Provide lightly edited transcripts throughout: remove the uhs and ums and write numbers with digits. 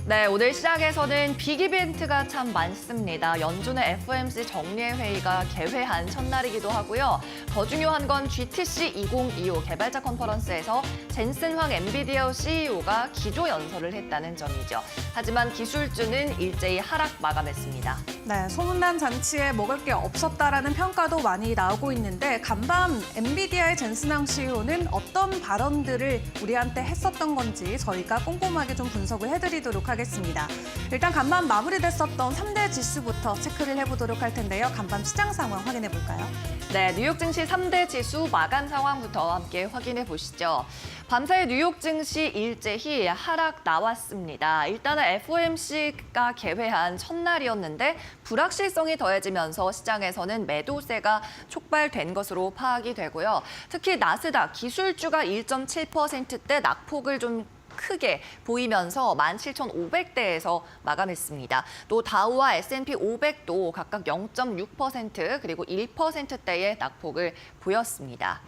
네, 오늘 시장에서는 빅 이벤트가 참 많습니다. 연준의 FOMC 정례 회의가 개회한 첫날이기도 하고요. 더 중요한 건 GTC 2025 개발자 컨퍼런스에서 젠슨 황 엔비디아 CEO가 기조 연설을 했다는 점이죠. 하지만 기술주는 일제히 하락 마감했습니다. 네, 소문난 잔치에 먹을 게 없었다라는 평가도 많이 나오고 있는데 간밤 엔비디아의 젠슨 황 CEO는 어떤 발언들을 우리한테 했었던 건지 저희가 꼼꼼하게 좀 분석을 해드리도록 하겠습니다. 일단 간밤 마무리됐었던 3대 지수부터 체크를 해보도록 할 텐데요. 간밤 시장 상황 확인해 볼까요? 네, 뉴욕 증시 3대 지수 마감 상황부터 함께 확인해 보시죠. 밤사이 뉴욕 증시 일제히 하락 나왔습니다. 일단은 FOMC가 개회한 첫날이었는데 불확실성이 더해지면서 시장에서는 매도세가 촉발된 것으로 파악이 되고요. 특히 나스닥 기술주가 1.7%대 낙폭을 좀 크게 보이면서 17,500대에서 마감했습니다. 또 다우와 S&P 500도 각각 0.6% 그리고 1%대의 낙폭을 보였습니다.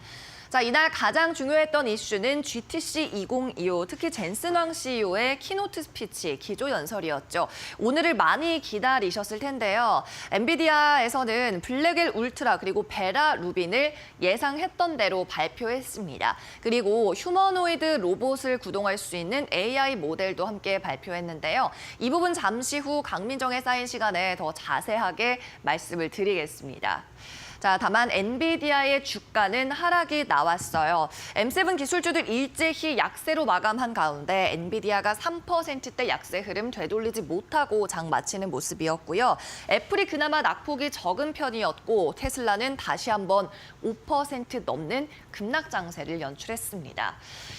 자, 이날 가장 중요했던 이슈는 GTC 2025, 특히 젠슨 황 CEO의 키노트 스피치, 기조 연설이었죠. 오늘을 많이 기다리셨을 텐데요. 엔비디아에서는 블랙엘 울트라 그리고 베라 루빈을 예상했던 대로 발표했습니다. 그리고 휴머노이드 로봇을 구동할 수 있는 AI 모델도 함께 발표했는데요. 이 부분 잠시 후 강민정의 사인 시간에 더 자세하게 말씀을 드리겠습니다. 자, 다만 엔비디아의 주가는 하락이 나왔어요. M7 기술주들 일제히 약세로 마감한 가운데 엔비디아가 3%대 약세 흐름 되돌리지 못하고 장 마치는 모습이었고요. 애플이 그나마 낙폭이 적은 편이었고 테슬라는 다시 한번 5% 넘는 급락 장세를 연출했습니다.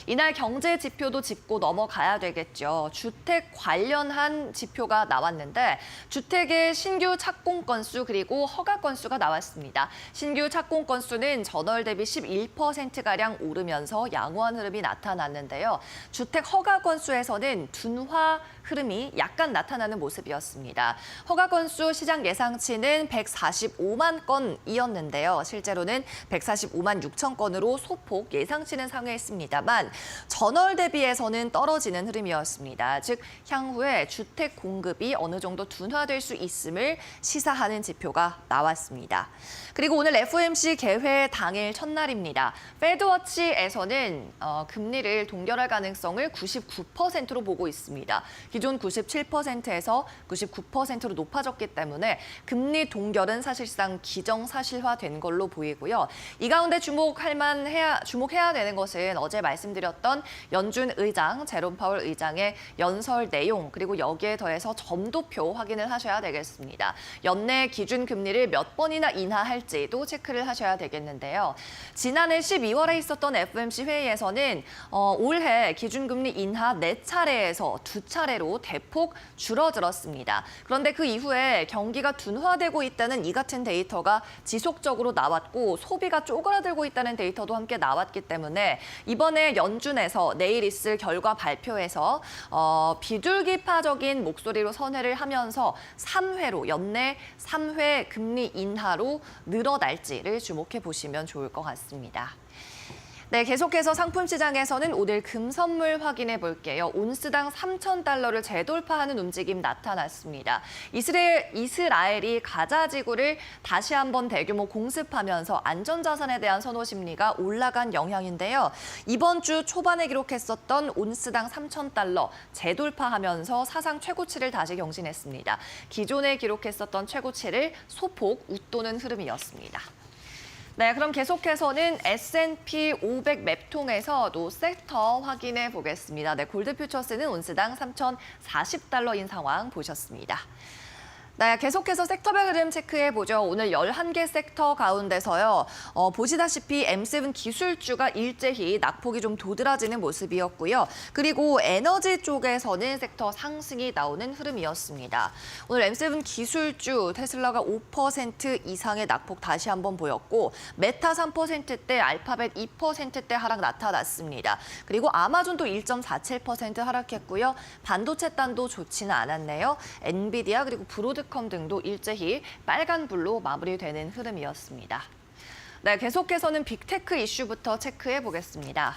이날 경제 지표도 짚고 넘어가야 되겠죠. 주택 관련한 지표가 나왔는데 주택의 신규 착공 건수 그리고 허가 건수가 나왔습니다. 신규 착공 건수는 전월 대비 11%가량 오르면서 양호한 흐름이 나타났는데요. 주택 허가 건수에서는 둔화 흐름이 약간 나타나는 모습이었습니다. 허가 건수 시장 예상치는 145만 건이었는데요. 실제로는 145만 6천 건으로 소폭 예상치는 상회했습니다만 전월 대비해서는 떨어지는 흐름이었습니다. 즉 향후에 주택 공급이 어느 정도 둔화될 수 있음을 시사하는 지표가 나왔습니다. 그리고 오늘 FOMC 개회 당일 첫날입니다. 페드워치에서는 금리를 동결할 가능성을 99%로 보고 있습니다. 기존 97%에서 99%로 높아졌기 때문에 금리 동결은 사실상 기정사실화된 걸로 보이고요. 이 가운데 주목해야 되는 것은 어제 말씀드렸던 연준 의장, 제롬 파월 의장의 연설 내용 그리고 여기에 더해서 점도표 확인을 하셔야 되겠습니다. 연내 기준 금리를 몇 번이나 인하할지도 체크를 하셔야 되겠는데요. 지난해 12월에 있었던 FOMC 회의에서는 올해 기준금리 인하 4차례에서 2차례로 대폭 줄어들었습니다. 그런데 그 이후에 경기가 둔화되고 있다는 이 같은 데이터가 지속적으로 나왔고 소비가 쪼그라들고 있다는 데이터도 함께 나왔기 때문에 이번에 연준에서 내일 있을 결과 발표에서 비둘기파적인 목소리로 선회를 하면서 3회로 연내 3회 금리 인하로 늘어날지를 주목해 보시면 좋을 것 같습니다. 네, 계속해서 상품 시장에서는 오늘 금 선물 확인해 볼게요. 온스당 3,000달러를 재돌파하는 움직임 나타났습니다. 이스라엘이 가자 지구를 다시 한번 대규모 공습하면서 안전자산에 대한 선호 심리가 올라간 영향인데요. 이번 주 초반에 기록했었던 온스당 3,000달러 재돌파하면서 사상 최고치를 다시 경신했습니다. 기존에 기록했었던 최고치를 소폭 웃도는 흐름이었습니다. 네, 그럼 계속해서는 S&P 500 맵통에서도 섹터 확인해 보겠습니다. 네, 골드 퓨처스는 온스당 3,040달러인 상황 보셨습니다. 네, 계속해서 섹터별 흐름 체크해보죠. 오늘 11개 섹터 가운데서요. 보시다시피 M7 기술주가 일제히 낙폭이 좀 도드라지는 모습이었고요. 그리고 에너지 쪽에서는 섹터 상승이 나오는 흐름이었습니다. 오늘 M7 기술주 테슬라가 5% 이상의 낙폭 다시 한번 보였고 메타 3%대, 알파벳 2%대 하락 나타났습니다. 그리고 아마존도 1.47% 하락했고요. 반도체 단도 좋지는 않았네요. 엔비디아 그리고 브로드 컴 등도 일제히 빨간불로 마무리되는 흐름이었습니다. 네, 계속해서는 빅테크 이슈부터 체크해 보겠습니다.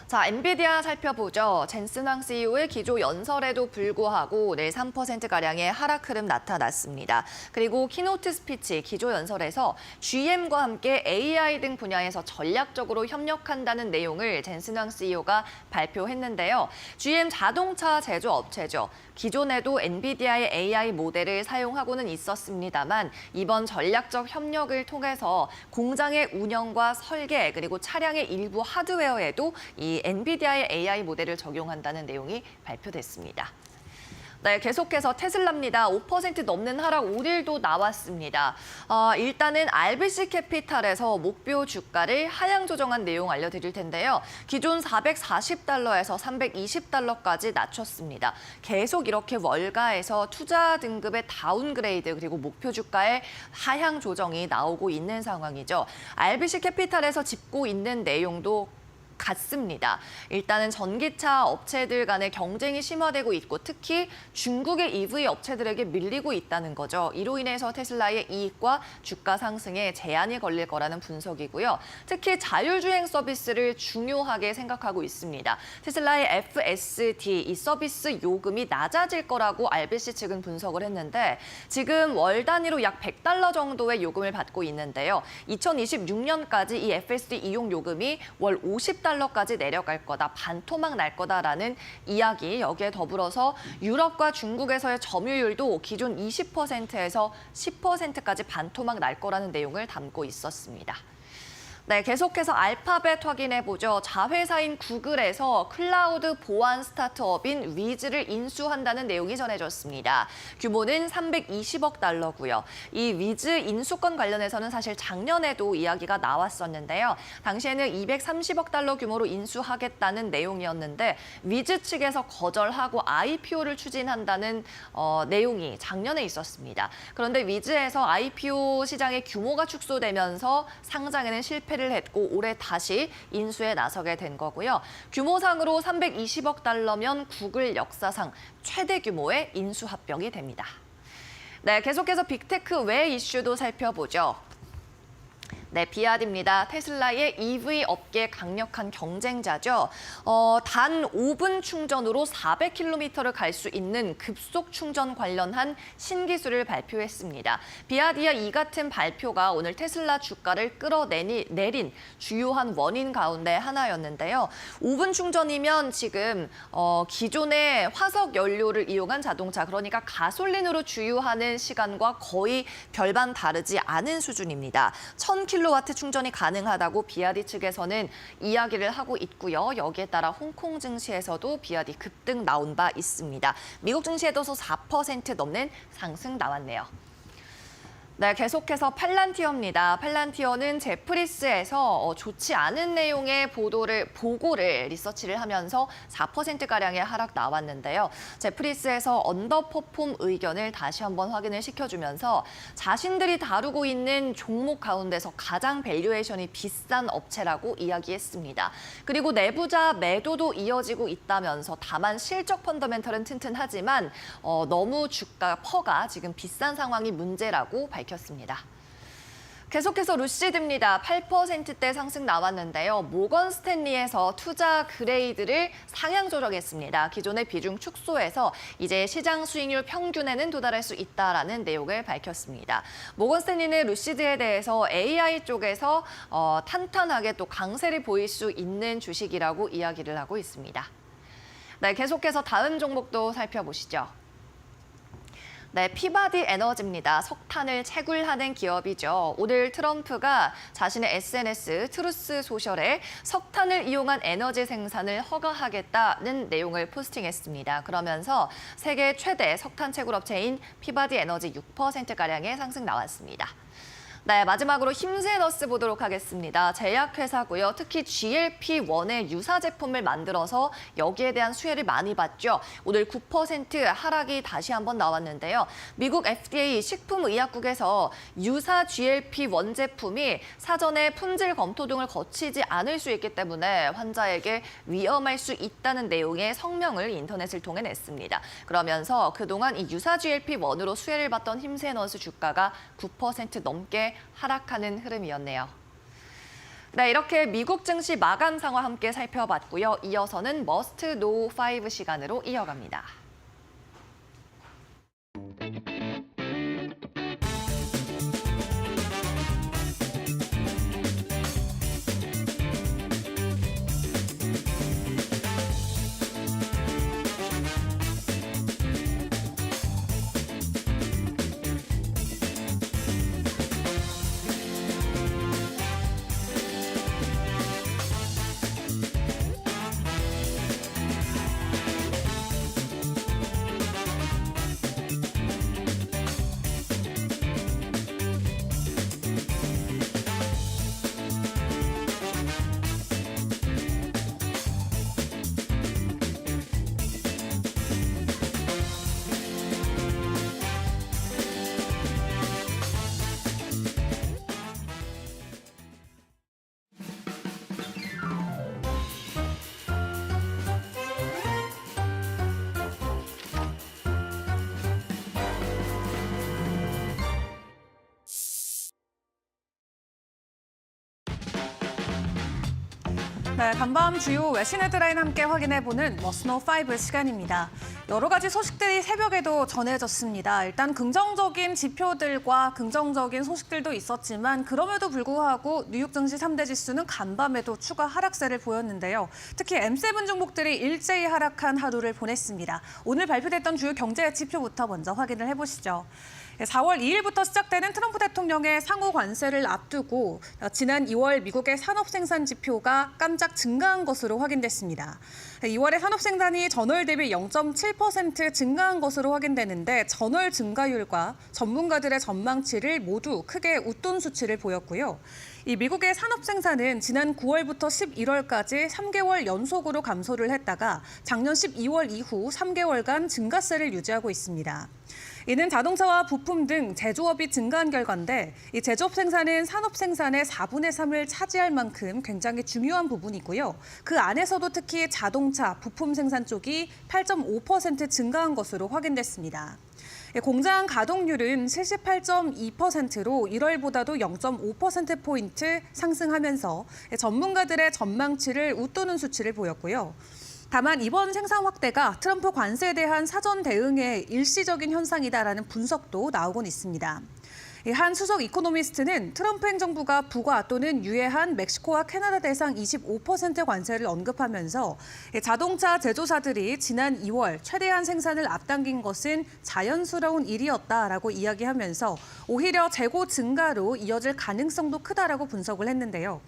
자, 엔비디아 살펴보죠. 젠슨 황 CEO의 기조 연설에도 불구하고 내일 3%가량의 하락 흐름 나타났습니다. 그리고 키노트 스피치 기조 연설에서 GM과 함께 AI 등 분야에서 전략적으로 협력한다는 내용을 젠슨 황 CEO가 발표했는데요. GM 자동차 제조업체죠. 기존에도 엔비디아의 AI 모델을 사용하고는 있었습니다만 이번 전략적 협력을 통해서 공장의 운영과 설계 그리고 차량의 일부 하드웨어에도 이 엔비디아의 AI 모델을 적용한다는 내용이 발표됐습니다. 네, 계속해서 테슬라입니다. 5% 넘는 하락 5일도 나왔습니다. 일단은 RBC 캐피탈에서 목표 주가를 하향 조정한 내용 알려드릴 텐데요. 기존 440달러에서 320달러까지 낮췄습니다. 계속 이렇게 월가에서 투자 등급의 다운그레이드 그리고 목표 주가의 하향 조정이 나오고 있는 상황이죠. RBC 캐피탈에서 짚고 있는 내용도 같습니다. 일단은 전기차 업체들 간의 경쟁이 심화되고 있고 특히 중국의 EV 업체들에게 밀리고 있다는 거죠. 이로 인해서 테슬라의 이익과 주가 상승에 제한이 걸릴 거라는 분석이고요. 특히 자율주행 서비스를 중요하게 생각하고 있습니다. 테슬라의 FSD, 이 서비스 요금이 낮아질 거라고 RBC 측은 분석을 했는데 지금 월 단위로 약 $100 정도의 요금을 받고 있는데요. 2026년까지 이 FSD 이용 요금이 월 $50까지 내려갈 거다, 반토막 날 거다라는 이야기, 여기에 더불어서 유럽과 중국에서의 점유율도 기존 20%에서 10%까지 반토막 날 거라는 내용을 담고 있었습니다. 네, 계속해서 알파벳 확인해보죠. 자회사인 구글에서 클라우드 보안 스타트업인 위즈를 인수한다는 내용이 전해졌습니다. 규모는 $320억 달러고요. 이 위즈 인수권 관련해서는 사실 작년에도 이야기가 나왔었는데요. 당시에는 $230억 달러 규모로 인수하겠다는 내용이었는데 위즈 측에서 거절하고 IPO를 추진한다는 내용이 작년에 있었습니다. 그런데 위즈에서 IPO 시장의 규모가 축소되면서 상장에는 실패를 했고 올해 다시 인수에 나서게 된 거고요. 규모상으로 $320억 달러면 구글 역사상 최대 규모의 인수 합병이 됩니다. 네, 계속해서 빅테크 외 이슈도 살펴보죠. 네, 비아디입니다. 테슬라의 EV 업계 강력한 경쟁자죠. 단 5분 충전으로 400km를 갈 수 있는 급속 충전 관련한 신기술을 발표했습니다. 비아디의 이 같은 발표가 오늘 테슬라 주가를 끌어내린 주요한 원인 가운데 하나였는데요. 5분 충전이면 지금 기존의 화석 연료를 이용한 자동차, 그러니까 가솔린으로 주유하는 시간과 거의 별반 다르지 않은 수준입니다. 1000kW 충전이 가능하다고 비아디 측에서는 이야기를 하고 있고요. 여기에 따라 홍콩 증시에서도 비아디 급등 나온 바 있습니다. 미국 증시에도 4% 넘는 상승 나왔네요. 네, 계속해서 팔란티어입니다. 팔란티어는 제프리스에서 좋지 않은 내용의 보고를 리서치를 하면서 4%가량의 하락 나왔는데요. 제프리스에서 언더퍼폼 의견을 다시 한번 확인을 시켜주면서 자신들이 다루고 있는 종목 가운데서 가장 밸류에이션이 비싼 업체라고 이야기했습니다. 그리고 내부자 매도도 이어지고 있다면서 다만 실적 펀더멘털은 튼튼하지만 너무 주가 퍼가 지금 비싼 상황이 문제라고 밝혔습니다. 계속해서 루시드입니다. 8%대 상승 나왔는데요. 모건 스탠리에서 투자 그레이드를 상향 조정했습니다. 기존의 비중 축소해서 이제 시장 수익률 평균에는 도달할 수 있다라는 내용을 밝혔습니다. 모건 스탠리는 루시드에 대해서 AI 쪽에서 탄탄하게 또 강세를 보일 수 있는 주식이라고 이야기를 하고 있습니다. 네, 계속해서 다음 종목도 살펴보시죠. 네, 피바디 에너지입니다. 석탄을 채굴하는 기업이죠. 오늘 트럼프가 자신의 SNS 트루스 소셜에 석탄을 이용한 에너지 생산을 허가하겠다는 내용을 포스팅했습니다. 그러면서 세계 최대 석탄 채굴 업체인 피바디 에너지 6%가량의 상승 나왔습니다. 네, 마지막으로 힘세너스 보도록 하겠습니다. 제약회사고요. 특히 GLP-1의 유사 제품을 만들어서 여기에 대한 수혜를 많이 받죠. 오늘 9% 하락이 다시 한번 나왔는데요. 미국 FDA 식품의약국에서 유사 GLP-1 제품이 사전에 품질 검토 등을 거치지 않을 수 있기 때문에 환자에게 위험할 수 있다는 내용의 성명을 인터넷을 통해 냈습니다. 그러면서 그동안 이 유사 GLP-1으로 수혜를 받던 힘세너스 주가가 9% 넘게 하락하는 흐름이었네요. 네, 이렇게 미국 증시 마감 상황 함께 살펴봤고요. 이어서는 머스트 노 5 시간으로 이어갑니다. 네, 간밤 주요 외신 헤드라인 함께 확인해보는 머스노 5 시간입니다. 여러 가지 소식들이 새벽에도 전해졌습니다. 일단 긍정적인 지표들과 긍정적인 소식들도 있었지만 그럼에도 불구하고 뉴욕 증시 3대 지수는 간밤에도 추가 하락세를 보였는데요. 특히 M7 종목들이 일제히 하락한 하루를 보냈습니다. 오늘 발표됐던 주요 경제 지표부터 먼저 확인을 해보시죠. 4월 2일부터 시작되는 트럼프 대통령의 상호 관세를 앞두고 지난 2월 미국의 산업 생산 지표가 깜짝 증가한 것으로 확인됐습니다. 2월의 산업 생산이 전월 대비 0.7% 증가한 것으로 확인되는데 전월 증가율과 전문가들의 전망치를 모두 크게 웃돈 수치를 보였고요. 이 미국의 산업 생산은 지난 9월부터 11월까지 3개월 연속으로 감소를 했다가 작년 12월 이후 3개월간 증가세를 유지하고 있습니다. 이는 자동차와 부품 등 제조업이 증가한 결과인데 이 제조업 생산은 산업 생산의 4분의 3을 차지할 만큼 굉장히 중요한 부분이고요. 그 안에서도 특히 자동차, 부품 생산 쪽이 8.5% 증가한 것으로 확인됐습니다. 공장 가동률은 78.2%로 1월보다도 0.5%포인트 상승하면서 전문가들의 전망치를 웃도는 수치를 보였고요. 다만 이번 생산 확대가 트럼프 관세에 대한 사전 대응의 일시적인 현상이다라는 분석도 나오곤 있습니다. 한 수석 이코노미스트는 트럼프 행정부가 부과 또는 유예한 멕시코와 캐나다 대상 25% 관세를 언급하면서 자동차 제조사들이 지난 2월 최대한 생산을 앞당긴 것은 자연스러운 일이었다라고 이야기하면서 오히려 재고 증가로 이어질 가능성도 크다라고 분석을 했는데요.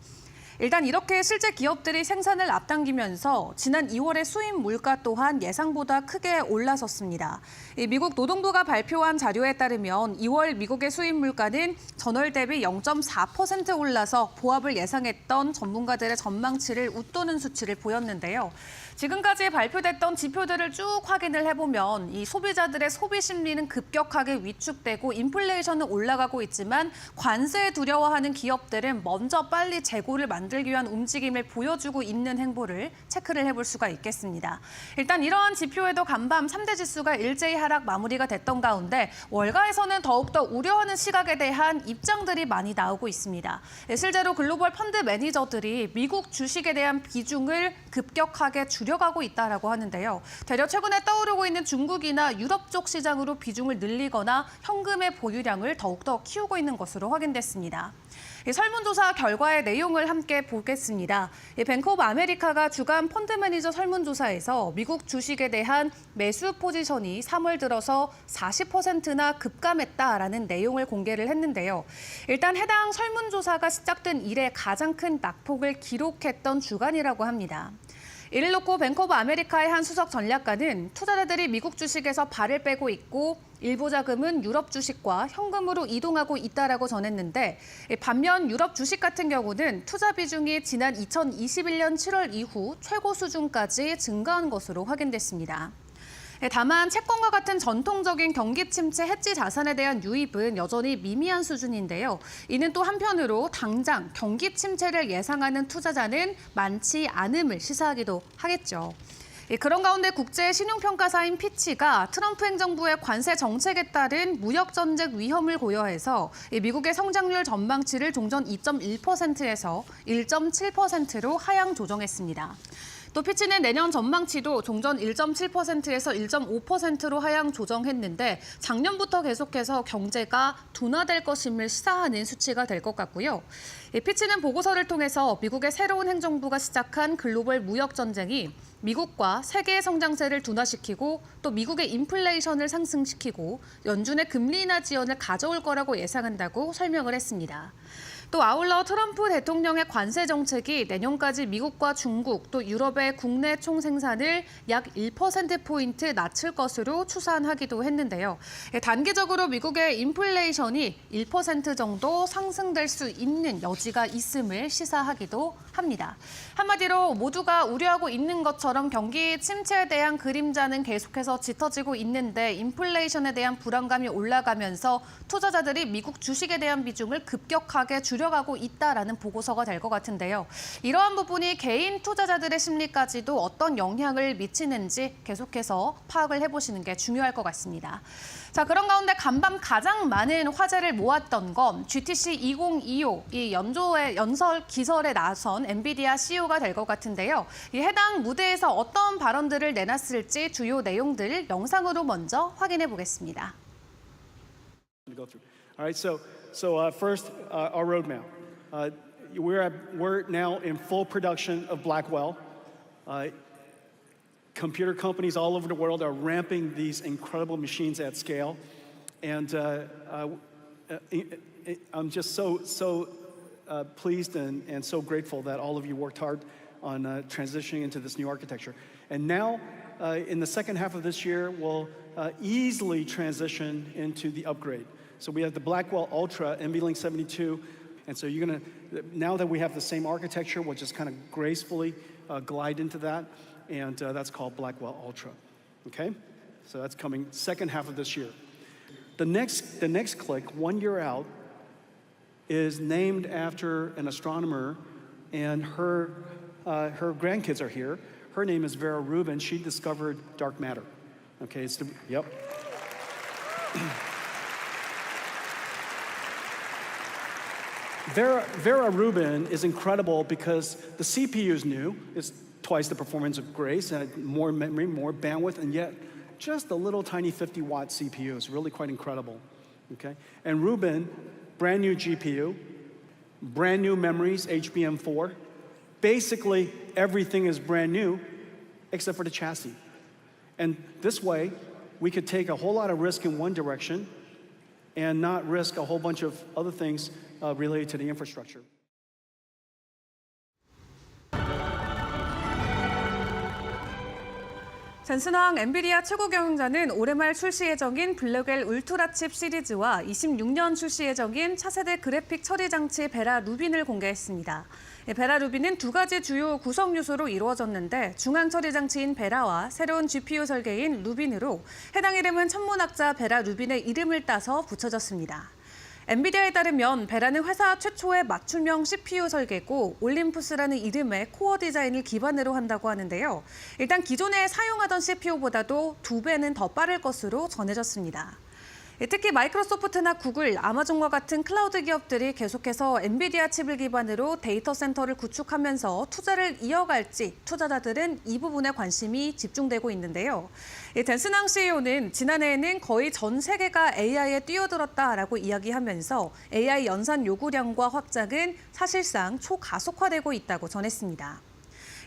일단 이렇게 실제 기업들이 생산을 앞당기면서 지난 2월의 수입 물가 또한 예상보다 크게 올라섰습니다. 미국 노동부가 발표한 자료에 따르면 2월 미국의 수입 물가는 전월 대비 0.4% 올라서 보합을 예상했던 전문가들의 전망치를 웃도는 수치를 보였는데요. 지금까지 발표됐던 지표들을 쭉 확인을 해보면 이 소비자들의 소비 심리는 급격하게 위축되고 인플레이션은 올라가고 있지만 관세에 두려워하는 기업들은 먼저 빨리 재고를 만들기 위한 움직임을 보여주고 있는 행보를 체크를 해볼 수가 있겠습니다. 일단 이러한 지표에도 간밤 3대 지수가 일제히 하락 마무리가 됐던 가운데 월가에서는 더욱더 우려하는 시각에 대한 입장들이 많이 나오고 있습니다. 실제로 글로벌 펀드 매니저들이 미국 주식에 대한 비중을 급격하게 줄여가고 있다라고 하는데요. 대려 최근에 떠오르고 있는 중국이나 유럽 쪽 시장으로 비중을 늘리거나 현금의 보유량을 더욱더 키우고 있는 것으로 확인됐습니다. 설문조사 결과의 내용을 함께 보겠습니다. 뱅크 오브 아메리카가 주간 펀드 매니저 설문조사에서 미국 주식에 대한 매수 포지션이 3월 들어서 40%나 급감했다라는 내용을 공개를 했는데요. 일단 해당 설문조사가 시작된 이래 가장 큰 낙폭을 기록했던 주간이라고 합니다. 이를 놓고 뱅크 오브 아메리카의 한 수석 전략가는 투자자들이 미국 주식에서 발을 빼고 있고 일부 자금은 유럽 주식과 현금으로 이동하고 있다라고 전했는데 반면 유럽 주식 같은 경우는 투자 비중이 지난 2021년 7월 이후 최고 수준까지 증가한 것으로 확인됐습니다. 다만 채권과 같은 전통적인 경기 침체 해지 자산에 대한 유입은 여전히 미미한 수준인데요. 이는 또 한편으로 당장 경기 침체를 예상하는 투자자는 많지 않음을 시사하기도 하겠죠. 그런 가운데 국제 신용평가사인 피치가 트럼프 행정부의 관세 정책에 따른 무역 전쟁 위험을 고려해서 미국의 성장률 전망치를 종전 2.1%에서 1.7%로 하향 조정했습니다. 또 피치는 내년 전망치도 종전 1.7%에서 1.5%로 하향 조정했는데 작년부터 계속해서 경제가 둔화될 것임을 시사하는 수치가 될 것 같고요. 피치는 보고서를 통해서 미국의 새로운 행정부가 시작한 글로벌 무역 전쟁이 미국과 세계의 성장세를 둔화시키고 또 미국의 인플레이션을 상승시키고 연준의 금리 인하 지연을 가져올 거라고 예상한다고 설명을 했습니다. 또 아울러 트럼프 대통령의 관세 정책이 내년까지 미국과 중국 또 유럽의 국내 총생산을 약 1%포인트 낮출 것으로 추산하기도 했는데요. 단기적으로 미국의 인플레이션이 1% 정도 상승될 수 있는 여지가 있음을 시사하기도 합니다. 한마디로 모두가 우려하고 있는 것처럼 경기 침체에 대한 그림자는 계속해서 짙어지고 있는데 인플레이션에 대한 불안감이 올라가면서 투자자들이 미국 주식에 대한 비중을 급격하게 줄여가고 있다라는 보고서가 될 것 같은데요. 이러한 부분이 개인 투자자들의 심리까지도 어떤 영향을 미치는지 계속해서 파악을 해보시는 게 중요할 것 같습니다. 자, 그런 가운데 간밤 가장 많은 화제를 모았던 건 GTC 2025 이 연설 기설에 나선 엔비디아 CEO가 될 것 같은데요. 이 해당 무대에서 어떤 발언들을 내놨을지 주요 내용들 영상으로 먼저 확인해 보겠습니다. All right, so first, our roadmap. We're now in full production of Blackwell. Computer companies all over the world are ramping these incredible machines at scale, and I'm just so pleased and so grateful that all of you worked hard on transitioning into this new architecture. And now, in the second half of this year, we'll easily transition into the upgrade. So we have the Blackwell Ultra, NVLink 72, and so now that we have the same architecture, we'll just kind of gracefully glide into that, and that's called Blackwell Ultra, okay? So that's coming second half of this year. The next click, 1 year out, is named after an astronomer, and her grandkids are here. Her name is Vera Rubin. She discovered dark matter. Okay, yep. Vera Rubin is incredible because the CPU is new. It's twice the performance of Grace, and more memory, more bandwidth, and yet just a little tiny 50-watt CPU is really quite incredible. Okay, and Rubin, brand new GPU, brand new memories, HBM4. Basically, everything is brand new except for the chassis. And this way, we could take a whole lot of risk in one direction and not risk a whole bunch of other things related to the infrastructure. 젠슨 황 엔비디아 최고 경영자는 올해 말 출시 예정인 블랙웰 울트라 칩 시리즈와 26년 출시 예정인 차세대 그래픽 처리 장치 베라 루빈을 공개했습니다. 베라 루빈은 두 가지 주요 구성 요소로 이루어졌는데 중앙 처리 장치인 베라와 새로운 GPU 설계인 루빈으로 해당 이름은 천문학자 베라 루빈의 이름을 따서 붙여졌습니다. 엔비디아에 따르면 베라는 회사 최초의 맞춤형 CPU 설계고 올림푸스라는 이름의 코어 디자인을 기반으로 한다고 하는데요. 일단 기존에 사용하던 CPU보다도 2배는 더 빠를 것으로 전해졌습니다. 특히 마이크로소프트나 구글, 아마존과 같은 클라우드 기업들이 계속해서 엔비디아 칩을 기반으로 데이터 센터를 구축하면서 투자를 이어갈지 투자자들은 이 부분에 관심이 집중되고 있는데요. 젠슨 황 CEO는 지난해에는 거의 전 세계가 AI에 뛰어들었다라고 이야기하면서 AI 연산 요구량과 확장은 사실상 초가속화되고 있다고 전했습니다.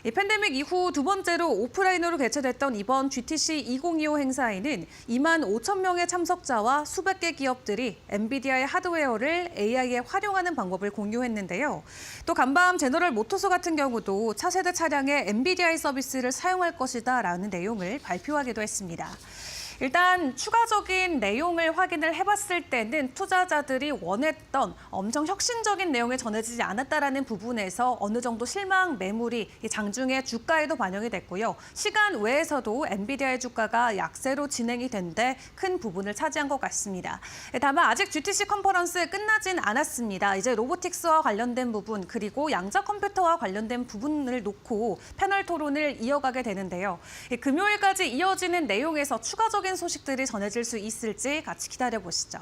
이 팬데믹 이후 두 번째로 오프라인으로 개최됐던 이번 GTC 2025 행사에는 2만 5천 명의 참석자와 수백 개 기업들이 엔비디아의 하드웨어를 AI에 활용하는 방법을 공유했는데요. 또 간밤 제너럴 모터스 같은 경우도 차세대 차량에 엔비디아의 서비스를 사용할 것이다라는 내용을 발표하기도 했습니다. 일단 추가적인 내용을 확인을 해봤을 때는 투자자들이 원했던 엄청 혁신적인 내용이 전해지지 않았다라는 부분에서 어느 정도 실망 매물이 이 장중에 주가에도 반영이 됐고요. 시간 외에서도 엔비디아의 주가가 약세로 진행이 된 데 큰 부분을 차지한 것 같습니다. 다만 아직 GTC 컨퍼런스 끝나진 않았습니다. 이제 로보틱스와 관련된 부분 그리고 양자 컴퓨터와 관련된 부분을 놓고 패널 토론을 이어가게 되는데요. 금요일까지 이어지는 내용에서 추가적인 소식들이 전해질 수 있을지 같이 기다려보시죠.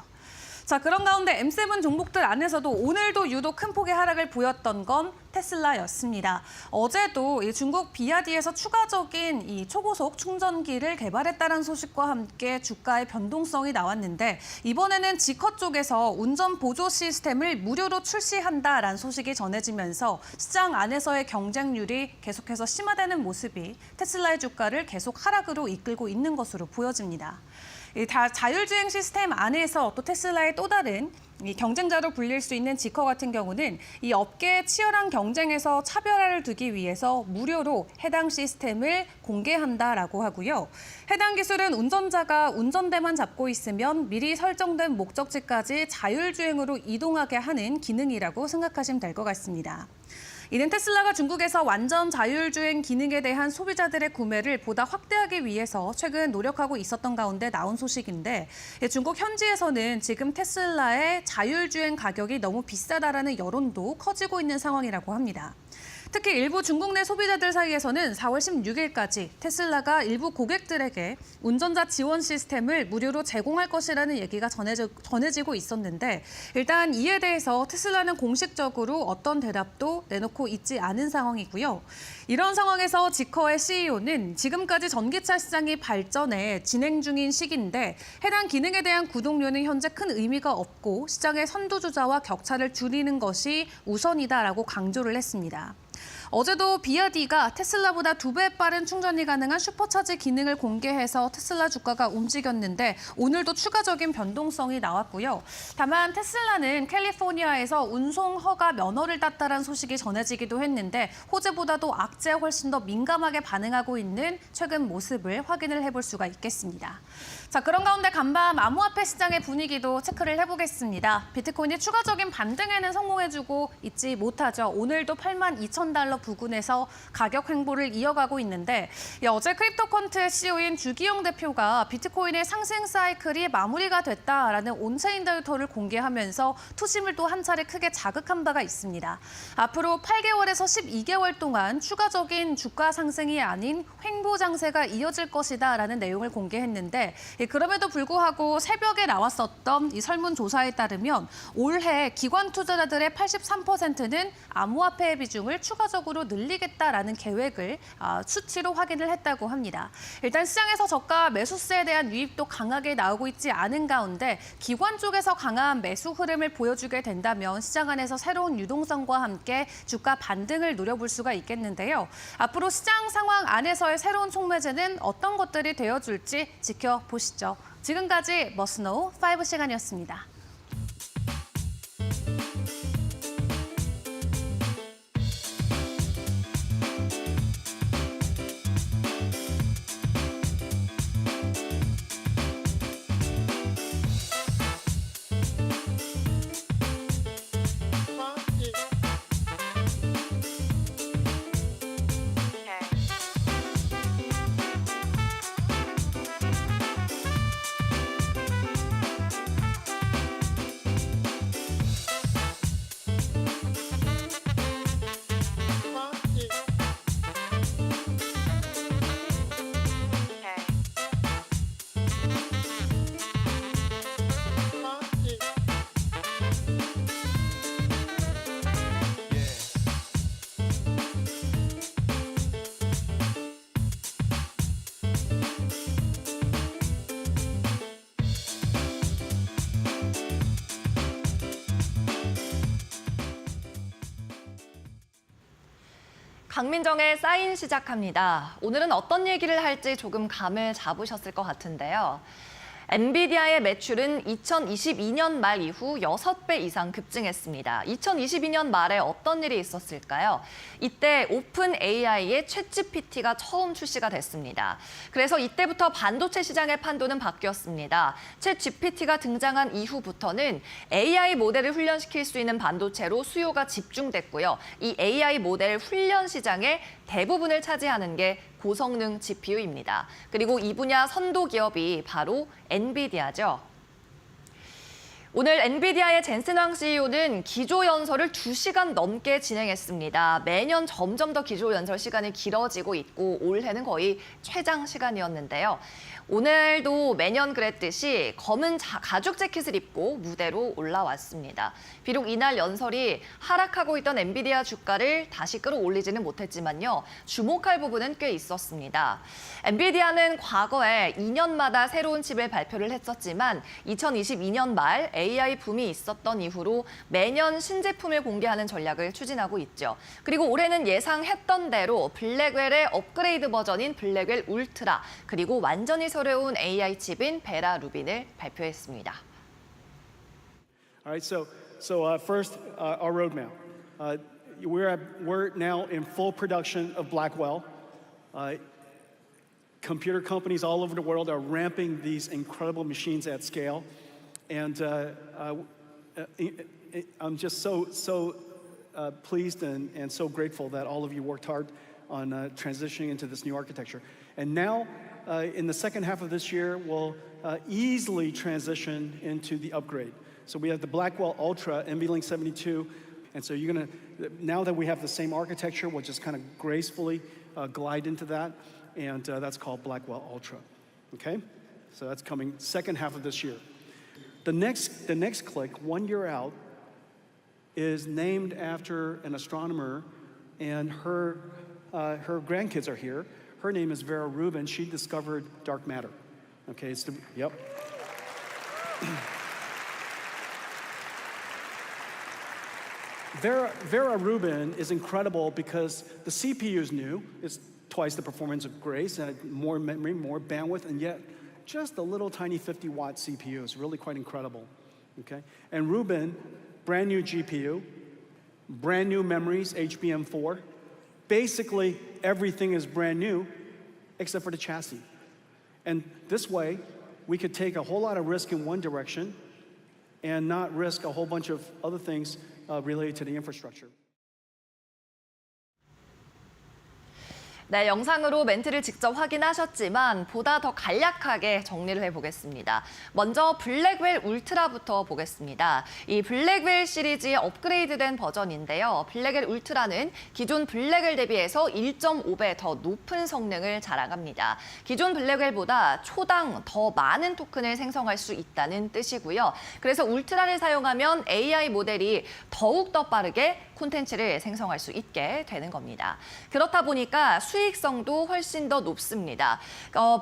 자, 그런 가운데 M7 종목들 안에서도 오늘도 유독 큰 폭의 하락을 보였던 건 테슬라였습니다. 어제도 중국 비아디에서 추가적인 이 초고속 충전기를 개발했다는 소식과 함께 주가의 변동성이 나왔는데 이번에는 지커 쪽에서 운전 보조 시스템을 무료로 출시한다라는 소식이 전해지면서 시장 안에서의 경쟁률이 계속해서 심화되는 모습이 테슬라의 주가를 계속 하락으로 이끌고 있는 것으로 보여집니다. 자율주행 시스템 안에서 또 테슬라의 또 다른 이 경쟁자로 불릴 수 있는 지커 같은 경우는 이 업계의 치열한 경쟁에서 차별화를 두기 위해서 무료로 해당 시스템을 공개한다라고 하고요. 해당 기술은 운전자가 운전대만 잡고 있으면 미리 설정된 목적지까지 자율주행으로 이동하게 하는 기능이라고 생각하시면 될 것 같습니다. 이는 테슬라가 중국에서 완전 자율주행 기능에 대한 소비자들의 구매를 보다 확대하기 위해서 최근 노력하고 있었던 가운데 나온 소식인데 중국 현지에서는 지금 테슬라의 자율주행 가격이 너무 비싸다라는 여론도 커지고 있는 상황이라고 합니다. 특히 일부 중국 내 소비자들 사이에서는 4월 16일까지 테슬라가 일부 고객들에게 운전자 지원 시스템을 무료로 제공할 것이라는 얘기가 전해지고 있었는데 일단 이에 대해서 테슬라는 공식적으로 어떤 대답도 내놓고 있지 않은 상황이고요. 이런 상황에서 지커의 CEO는 지금까지 전기차 시장이 발전해 진행 중인 시기인데 해당 기능에 대한 구독료는 현재 큰 의미가 없고 시장의 선두주자와 격차를 줄이는 것이 우선이다라고 강조를 했습니다. 어제도 비아디가 테슬라보다 2배 빠른 충전이 가능한 슈퍼차지 기능을 공개해서 테슬라 주가가 움직였는데 오늘도 추가적인 변동성이 나왔고요. 다만 테슬라는 캘리포니아에서 운송 허가 면허를 땄다는 소식이 전해지기도 했는데 호재보다도 악재에 훨씬 더 민감하게 반응하고 있는 최근 모습을 확인을 해볼 수가 있겠습니다. 자, 그런 가운데 간밤 암호화폐 시장의 분위기도 체크를 해보겠습니다. 비트코인이 추가적인 반등에는 성공해주고 있지 못하죠. 오늘도 82,000달러 부근에서 가격 횡보를 이어가고 있는데 어제 크립토컨트의 CEO인 주기영 대표가 비트코인의 상승 사이클이 마무리가 됐다라는 온체인 데이터를 공개하면서 투심을 또 한 차례 크게 자극한 바가 있습니다. 앞으로 8개월에서 12개월 동안 추가적인 주가 상승이 아닌 횡보 장세가 이어질 것이다라는 내용을 공개했는데 그럼에도 불구하고 새벽에 나왔었던 이 설문조사에 따르면 올해 기관 투자자들의 83%는 암호화폐의 비중을 추가적으로 늘리겠다라는 계획을 수치로 확인을 했다고 합니다. 일단 시장에서 저가 매수세에 대한 유입도 강하게 나오고 있지 않은 가운데 기관 쪽에서 강한 매수 흐름을 보여주게 된다면 시장 안에서 새로운 유동성과 함께 주가 반등을 노려볼 수가 있겠는데요. 앞으로 시장 상황 안에서의 새로운 촉매제는 어떤 것들이 되어줄지 지켜보시죠. 지금까지 머스노우 5 시간이었습니다. 강민정의 사인 시작합니다. 오늘은 어떤 얘기를 할지 조금 감을 잡으셨을 것 같은데요. 엔비디아의 매출은 2022년 말 이후 6배 이상 급증했습니다. 2022년 말에 어떤 일이 있었을까요? 이때 오픈 AI의 챗GPT가 처음 출시가 됐습니다. 그래서 이때부터 반도체 시장의 판도는 바뀌었습니다. 챗GPT가 등장한 이후부터는 AI 모델을 훈련시킬 수 있는 반도체로 수요가 집중됐고요. 이 AI 모델 훈련 시장의 대부분을 차지하는 게 고성능 GPU입니다. 그리고 이 분야 선도 기업이 바로 엔비디아죠. 오늘 엔비디아의 젠슨 황 CEO는 기조연설을 2시간 넘게 진행했습니다. 매년 점점 더 기조연설 시간이 길어지고 있고 올해는 거의 최장 시간이었는데요. 오늘도 매년 그랬듯이 검은 가죽 재킷을 입고 무대로 올라왔습니다. 비록 이날 연설이 하락하고 있던 엔비디아 주가를 다시 끌어올리지는 못했지만요. 주목할 부분은 꽤 있었습니다. 엔비디아는 과거에 2년마다 새로운 칩을 발표를 했었지만 2022년 말 AI 붐이 있었던 이후로 매년 신제품을 공개하는 전략을 추진하고 있죠. 그리고 올해는 예상했던 대로 블랙웰의 업그레이드 버전인 블랙웰 울트라 그리고 완전히 새로운 AI 칩인 베라 루빈을 발표했습니다. All right, so first, our roadmap. We're now in full production of Blackwell. Computer companies all over the world are ramping these incredible machines at scale. And I'm just so pleased and so grateful that all of you worked hard on transitioning into this new architecture. And now, in the second half of this year, we'll easily transition into the upgrade. So we have the Blackwell Ultra NVLink 72. And so now that we have the same architecture, we'll just kind of gracefully glide into that. And that's called Blackwell Ultra. Okay? So that's coming second half of this year. The next click, 1 year out, is named after an astronomer, and her grandkids are here. Her name is Vera Rubin. She discovered dark matter. Okay, yep. Vera Rubin is incredible because the CPU is new. It's twice the performance of Grace, and more memory, more bandwidth, and yet just a little tiny 50-watt CPU. It's really quite incredible. Okay, and Rubin, brand new GPU, brand new memories, HBM4. Basically, everything is brand new except for the chassis. And this way, we could take a whole lot of risk in one direction and not risk a whole bunch of other things related to the infrastructure. 네, 영상으로 멘트를 직접 확인하셨지만 보다 더 간략하게 정리를 해보겠습니다. 먼저 블랙웰 울트라부터 보겠습니다. 이 블랙웰 시리즈의 업그레이드된 버전인데요. 블랙웰 울트라는 기존 블랙웰 대비해서 1.5배 더 높은 성능을 자랑합니다. 기존 블랙웰보다 초당 더 많은 토큰을 생성할 수 있다는 뜻이고요. 그래서 울트라를 사용하면 AI 모델이 더욱 더 빠르게 콘텐츠를 생성할 수 있게 되는 겁니다. 그렇다 보니까 수익성도 훨씬 더 높습니다.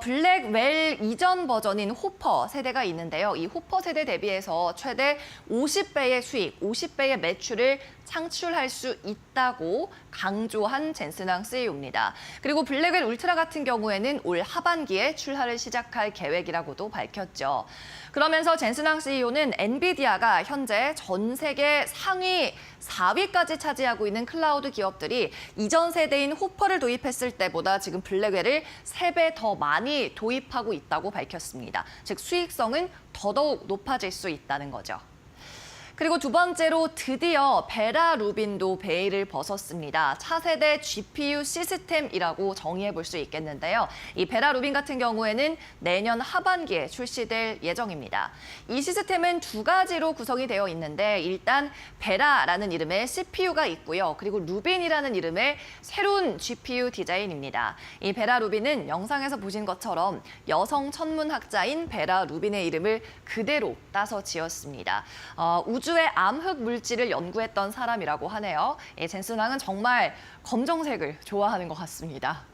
블랙웰 이전 버전인 호퍼 세대가 있는데요. 이 호퍼 세대 대비해서 최대 50배의 수익, 50배의 매출을 창출할 수 있다고 강조한 젠슨 황 CEO입니다. 그리고 블랙웰 울트라 같은 경우에는 올 하반기에 출하를 시작할 계획이라고도 밝혔죠. 그러면서 젠슨 황 CEO는 엔비디아가 현재 전 세계 상위 4위까지 차지하고 있는 클라우드 기업들이 이전 세대인 호퍼를 도입했을 때보다 지금 블랙웰을 3배 더 많이 도입하고 있다고 밝혔습니다. 즉 수익성은 더더욱 높아질 수 있다는 거죠. 그리고 두 번째로 드디어 베라 루빈도 베일을 벗었습니다. 차세대 GPU 시스템이라고 정의해 볼 수 있겠는데요. 이 베라 루빈 같은 경우에는 내년 하반기에 출시될 예정입니다. 이 시스템은 두 가지로 구성이 되어 있는데 일단 베라라는 이름의 CPU가 있고요. 그리고 루빈이라는 이름의 새로운 GPU 디자인입니다. 이 베라 루빈은 영상에서 보신 것처럼 여성 천문학자인 베라 루빈의 이름을 그대로 따서 지었습니다. 우주의 암흑 물질을 연구했던 사람이라고 하네요. 젠슨 황은 정말 검정색을 좋아하는 것 같습니다.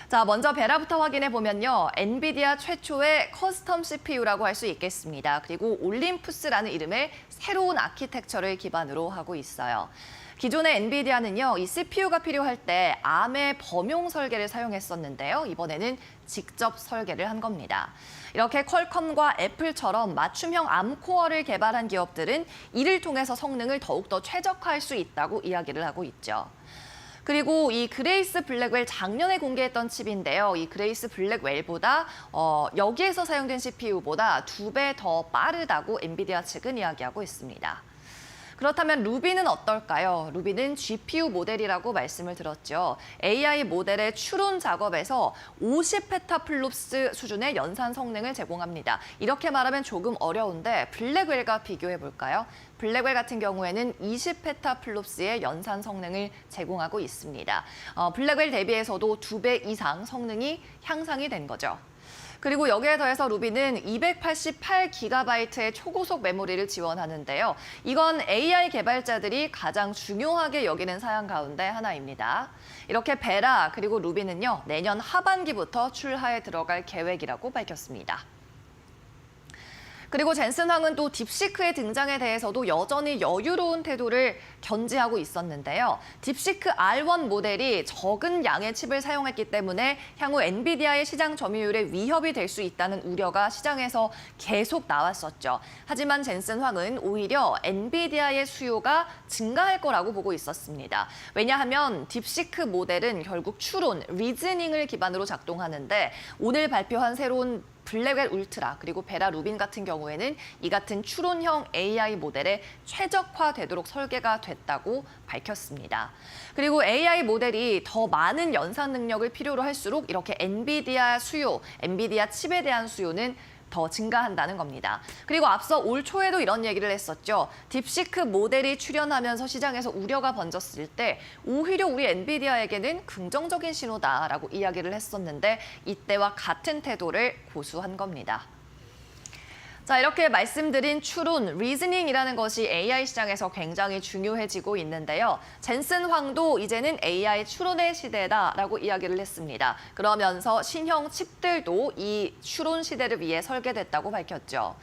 자, 먼저 베라부터 확인해 보면요. 엔비디아 최초의 커스텀 CPU라고 할 수 있겠습니다. 그리고 올림푸스라는 이름의 새로운 아키텍처를 기반으로 하고 있어요. 기존의 엔비디아는요, 이 CPU가 필요할 때 ARM의 범용 설계를 사용했었는데요. 이번에는 직접 설계를 한 겁니다. 이렇게 퀄컴과 애플처럼 맞춤형 ARM 코어를 개발한 기업들은 이를 통해서 성능을 더욱더 최적화할 수 있다고 이야기를 하고 있죠. 그리고 이 그레이스 블랙웰 작년에 공개했던 칩인데요. 이 그레이스 블랙웰보다 여기에서 사용된 CPU보다 2배 더 빠르다고 엔비디아 측은 이야기하고 있습니다. 그렇다면 루비는 어떨까요? 루비는 GPU 모델이라고 말씀을 드렸죠. AI 모델의 추론 작업에서 50페타플롭스 수준의 연산 성능을 제공합니다. 이렇게 말하면 조금 어려운데 블랙웰과 비교해 볼까요? 블랙웰 같은 경우에는 20페타플롭스의 연산 성능을 제공하고 있습니다. 블랙웰 대비해서도 2배 이상 성능이 향상이 된 거죠. 그리고 여기에 더해서 루비는 288GB의 초고속 메모리를 지원하는데요. 이건 AI 개발자들이 가장 중요하게 여기는 사양 가운데 하나입니다. 이렇게 베라 그리고 루비는요, 내년 하반기부터 출하에 들어갈 계획이라고 밝혔습니다. 그리고 젠슨 황은 또 딥시크의 등장에 대해서도 여전히 여유로운 태도를 견지하고 있었는데요. 딥시크 R1 모델이 적은 양의 칩을 사용했기 때문에 향후 엔비디아의 시장 점유율에 위협이 될 수 있다는 우려가 시장에서 계속 나왔었죠. 하지만 젠슨 황은 오히려 엔비디아의 수요가 증가할 거라고 보고 있었습니다. 왜냐하면 딥시크 모델은 결국 추론, 리즈닝을 기반으로 작동하는데 오늘 발표한 새로운 블랙웰 울트라 그리고 베라 루빈 같은 경우에는 이 같은 추론형 AI 모델에 최적화되도록 설계가 됐다고 밝혔습니다. 그리고 AI 모델이 더 많은 연산 능력을 필요로 할수록 이렇게 엔비디아 수요, 엔비디아 칩에 대한 수요는 더 증가한다는 겁니다. 그리고 앞서 올 초에도 이런 얘기를 했었죠. 딥시크 모델이 출현하면서 시장에서 우려가 번졌을 때 오히려 우리 엔비디아에게는 긍정적인 신호다라고 이야기를 했었는데 이때와 같은 태도를 고수한 겁니다. 자, 이렇게 말씀드린 추론, 리즈닝이라는 것이 AI 시장에서 굉장히 중요해지고 있는데요. 젠슨 황도 이제는 AI 추론의 시대다라고 이야기를 했습니다. 그러면서 신형 칩들도 이 추론 시대를 위해 설계됐다고 밝혔죠.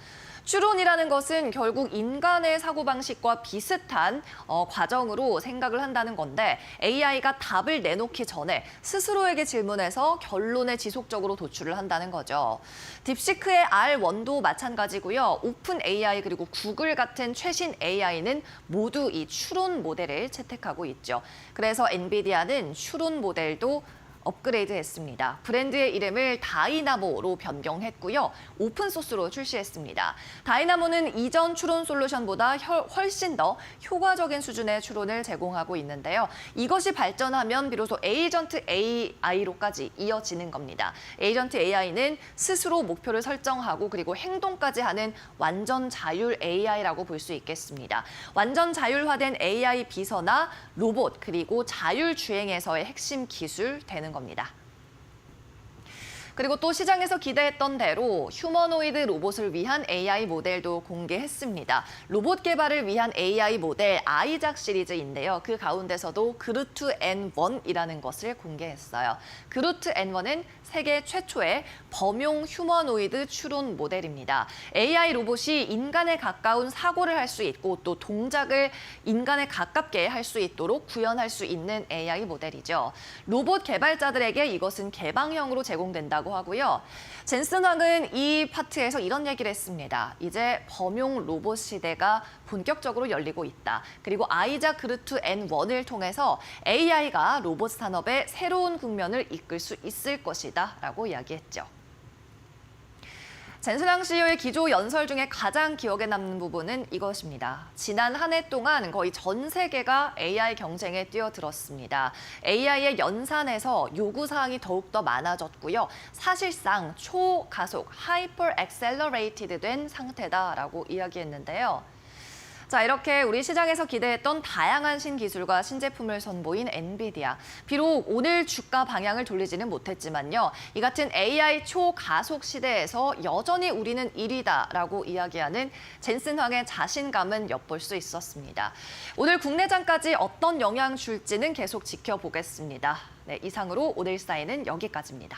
추론이라는 것은 결국 인간의 사고방식과 비슷한 과정으로 생각을 한다는 건데 AI가 답을 내놓기 전에 스스로에게 질문해서 결론에 지속적으로 도출을 한다는 거죠. 딥시크의 R1도 마찬가지고요. 오픈 AI 그리고 구글 같은 최신 AI는 모두 이 추론 모델을 채택하고 있죠. 그래서 엔비디아는 추론 모델도 업그레이드했습니다. 브랜드의 이름을 다이나모로 변경했고요. 오픈소스로 출시했습니다. 다이나모는 이전 추론 솔루션보다 훨씬 더 효과적인 수준의 추론을 제공하고 있는데요. 이것이 발전하면 비로소 에이전트 AI로까지 이어지는 겁니다. 에이전트 AI는 스스로 목표를 설정하고 그리고 행동까지 하는 완전 자율 AI라고 볼 수 있겠습니다. 완전 자율화된 AI 비서나 로봇 그리고 자율주행에서의 핵심 기술 되는 겁니다. 그리고 또 시장에서 기대했던 대로 휴머노이드 로봇을 위한 AI 모델도 공개했습니다. 로봇 개발을 위한 AI 모델 아이작 시리즈인데요. 그 가운데서도 그루트 N1이라는 것을 공개했어요. 그루트 N1은 세계 최초의 범용 휴머노이드 추론 모델입니다. AI 로봇이 인간에 가까운 사고를 할 수 있고 또 동작을 인간에 가깝게 할 수 있도록 구현할 수 있는 AI 모델이죠. 로봇 개발자들에게 이것은 개방형으로 제공된다고 하고요. 젠슨 황은 이 파트에서 이런 얘기를 했습니다. 이제 범용 로봇 시대가 본격적으로 열리고 있다. 그리고 아이작 그루트 N1을 통해서 AI가 로봇 산업의 새로운 국면을 이끌 수 있을 것이다 라고 이야기했죠. 젠슨 황 CEO의 기조 연설 중에 가장 기억에 남는 부분은 이것입니다. 지난 한 해 동안 거의 전 세계가 AI 경쟁에 뛰어들었습니다. AI의 연산에서 요구사항이 더욱더 많아졌고요. 사실상 초가속, 하이퍼 엑셀러레이티드 된 상태다라고 이야기했는데요. 자, 이렇게 우리 시장에서 기대했던 다양한 신기술과 신제품을 선보인 엔비디아. 비록 오늘 주가 방향을 돌리지는 못했지만요. 이 같은 AI 초가속 시대에서 여전히 우리는 1위다라고 이야기하는 젠슨 황의 자신감은 엿볼 수 있었습니다. 오늘 국내장까지 어떤 영향 줄지는 계속 지켜보겠습니다. 네, 이상으로 오늘 사인은 여기까지입니다.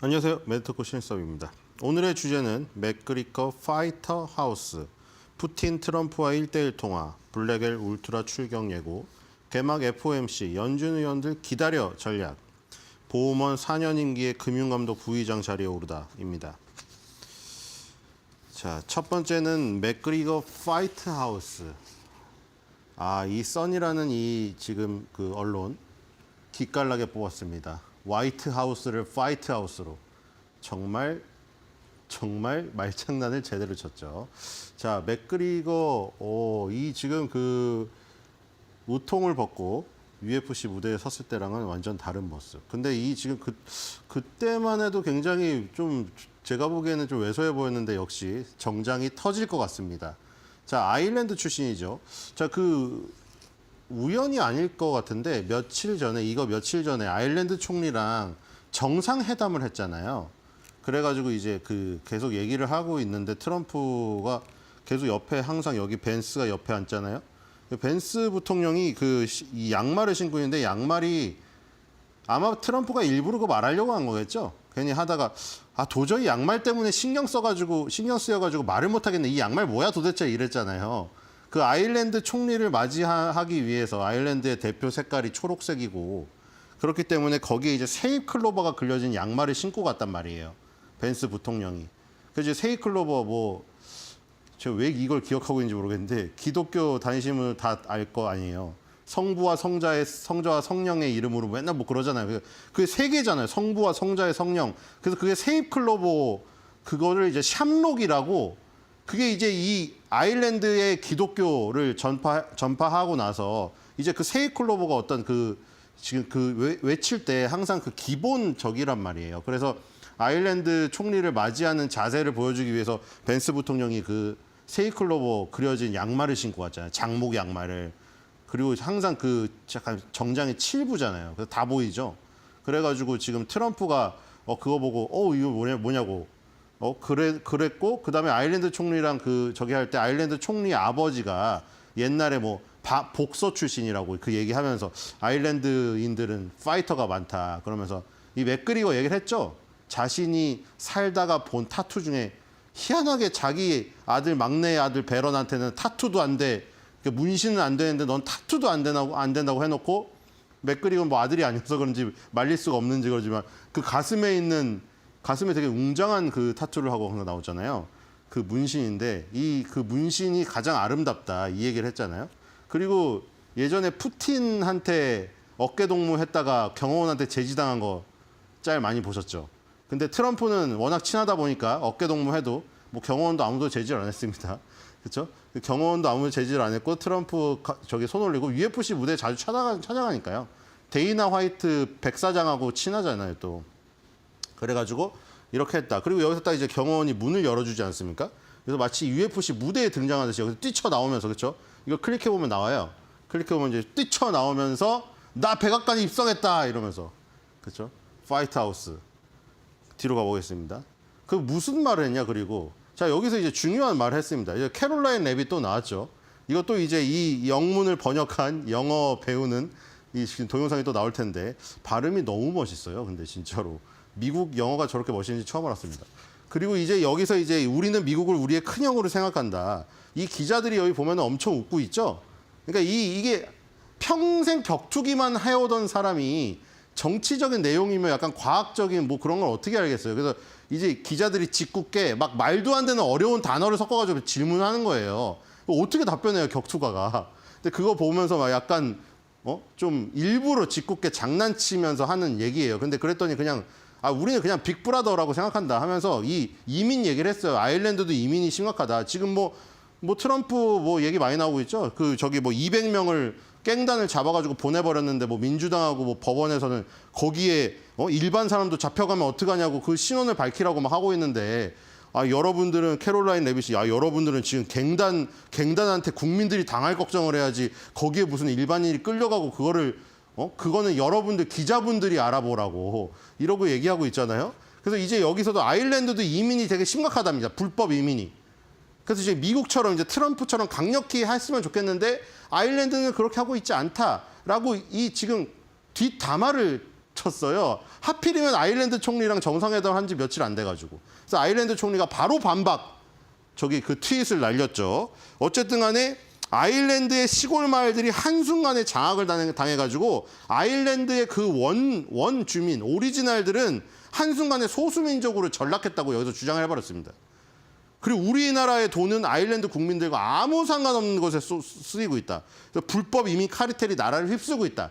안녕하세요. 매드토크 신일섭입니다. 오늘의 주제는 맥그리거 파이터 하우스, 푸틴 트럼프와 1대1 통화, 블랙엘 울트라 출격 예고, 개막 FOMC, 연준 의원들 기다려 전략, 보험원 4년 임기의 금융감독 부의장 자리에 오르다입니다. 자, 첫 번째는 맥그리거 파이트 하우스. 이 써니라는 이 지금 그 언론 기깔나게 뽑았습니다. 화이트 하우스를 파이트 하우스로. 정말 말장난을 제대로 쳤죠. 자, 맥그리거 이 지금 그 우통을 벗고 UFC 무대에 섰을 때랑은 완전 다른 모습. 근데 이 지금 그때만 해도 굉장히 좀 제가 보기에는 좀 왜소해 보였는데 역시 정장이 터질 것 같습니다. 자, 아일랜드 출신이죠. 자, 우연이 아닐 것 같은데 며칠 전에 아일랜드 총리랑 정상회담을 했잖아요. 그래가지고 이제 계속 얘기를 하고 있는데 트럼프가 계속 옆에 항상 여기 벤스가 옆에 앉잖아요. 벤스 부통령이 이 양말을 신고 있는데 양말이 아마 트럼프가 일부러 그거 말하려고 한 거겠죠. 괜히 하다가 도저히 양말 때문에 신경 쓰여가지고 말을 못 하겠네. 이 양말 뭐야 도대체 이랬잖아요. 그 아일랜드 총리를 맞이하기 위해서 아일랜드의 대표 색깔이 초록색이고 그렇기 때문에 거기에 이제 세잎 클로버가 그려진 양말을 신고 갔단 말이에요. 벤스 부통령이. 그래서 세잎 클로버 제가 왜 이걸 기억하고 있는지 모르겠는데 기독교 다니시면 다 알 거 아니에요. 성부와 성자와 성령의 이름으로 맨날 그러잖아요. 그게 세 개잖아요. 성부와 성자의 성령. 그래서 그게 세잎 클로버 그거를 이제 샴록이라고 그게 이제 이 아일랜드의 기독교를 전파하고 나서 이제 그 세잎 클로버가 어떤 지금 외칠 때 항상 기본 적이란 말이에요. 그래서 아일랜드 총리를 맞이하는 자세를 보여주기 위해서 벤스 부통령이 세잎 클로버 그려진 양말을 신고 왔잖아요. 장목 양말을. 그리고 항상 약간 정장이 7부잖아요. 그래서 다 보이죠. 그래가지고 지금 트럼프가 그거 보고 이거 뭐냐고. 그랬고 그다음에 아일랜드 총리랑 저기 할 때 아일랜드 총리 아버지가 옛날에 복서 출신이라고 그 얘기하면서 아일랜드인들은 파이터가 많다 그러면서 이 맥그리거 얘기를 했죠. 자신이 살다가 본 타투 중에 희한하게 자기 막내 아들 베런한테는 타투도 안 돼. 문신은 안 되는데 넌 타투도 안 된다고 해놓고 맥그리거는 아들이 아니어서 그런지 말릴 수가 없는지 그러지만 가슴에 되게 웅장한 타투를 하고 항상 나오잖아요. 그 문신인데 그 문신이 가장 아름답다 이 얘기를 했잖아요. 그리고 예전에 푸틴한테 어깨 동무했다가 경호원한테 제지당한 거 짤 많이 보셨죠. 근데 트럼프는 워낙 친하다 보니까 어깨 동무해도 경호원도 아무도 제지를 안 했습니다. 그렇죠? 경호원도 아무도 제지를 안 했고 트럼프 저기 손 올리고 UFC 무대에 자주 찾아가니까요. 데이나 화이트 백사장하고 친하잖아요 또. 그래가지고 이렇게 했다. 그리고 여기서 딱 이제 경호원이 문을 열어주지 않습니까? 그래서 마치 UFC 무대에 등장하듯이 여기서 뛰쳐나오면서 그렇죠? 이거 클릭해보면 나와요. 클릭해보면 이제 뛰쳐나오면서 나 백악관에 입성했다 이러면서 그렇죠? 파이트 하우스. 뒤로 가보겠습니다. 무슨 말을 했냐 그리고 자, 여기서 이제 중요한 말을 했습니다. 이제 캐롤라인 랩이 또 나왔죠. 이것도 이제 이 영문을 번역한 영어 배우는 이 지금 동영상이 또 나올 텐데 발음이 너무 멋있어요. 근데 진짜로 미국 영어가 저렇게 멋있는지 처음 알았습니다. 그리고 이제 여기서 이제 우리는 미국을 우리의 큰 형으로 생각한다. 이 기자들이 여기 보면 엄청 웃고 있죠. 그러니까 이게 평생 격투기만 해오던 사람이 정치적인 내용이면 약간 과학적인 뭐 그런 걸 어떻게 알겠어요. 그래서 이제 기자들이 짓궂게 막 말도 안 되는 어려운 단어를 섞어가지고 질문하는 거예요. 어떻게 답변해요, 격투가가. 근데 그거 보면서 막 약간 좀 일부러 짓궂게 장난치면서 하는 얘기예요. 근데 그랬더니 그냥 우리는 그냥 빅브라더라고 생각한다 하면서 이 이민 얘기를 했어요. 아일랜드도 이민이 심각하다. 지금 뭐 트럼프 뭐 얘기 많이 나오고 있죠. 그 저기 뭐 200명을 깽단을 잡아가지고 보내버렸는데 뭐 민주당하고 뭐 법원에서는 거기에 일반 사람도 잡혀가면 어떡하냐고 그 신원을 밝히라고 막 하고 있는데 여러분들은 캐롤라인 레빗이 여러분들은 지금 갱단한테 국민들이 당할 걱정을 해야지 거기에 무슨 일반인이 끌려가고 그거를 그거는 여러분들 기자분들이 알아보라고 이러고 얘기하고 있잖아요. 그래서 이제 여기서도 아일랜드도 이민이 되게 심각하답니다. 불법 이민이. 그래서 이제 미국처럼 이제 트럼프처럼 강력히 했으면 좋겠는데 아일랜드는 그렇게 하고 있지 않다라고 이 지금 뒷담화를 쳤어요. 하필이면 아일랜드 총리랑 정상회담 한 지 며칠 안 돼가지고. 그래서 아일랜드 총리가 바로 반박 저기 그 트윗을 날렸죠. 어쨌든 간에 아일랜드의 시골 마을들이 한순간에 장악을 당해가지고 아일랜드의 그 원 주민, 오리지널들은 한순간에 소수민족으로 전락했다고 여기서 주장을 해버렸습니다. 그리고 우리나라의 돈은 아일랜드 국민들과 아무 상관없는 곳에 쓰이고 있다. 그래서 불법 이민 카르텔이 나라를 휩쓰고 있다.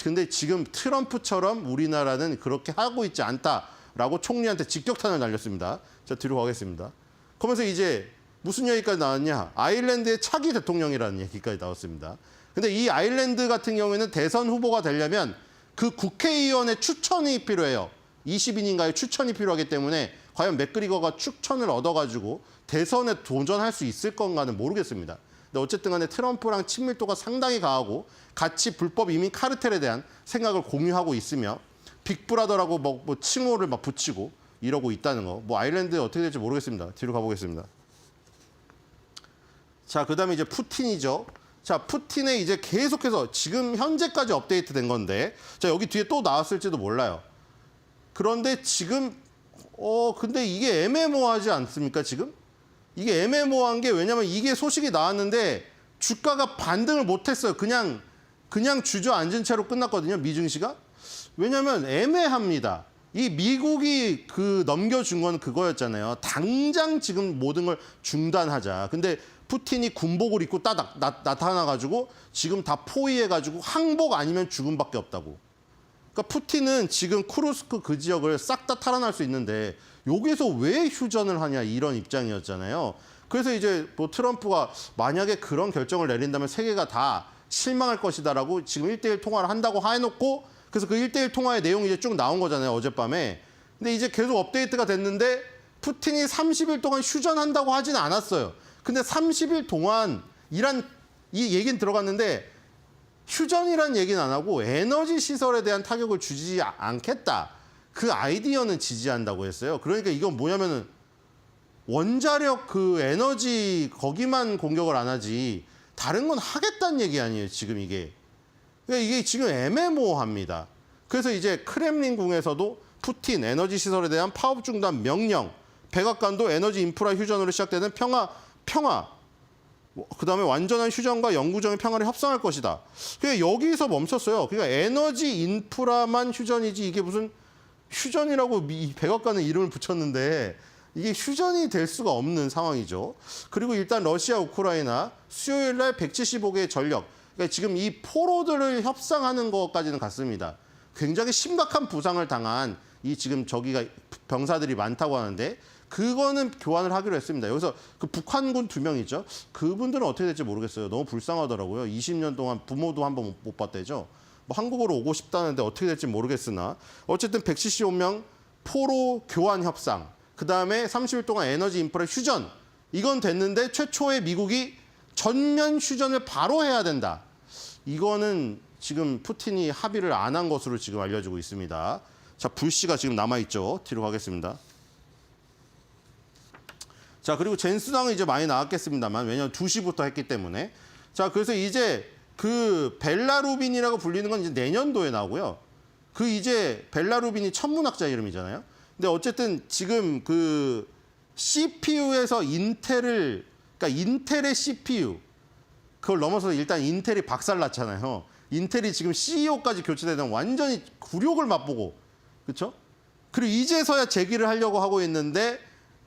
근데 지금 트럼프처럼 우리나라는 그렇게 하고 있지 않다라고 총리한테 직격탄을 날렸습니다. 자, 뒤로 가겠습니다. 그러면서 이제 무슨 얘기까지 나왔냐? 아일랜드의 차기 대통령이라는 얘기까지 나왔습니다. 근데 이 아일랜드 같은 경우에는 대선 후보가 되려면 그 국회의원의 추천이 필요해요. 20인인가의 추천이 필요하기 때문에 과연 맥그리거가 추천을 얻어가지고 대선에 도전할 수 있을 건가는 모르겠습니다. 근데 어쨌든 간에 트럼프랑 친밀도가 상당히 강하고 같이 불법 이민 카르텔에 대한 생각을 공유하고 있으며 빅브라더라고 뭐 칭호를 막 붙이고 이러고 있다는 거. 뭐 아일랜드 어떻게 될지 모르겠습니다. 뒤로 가보겠습니다. 자, 그다음에 이제 푸틴이죠. 자, 푸틴의 이제 계속해서 지금 현재까지 업데이트된 건데, 자, 여기 뒤에 또 나왔을지도 몰라요. 그런데 지금 근데 이게 애매모호하지 않습니까, 지금? 이게 애매모호한 게 왜냐면 이게 소식이 나왔는데 주가가 반등을 못했어요. 그냥 주저앉은 채로 끝났거든요, 미증시가. 왜냐면 애매합니다. 이 미국이 그 넘겨준 건 그거였잖아요. 당장 지금 모든 걸 중단하자. 근데 푸틴이 군복을 입고 따닥 나타나가지고 지금 다 포위해가지고 항복 아니면 죽음밖에 없다고. 그러니까 푸틴은 지금 쿠르스크 그 지역을 싹 다 탈환할 수 있는데 여기서 왜 휴전을 하냐 이런 입장이었잖아요. 그래서 이제 뭐 트럼프가 만약에 그런 결정을 내린다면 세계가 다 실망할 것이다라고 지금 1대1 통화를 한다고 해놓고 그래서 그 1대1 통화의 내용이 이제 쭉 나온 거잖아요, 어젯밤에. 근데 이제 계속 업데이트가 됐는데 푸틴이 30일 동안 휴전한다고 하진 않았어요. 근데 30일 동안 이 얘기는 들어갔는데 휴전이란 얘기는 안 하고 에너지 시설에 대한 타격을 주지 않겠다. 그 아이디어는 지지한다고 했어요. 그러니까 이건 뭐냐면은 원자력 그 에너지 거기만 공격을 안 하지 다른 건 하겠다는 얘기 아니에요, 지금 이게. 그러니까 이게 지금 애매모호합니다. 그래서 이제 크렘린궁에서도 푸틴 에너지 시설에 대한 파업 중단 명령, 백악관도 에너지 인프라 휴전으로 시작되는 평화, 그다음에 완전한 휴전과 영구적인 평화를 협상할 것이다. 그러니까 여기서 멈췄어요. 그러니까 에너지 인프라만 휴전이지 이게 무슨 휴전이라고 백악관은 이름을 붙였는데 이게 휴전이 될 수가 없는 상황이죠. 그리고 일단 러시아, 우크라이나 수요일 날 175개의 전력, 그러니까 지금 이 포로들을 협상하는 것까지는 갔습니다. 굉장히 심각한 부상을 당한 이 지금 저기가 병사들이 많다고 하는데 그거는 교환을 하기로 했습니다. 여기서 그 북한군 2명이죠. 그분들은 어떻게 될지 모르겠어요. 너무 불쌍하더라고요. 20년 동안 부모도 한 번 못 봤대죠. 뭐 한국으로 오고 싶다는데 어떻게 될지 모르겠으나 어쨌든 175명 포로 교환 협상, 그다음에 30일 동안 에너지 인프라 휴전, 이건 됐는데 최초의 미국이 전면 휴전을 바로 해야 된다. 이거는 지금 푸틴이 합의를 안 한 것으로 지금 알려지고 있습니다. 자, 불씨가 지금 남아있죠. 뒤로 가겠습니다. 자, 그리고 젠스당은 이제 많이 나왔겠습니다만 왜냐하면 2시부터 했기 때문에. 자, 그래서 이제 그 벨라루빈이라고 불리는 건 이제 내년도에 나오고요. 그 이제 벨라루빈이 천문학자 이름이잖아요. 근데 어쨌든 지금 그 CPU에서 그러니까 인텔의 CPU, 그걸 넘어서 일단 인텔이 박살났잖아요. 인텔이 지금 CEO까지 교체되는 완전히 굴욕을 맛보고, 그렇죠? 그리고 이제서야 재기를 하려고 하고 있는데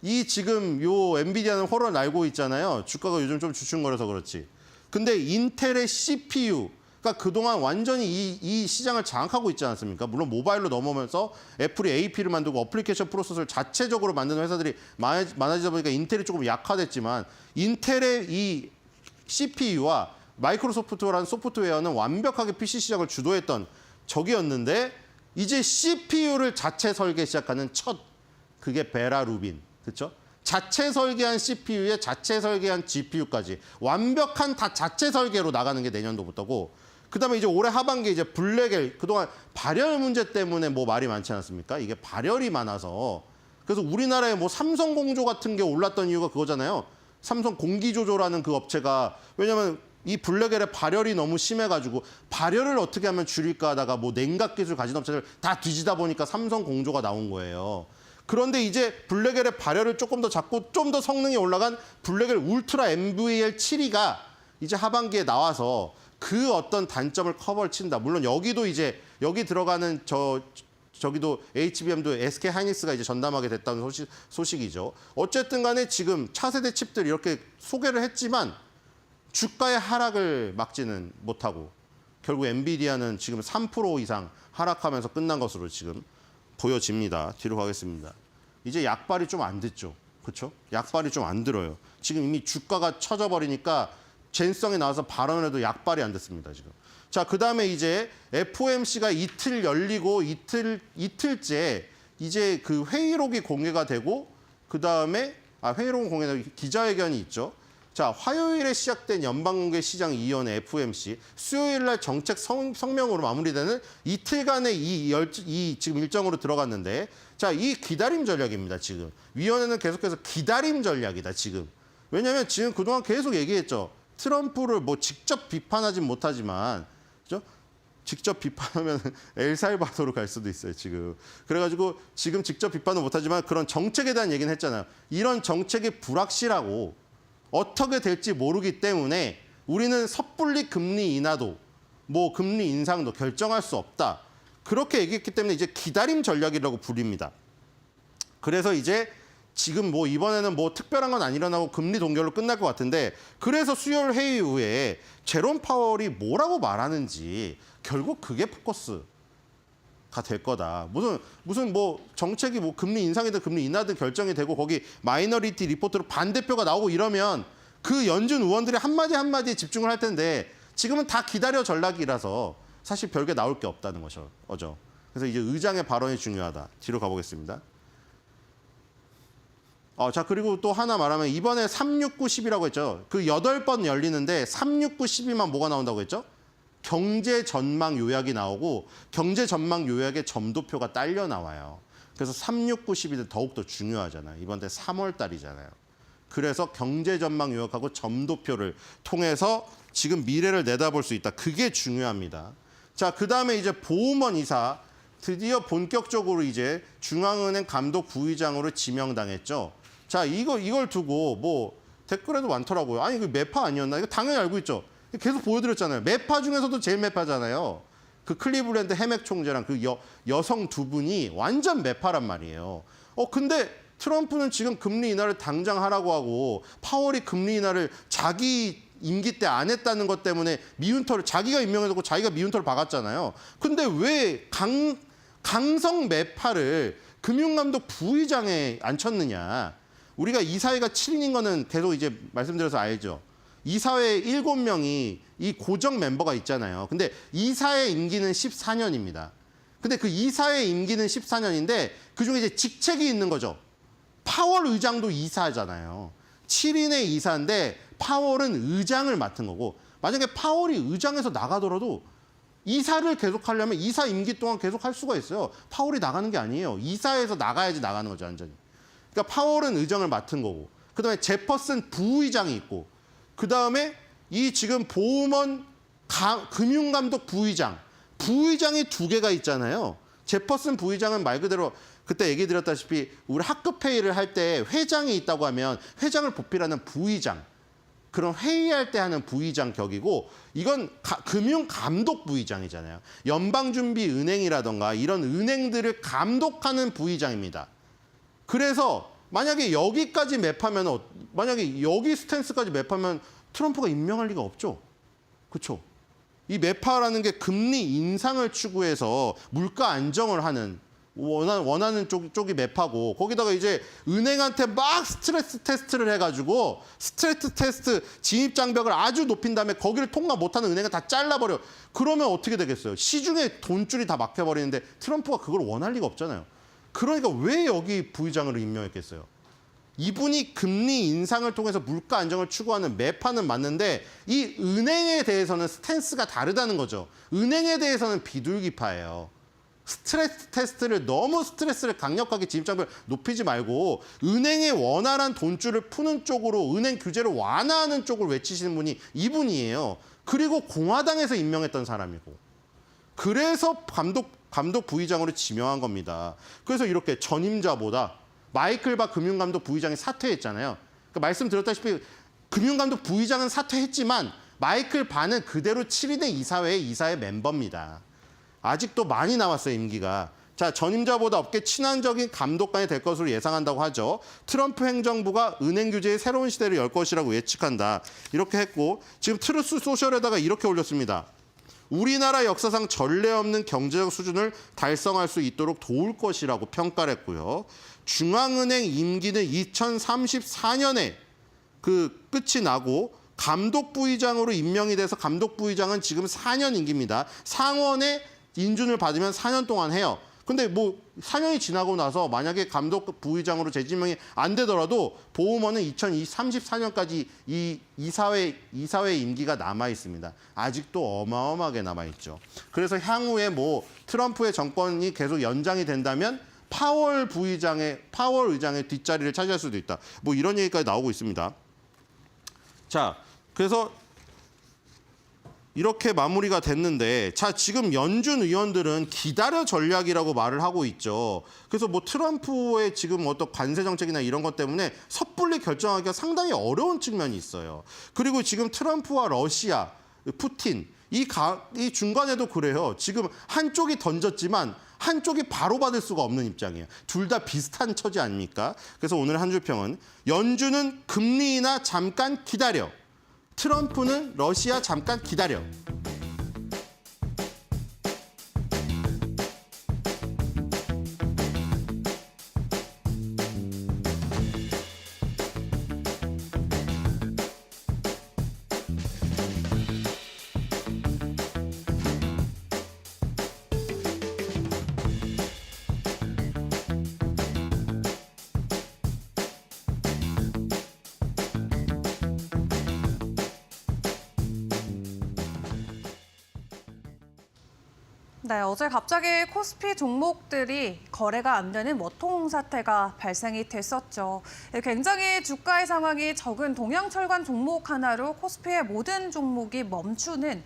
이 지금 요 엔비디아는 홀을 날고 있잖아요. 주가가 요즘 좀 주춤거려서 그렇지. 근데 인텔의 CPU, 그러니까 그동안 완전히 이 시장을 장악하고 있지 않습니까? 물론 모바일로 넘어오면서 애플이 AP를 만들고 어플리케이션 프로세서를 자체적으로 만드는 회사들이 많아지다 보니까 인텔이 조금 약화됐지만 인텔의 이 CPU와 마이크로소프트라는 소프트웨어는 완벽하게 PC 시장을 주도했던 적이었는데 이제 CPU를 자체 설계 시작하는 그게 벨라루빈, 그렇죠? 자체 설계한 CPU에 자체 설계한 GPU까지 완벽한 다 자체 설계로 나가는 게 내년도부터고, 그다음에 이제 올해 하반기에 이제 블랙엘, 그동안 발열 문제 때문에 뭐 말이 많지 않습니까? 이게 발열이 많아서 그래서 우리나라에 뭐 삼성 공조 같은 게 올랐던 이유가 그거잖아요. 삼성 공기조조라는 그 업체가, 왜냐면 이 블랙엘의 발열이 너무 심해가지고 발열을 어떻게 하면 줄일까 하다가 뭐 냉각 기술 가진 업체들 다 뒤지다 보니까 삼성 공조가 나온 거예요. 그런데 이제 블랙엘의 발열을 조금 더 잡고 좀 더 성능이 올라간 블랙엘 울트라 MVL7E가 이제 하반기에 나와서 그 어떤 단점을 커버를 친다. 물론 여기도 이제 여기 들어가는 저기도 HBM도 SK 하이닉스가 이제 전담하게 됐다는 소식이죠. 어쨌든 간에 지금 차세대 칩들 이렇게 소개를 했지만 주가의 하락을 막지는 못하고 결국 엔비디아는 지금 3% 이상 하락하면서 끝난 것으로 지금 보여집니다. 뒤로 가겠습니다. 이제 약발이 좀 안 됐죠. 그렇죠? 약발이 좀 안 들어요. 지금 이미 주가가 쳐져버리니까 젠성에 나와서 발언을 해도 약발이 안 됐습니다. 지금. 자, 그다음에 이제 FOMC가 이틀 열리고 이틀째 이제 그 회의록이 공개가 되고 그다음에 회의록은 공개되고 기자회견이 있죠. 자, 화요일에 시작된 연방공개 시장 위원회 FOMC, 수요일 날 정책 성명으로 마무리되는 이틀간의 이 지금 일정으로 들어갔는데, 자, 이 기다림 전략입니다. 지금 위원회는 계속해서 기다림 전략이다. 지금 왜냐하면 지금 그동안 계속 얘기했죠. 트럼프를 뭐 직접 비판하진 못하지만, 그죠? 직접 비판하면 엘살바도르 갈 수도 있어요, 지금. 그래가지고 지금 직접 비판은 못하지만 그런 정책에 대한 얘기는 했잖아요. 이런 정책이 불확실하고 어떻게 될지 모르기 때문에 우리는 섣불리 금리 인하도 뭐 금리 인상도 결정할 수 없다. 그렇게 얘기했기 때문에 이제 기다림 전략이라고 불립니다. 그래서 이제 지금 뭐 이번에는 뭐 특별한 건 안 일어나고 금리 동결로 끝날 것 같은데, 그래서 수요일 회의 이후에 제롬 파월이 뭐라고 말하는지 결국 그게 포커스가 될 거다. 무슨 뭐 정책이 뭐 금리 인상이든 금리 인하든 결정이 되고 거기 마이너리티 리포트로 반대표가 나오고 이러면 그 연준 의원들이 한마디 한마디에 집중을 할 텐데 지금은 다 기다려 전략이라서 사실 별게 나올 게 없다는 거죠. 그래서 이제 의장의 발언이 중요하다. 뒤로 가보겠습니다. 자, 그리고 또 하나 말하면 이번에 369, 10이라고 했죠. 그 8번 열리는데 369, 10이만 뭐가 나온다고 했죠? 경제 전망 요약이 나오고 경제 전망 요약에 점도표가 딸려 나와요. 그래서 369, 10이 더욱더 중요하잖아요. 이번 달 3월 달이잖아요. 그래서 경제 전망 요약하고 점도표를 통해서 지금 미래를 내다볼 수 있다. 그게 중요합니다. 자, 그다음에 이제 보우먼 이사 드디어 본격적으로 이제 중앙은행 감독 부의장으로 지명당했죠. 자, 이걸 두고 뭐 댓글에도 많더라고요. 아니, 그 매파 아니었나? 이거 당연히 알고 있죠. 계속 보여드렸잖아요. 매파 중에서도 제일 매파잖아요. 그 클리블랜드 해맥 총재랑 그 여성 두 분이 완전 매파란 말이에요. 근데 트럼프는 지금 금리 인하를 당장 하라고 하고 파월이 금리 인하를 자기 임기 때 안 했다는 것 때문에 미운털을 자기가 임명해놓고 자기가 미운털을 박았잖아요. 근데 왜 강성 매파를 금융감독 부의장에 앉혔느냐. 우리가 이사회가 7인인 거는 계속 이제 말씀드려서 알죠. 이사회 7명이 이 고정 멤버가 있잖아요. 근데 이사회 임기는 14년입니다. 근데 그 이사회 임기는 14년인데 그중에 이제 직책이 있는 거죠. 파월 의장도 이사잖아요. 7인의 이사인데 파월은 의장을 맡은 거고, 만약에 파월이 의장에서 나가더라도 이사를 계속하려면 이사 임기 동안 계속 할 수가 있어요. 파월이 나가는 게 아니에요. 이사에서 나가야지 나가는 거죠, 완전히. 그러니까 파월은 의장을 맡은 거고, 그다음에 제퍼슨 부의장이 있고, 그다음에 이 지금 보험원 금융감독 부의장이 2개가 있잖아요. 제퍼슨 부의장은 말 그대로 그때 얘기 드렸다시피 우리 학급 회의를 할 때 회장이 있다고 하면 회장을 보필하는 부의장, 그런 회의할 때 하는 부의장 격이고, 이건 금융감독 부의장이잖아요. 연방준비은행이라던가 이런 은행들을 감독하는 부의장입니다. 그래서 만약에 여기까지 맵하면, 만약에 여기 스탠스까지 맵하면 트럼프가 임명할 리가 없죠. 그렇죠? 이 매파라는 게 금리 인상을 추구해서 물가 안정을 하는 원하는 쪽이 매파고, 거기다가 이제 은행한테 막 스트레스 테스트를 해가지고 스트레스 테스트 진입 장벽을 아주 높인 다음에 거기를 통과 못하는 은행을 다 잘라버려. 그러면 어떻게 되겠어요? 시중에 돈줄이 다 막혀버리는데 트럼프가 그걸 원할 리가 없잖아요. 그러니까 왜 여기 부의장을 임명했겠어요? 이분이 금리 인상을 통해서 물가 안정을 추구하는 매파는 맞는데, 이 은행에 대해서는 스탠스가 다르다는 거죠. 은행에 대해서는 비둘기파예요. 스트레스 테스트를 너무 스트레스를 강력하게 진입장벽을 높이지 말고 은행의 원활한 돈줄을 푸는 쪽으로, 은행 규제를 완화하는 쪽을 외치시는 분이 이분이에요. 그리고 공화당에서 임명했던 사람이고, 그래서 감독 부의장으로 지명한 겁니다. 그래서 이렇게 전임자보다 마이클 바 금융감독 부의장이 사퇴했잖아요. 그러니까 말씀드렸다시피 금융감독 부의장은 사퇴했지만 마이클 바는 그대로 7인의 이사회 멤버입니다. 아직도 많이 남았어요, 임기가. 자, 전임자보다 업계 친환적인 감독관이 될 것으로 예상한다고 하죠. 트럼프 행정부가 은행 규제의 새로운 시대를 열 것이라고 예측한다. 이렇게 했고, 지금 트루스 소셜에다가 이렇게 올렸습니다. 우리나라 역사상 전례 없는 경제적 수준을 달성할 수 있도록 도울 것이라고 평가를 했고요. 중앙은행 임기는 2034년에 끝이 나고, 감독부의장으로 임명이 돼서 감독부의장은 지금 4년 임기입니다. 상원의 인준을 받으면 4년 동안 해요. 근데 뭐 4년이 지나고 나서 만약에 감독부의장으로 재지명이 안 되더라도 보우먼은 2034년까지 이 이사회 임기가 남아 있습니다. 아직도 어마어마하게 남아 있죠. 그래서 향후에 뭐 트럼프의 정권이 계속 연장이 된다면 파월 의장의 뒷자리를 차지할 수도 있다. 뭐 이런 얘기까지 나오고 있습니다. 자, 그래서 이렇게 마무리가 됐는데, 자, 지금 연준 의원들은 기다려 전략이라고 말을 하고 있죠. 그래서 뭐 트럼프의 지금 어떤 관세 정책이나 이런 것 때문에 섣불리 결정하기가 상당히 어려운 측면이 있어요. 그리고 지금 트럼프와 러시아, 푸틴, 이 중간에도 그래요. 지금 한쪽이 던졌지만 한쪽이 바로 받을 수가 없는 입장이에요. 둘 다 비슷한 처지 아닙니까? 그래서 오늘 한 줄 평은 연준은 금리 인하 잠깐 기다려. 트럼프는 러시아 잠깐 기다려. 네, 어제 갑자기 코스피 종목들이 거래가 안 되는 워통 사태가 발생이 됐었죠. 굉장히 주가의 상황이 적은 동양철관 종목 하나로 코스피의 모든 종목이 멈추는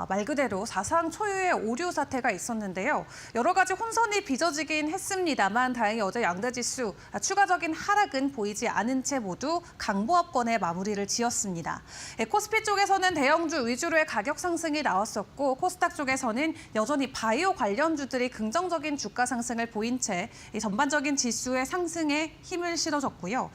말 그대로 사상 초유의 오류 사태가 있었는데요. 여러 가지 혼선이 빚어지긴 했습니다만 다행히 어제 양대지수 추가적인 하락은 보이지 않은 채 모두 강보합권에 마무리를 지었습니다. 코스피 쪽에서는 대형주 위주로의 가격 상승이 나왔었고, 코스닥 쪽에서는 여전히 바이오 관련주들이 긍정적인 주가 상승을 보인 채 전반적인 지수의 상승에 힘을 실어줬고요.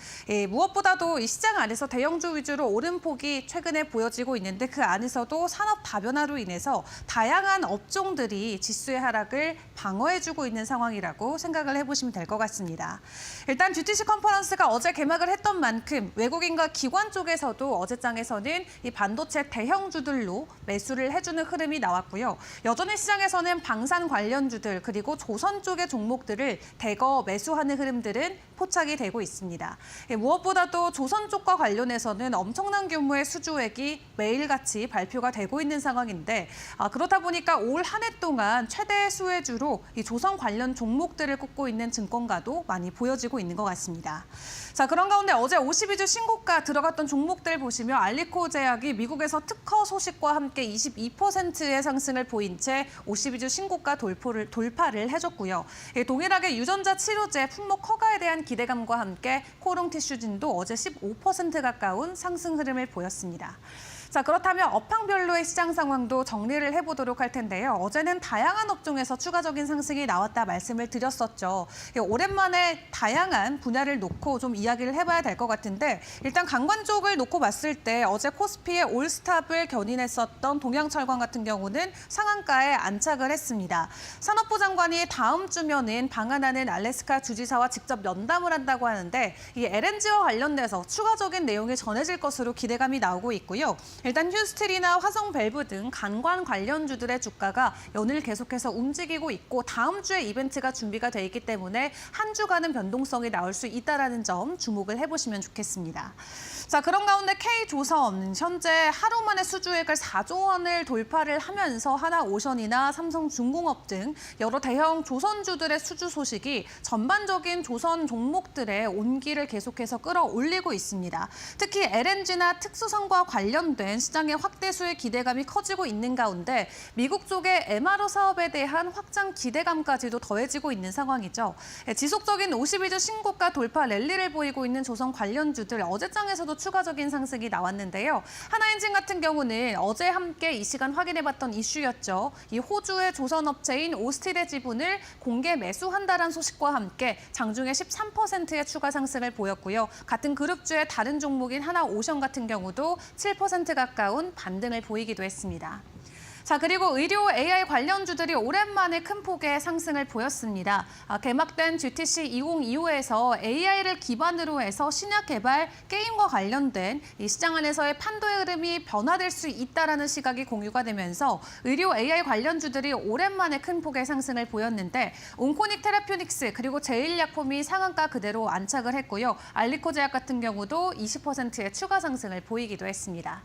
무엇보다도 이 시장 안에서 대형주 위주로 오름폭이 최근에 보여지고 있는데, 그 안에서도 산업 다변화로 인해서 다양한 업종들이 지수의 하락을 방어해주고 있는 상황이라고 생각을 해보시면 될 것 같습니다. 일단 GTC 컨퍼런스가 어제 개막을 했던 만큼 외국인과 기관 쪽에서도 어제장에서는 이 반도체 대형주들로 매수를 해주는 흐름이 나왔고요. 여전히 시장에서는 방산 관련주들 그리고 조선 쪽의 종목들을 대거 매수하는 흐름들은 포착이 되고 있습니다. 무엇보다도 조선 쪽과 관련해서는 엄청난 규모의 수주액이 매일같이 발표가 되고 있는 상황인데 그렇다 보니까 올 한 해 동안 최대 수혜주로 이 조선 관련 종목들을 꼽고 있는 증권가도 많이 보여지고 있는 것 같습니다. 자, 그런 가운데 어제 52주 신고가 들어갔던 종목들 보시면 알리코 제약이 미국에서 특허 소식과 함께 22%의 상승을 보인 채 52주 신고가 돌파를 해줬고요. 동일하게 유전자 치료제 품목 허가에 대한 기대감과 함께 코롱 티슈진도 어제 15% 가까운 상승 흐름을 보였습니다. 자, 그렇다면 업황별로의 시장 상황도 정리를 해보도록 할 텐데요. 어제는 다양한 업종에서 추가적인 상승이 나왔다 말씀을 드렸었죠. 오랜만에 다양한 분야를 놓고 좀 이야기를 해봐야 될 것 같은데 일단 강관 쪽을 놓고 봤을 때 어제 코스피의 올스탑을 견인했었던 동양철강 같은 경우는 상한가에 안착을 했습니다. 산업부 장관이 다음 주면은 방한하는 알래스카 주지사와 직접 면담을 한다고 하는데 이 LNG와 관련돼서 추가적인 내용이 전해질 것으로 기대감이 나오고 있고요. 일단 휴스틸이나 화성밸브 등 간관 관련주들의 주가가 연일 계속해서 움직이고 있고 다음 주에 이벤트가 준비가 돼 있기 때문에 한 주간은 변동성이 나올 수 있다는 점 주목을 해보시면 좋겠습니다. 자, 그런 가운데 K조선 현재 하루 만에 수주액을 4조 원을 돌파를 하면서 하나오션이나 삼성중공업 등 여러 대형 조선주들의 수주 소식이 전반적인 조선 종목들의 온기를 계속해서 끌어올리고 있습니다. 특히 LNG나 특수성과 관련된 시장의 확대 수의 기대감이 커지고 있는 가운데 미국 쪽의 MRO 사업에 대한 확장 기대감까지도 더해지고 있는 상황이죠. 지속적인 52주 신고가 돌파 랠리를 보이고 있는 조선 관련주들 어제장에서도 추가적인 상승이 나왔는데요. 하나엔진 같은 경우는 어제 함께 이 시간 확인해봤던 이슈였죠. 이 호주의 조선업체인 오스틸의 지분을 공개 매수한다는 소식과 함께 장중에 13%의 추가 상승을 보였고요. 같은 그룹주의 다른 종목인 하나오션 같은 경우도 7% 가까운 반등을 보이기도 했습니다. 자, 그리고 의료 AI 관련주들이 오랜만에 큰 폭의 상승을 보였습니다. 개막된 GTC 2025에서 AI를 기반으로 해서 신약 개발, 게임과 관련된 이 시장 안에서의 판도의 흐름이 변화될 수 있다는 시각이 공유가 되면서 의료 AI 관련주들이 오랜만에 큰 폭의 상승을 보였는데 온코닉 테라퓨닉스 그리고 제일약품이 상한가 그대로 안착을 했고요. 알리코 제약 같은 경우도 20%의 추가 상승을 보이기도 했습니다.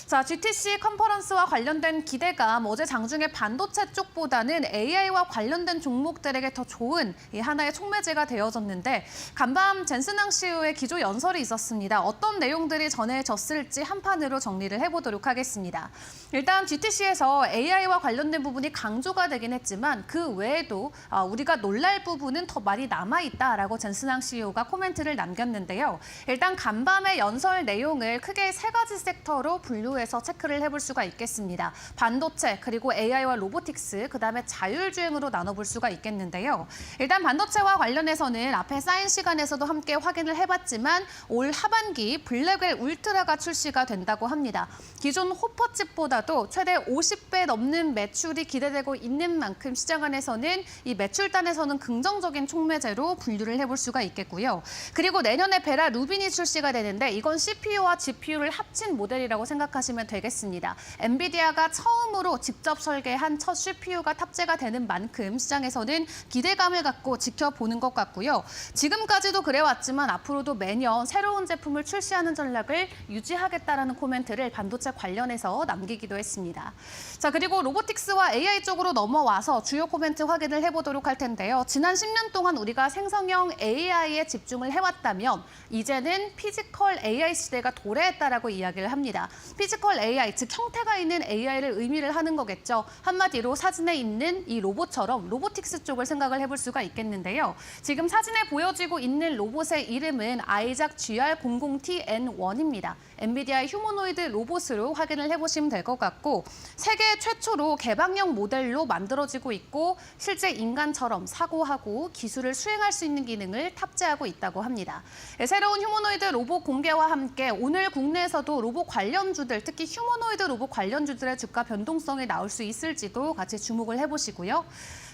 자, GTC 컨퍼런스와 관련된 기대감 어제 장중에 반도체 쪽보다는 AI와 관련된 종목들에게 더 좋은 이 하나의 촉매제가 되어졌는데 간밤 젠슨항 CEO의 기조 연설이 있었습니다. 어떤 내용들이 전해졌을지 한 판으로 정리를 해보도록 하겠습니다. 일단 GTC에서 AI와 관련된 부분이 강조가 되긴 했지만 그 외에도 우리가 놀랄 부분은 더 많이 남아있다라고 젠슨항 CEO가 코멘트를 남겼는데요. 일단 간밤의 연설 내용을 크게 3가지 섹터로 분류해서 체크를 해볼 수가 있겠습니다. 반도체, 그리고 AI와 로보틱스, 그다음에 자율주행으로 나눠볼 수가 있겠는데요. 일단 반도체와 관련해서는 앞에 사인 시간에서도 함께 확인을 해봤지만 올 하반기 블랙웰 울트라가 출시가 된다고 합니다. 기존 호퍼칩보다도 최대 50배 넘는 매출이 기대되고 있는 만큼 시장 안에서는 이 매출단에서는 긍정적인 촉매제로 분류를 해볼 수가 있겠고요. 그리고 내년에 베라 루빈이 출시가 되는데 이건 CPU와 GPU를 합친 모델이라고 생각하시면 되겠습니다. 엔비디아가 처음으로 직접 설계한 첫 CPU가 탑재가 되는 만큼 시장에서는 기대감을 갖고 지켜보는 것 같고요. 지금까지도 그래왔지만 앞으로도 매년 새로운 제품을 출시하는 전략을 유지하겠다라는 코멘트를 반도체 관련해서 남기기도 했습니다. 자, 그리고 로보틱스와 AI 쪽으로 넘어와서 주요 코멘트 확인을 해보도록 할 텐데요. 지난 10년 동안 우리가 생성형 AI에 집중을 해왔다면 이제는 피지컬 AI 시대가 도래했다라고 이야기를 합니다. 피지컬 AI, 즉 형태가 있는 AI를 의미를 하는 거겠죠. 한마디로 사진에 있는 이 로봇처럼 로보틱스 쪽을 생각을 해볼 수가 있겠는데요. 지금 사진에 보여지고 있는 로봇의 이름은 아이작 GR00TN1입니다. 엔비디아의 휴머노이드 로봇으로 확인을 해보시면 될 것 같고 세계 최초로 개방형 모델로 만들어지고 있고 실제 인간처럼 사고하고 기술을 수행할 수 있는 기능을 탑재하고 있다고 합니다. 새로운 휴머노이드 로봇 공개와 함께 오늘 국내에서도 로봇 관련주들, 특히 휴머노이드 로봇 관련주들의 주가 변동성이 나올 수 있을지도 같이 주목을 해보시고요.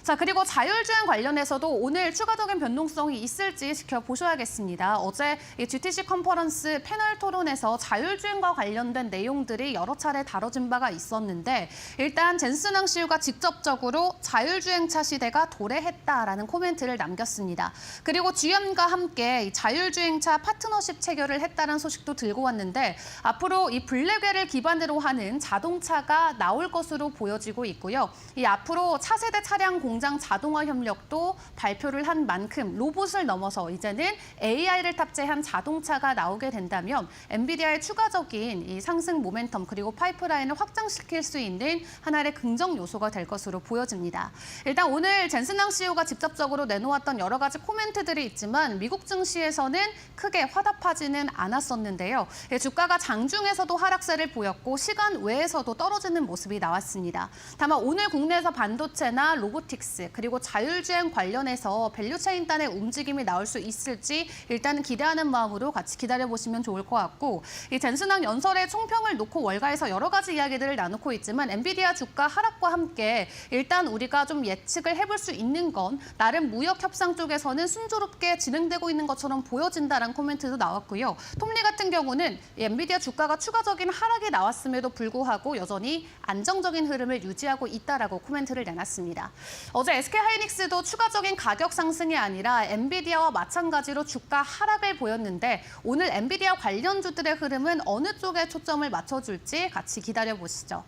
자, 그리고 자율주행 관련해서도 오늘 추가적인 변동성이 있을지 지켜보셔야겠습니다. 어제 이 GTC 컨퍼런스 패널 토론에서 자율주행과 관련된 내용들이 여러 차례 다뤄진 바가 있었는데 일단 젠슨 CEO가 직접적으로 자율주행차 시대가 도래했다라는 코멘트를 남겼습니다. 그리고 GM과 함께 이 자율주행차 파트너십 체결을 했다는 소식도 들고 왔는데 앞으로 이 블랙웰을 기반으로 하는 자동차가 나올 것으로 보여지고 있고요. 이 앞으로 차세대 차량 공장 자동화 협력도 발표를 한 만큼 로봇을 넘어서 이제는 AI를 탑재한 자동차가 나오게 된다면 엔비디아의 추가적인 이 상승 모멘텀 그리고 파이프라인을 확장시킬 수 있는 하나의 긍정 요소가 될 것으로 보여집니다. 일단 오늘 젠슨 CEO가 직접적으로 내놓았던 여러 가지 코멘트들이 있지만 미국 증시에서는 크게 화답하지는 않았었는데요. 주가가 장중에서도 하락세를 보였고 시간 외에서도 떨어지는 모습이 나왔습니다. 다만 오늘 국내에서 반도체나 로보틱스 그리고 자율주행 관련해서 밸류체인 단의 움직임이 나올 수 있을지 일단은 기대하는 마음으로 같이 기다려보시면 좋을 것 같고 이 젠슨항 연설의 총평을 놓고 월가에서 여러 가지 이야기들을 나누고 있지만 엔비디아 주가 하락과 함께 일단 우리가 좀 예측을 해볼 수 있는 건 나름 무역 협상 쪽에서는 순조롭게 진행되고 있는 것처럼 보여진다라는 코멘트도 나왔고요. 톰리 같은 경우는 이 엔비디아 주가가 추가적인 하락이 나왔음에도 불구하고 여전히 안정적인 흐름을 유지하고 있다라고 코멘트를 내놨습니다. 어제 SK하이닉스도 추가적인 가격 상승이 아니라 엔비디아와 마찬가지로 주가 하락을 보였는데 오늘 엔비디아 관련주들의 흐름은 어느 쪽에 초점을 맞춰줄지 같이 기다려보시죠.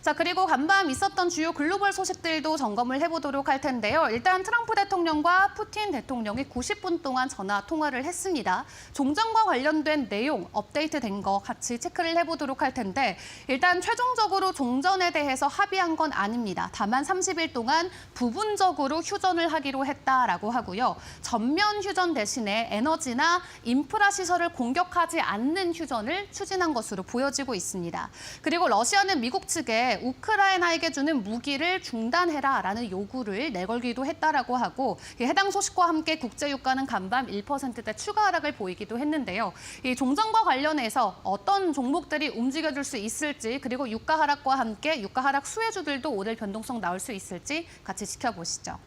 자, 그리고 간밤 있었던 주요 글로벌 소식들도 점검을 해보도록 할 텐데요. 일단 트럼프 대통령과 푸틴 대통령이 90분 동안 전화 통화를 했습니다. 종전과 관련된 내용 업데이트된 거 같이 체크를 해보도록 할 텐데 일단 최종적으로 종전에 대해서 합의한 건 아닙니다. 다만 30일 동안 부분적으로 휴전을 하기로 했다라고 하고요. 전면 휴전 대신에 에너지나 인프라 시설을 공격하지 않는 휴전을 추진한 것으로 보여지고 있습니다. 그리고 러시아는 미국 측에 우크라이나에게 주는 무기를 중단해라라는 요구를 내걸기도 했다라고 하고 해당 소식과 함께 국제유가는 간밤 1%대 추가 하락을 보이기도 했는데요. 이 종전과 관련해서 어떤 종목들이 움직여줄 수 있을지 그리고 유가 하락과 함께 유가 하락 수혜주들도 오늘 변동성 나올 수 있을지 같이 지켜보시죠.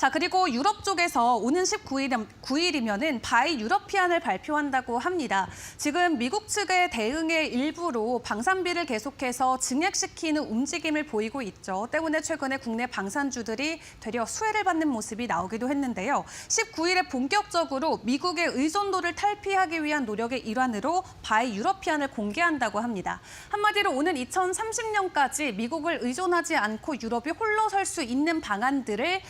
자, 그리고 유럽 쪽에서 오는 19일이면은 바이 유러피안을 발표한다고 합니다. 지금 미국 측의 대응의 일부로 방산비를 계속해서 증액시키는 움직임을 보이고 있죠. 때문에 최근에 국내 방산주들이 되려 수혜를 받는 모습이 나오기도 했는데요. 19일에 본격적으로 미국의 의존도를 탈피하기 위한 노력의 일환으로 바이 유러피안을 공개한다고 합니다. 한마디로 오는 2030년까지 미국을 의존하지 않고 유럽이 홀로 설 수 있는 방안들을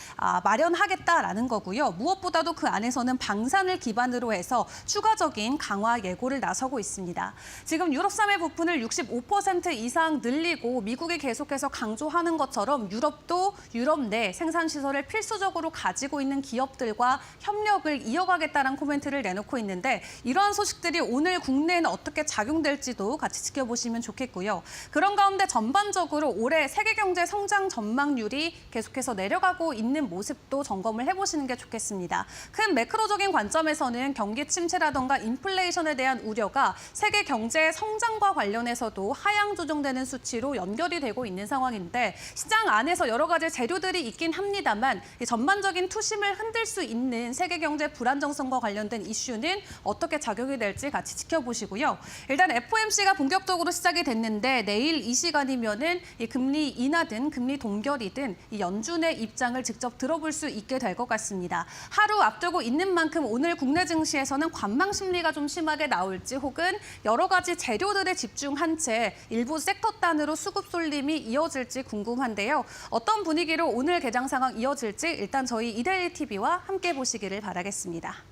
마련하겠다라는 거고요. 무엇보다도 그 안에서는 방산을 기반으로 해서 추가적인 강화 예고를 나서고 있습니다. 지금 유럽 산의 부품을 65% 이상 늘리고 미국이 계속해서 강조하는 것처럼 유럽도 유럽 내 생산 시설을 필수적으로 가지고 있는 기업들과 협력을 이어가겠다는 코멘트를 내놓고 있는데 이러한 소식들이 오늘 국내에는 어떻게 작용될지도 같이 지켜보시면 좋겠고요. 그런 가운데 전반적으로 올해 세계 경제 성장 전망률이 계속해서 내려가고 있는 모습도 점검을 해보시는 게 좋겠습니다. 큰 매크로적인 관점에서는 경기 침체라던가 인플레이션에 대한 우려가 세계 경제 성장과 관련해서도 하향 조정되는 수치로 연결이 되고 있는 상황인데 시장 안에서 여러 가지 재료들이 있긴 합니다만 전반적인 투심을 흔들 수 있는 세계 경제 불안정성과 관련된 이슈는 어떻게 작용이 될지 같이 지켜보시고요. 일단 FOMC가 본격적으로 시작이 됐는데 내일 이 시간이면은 이 금리 인하든 금리 동결이든 이 연준의 입장을 직접 들어볼 수 있게 될 것 같습니다. 하루 앞두고 있는 만큼 오늘 국내 증시에서는 관망 심리가 좀 심하게 나올지 혹은 여러 가지 재료들에 집중한 채 일부 섹터 단으로 수급 쏠림이 이어질지 궁금한데요. 어떤 분위기로 오늘 개장 상황 이어질지 일단 저희 이데일리 TV와 함께 보시기를 바라겠습니다.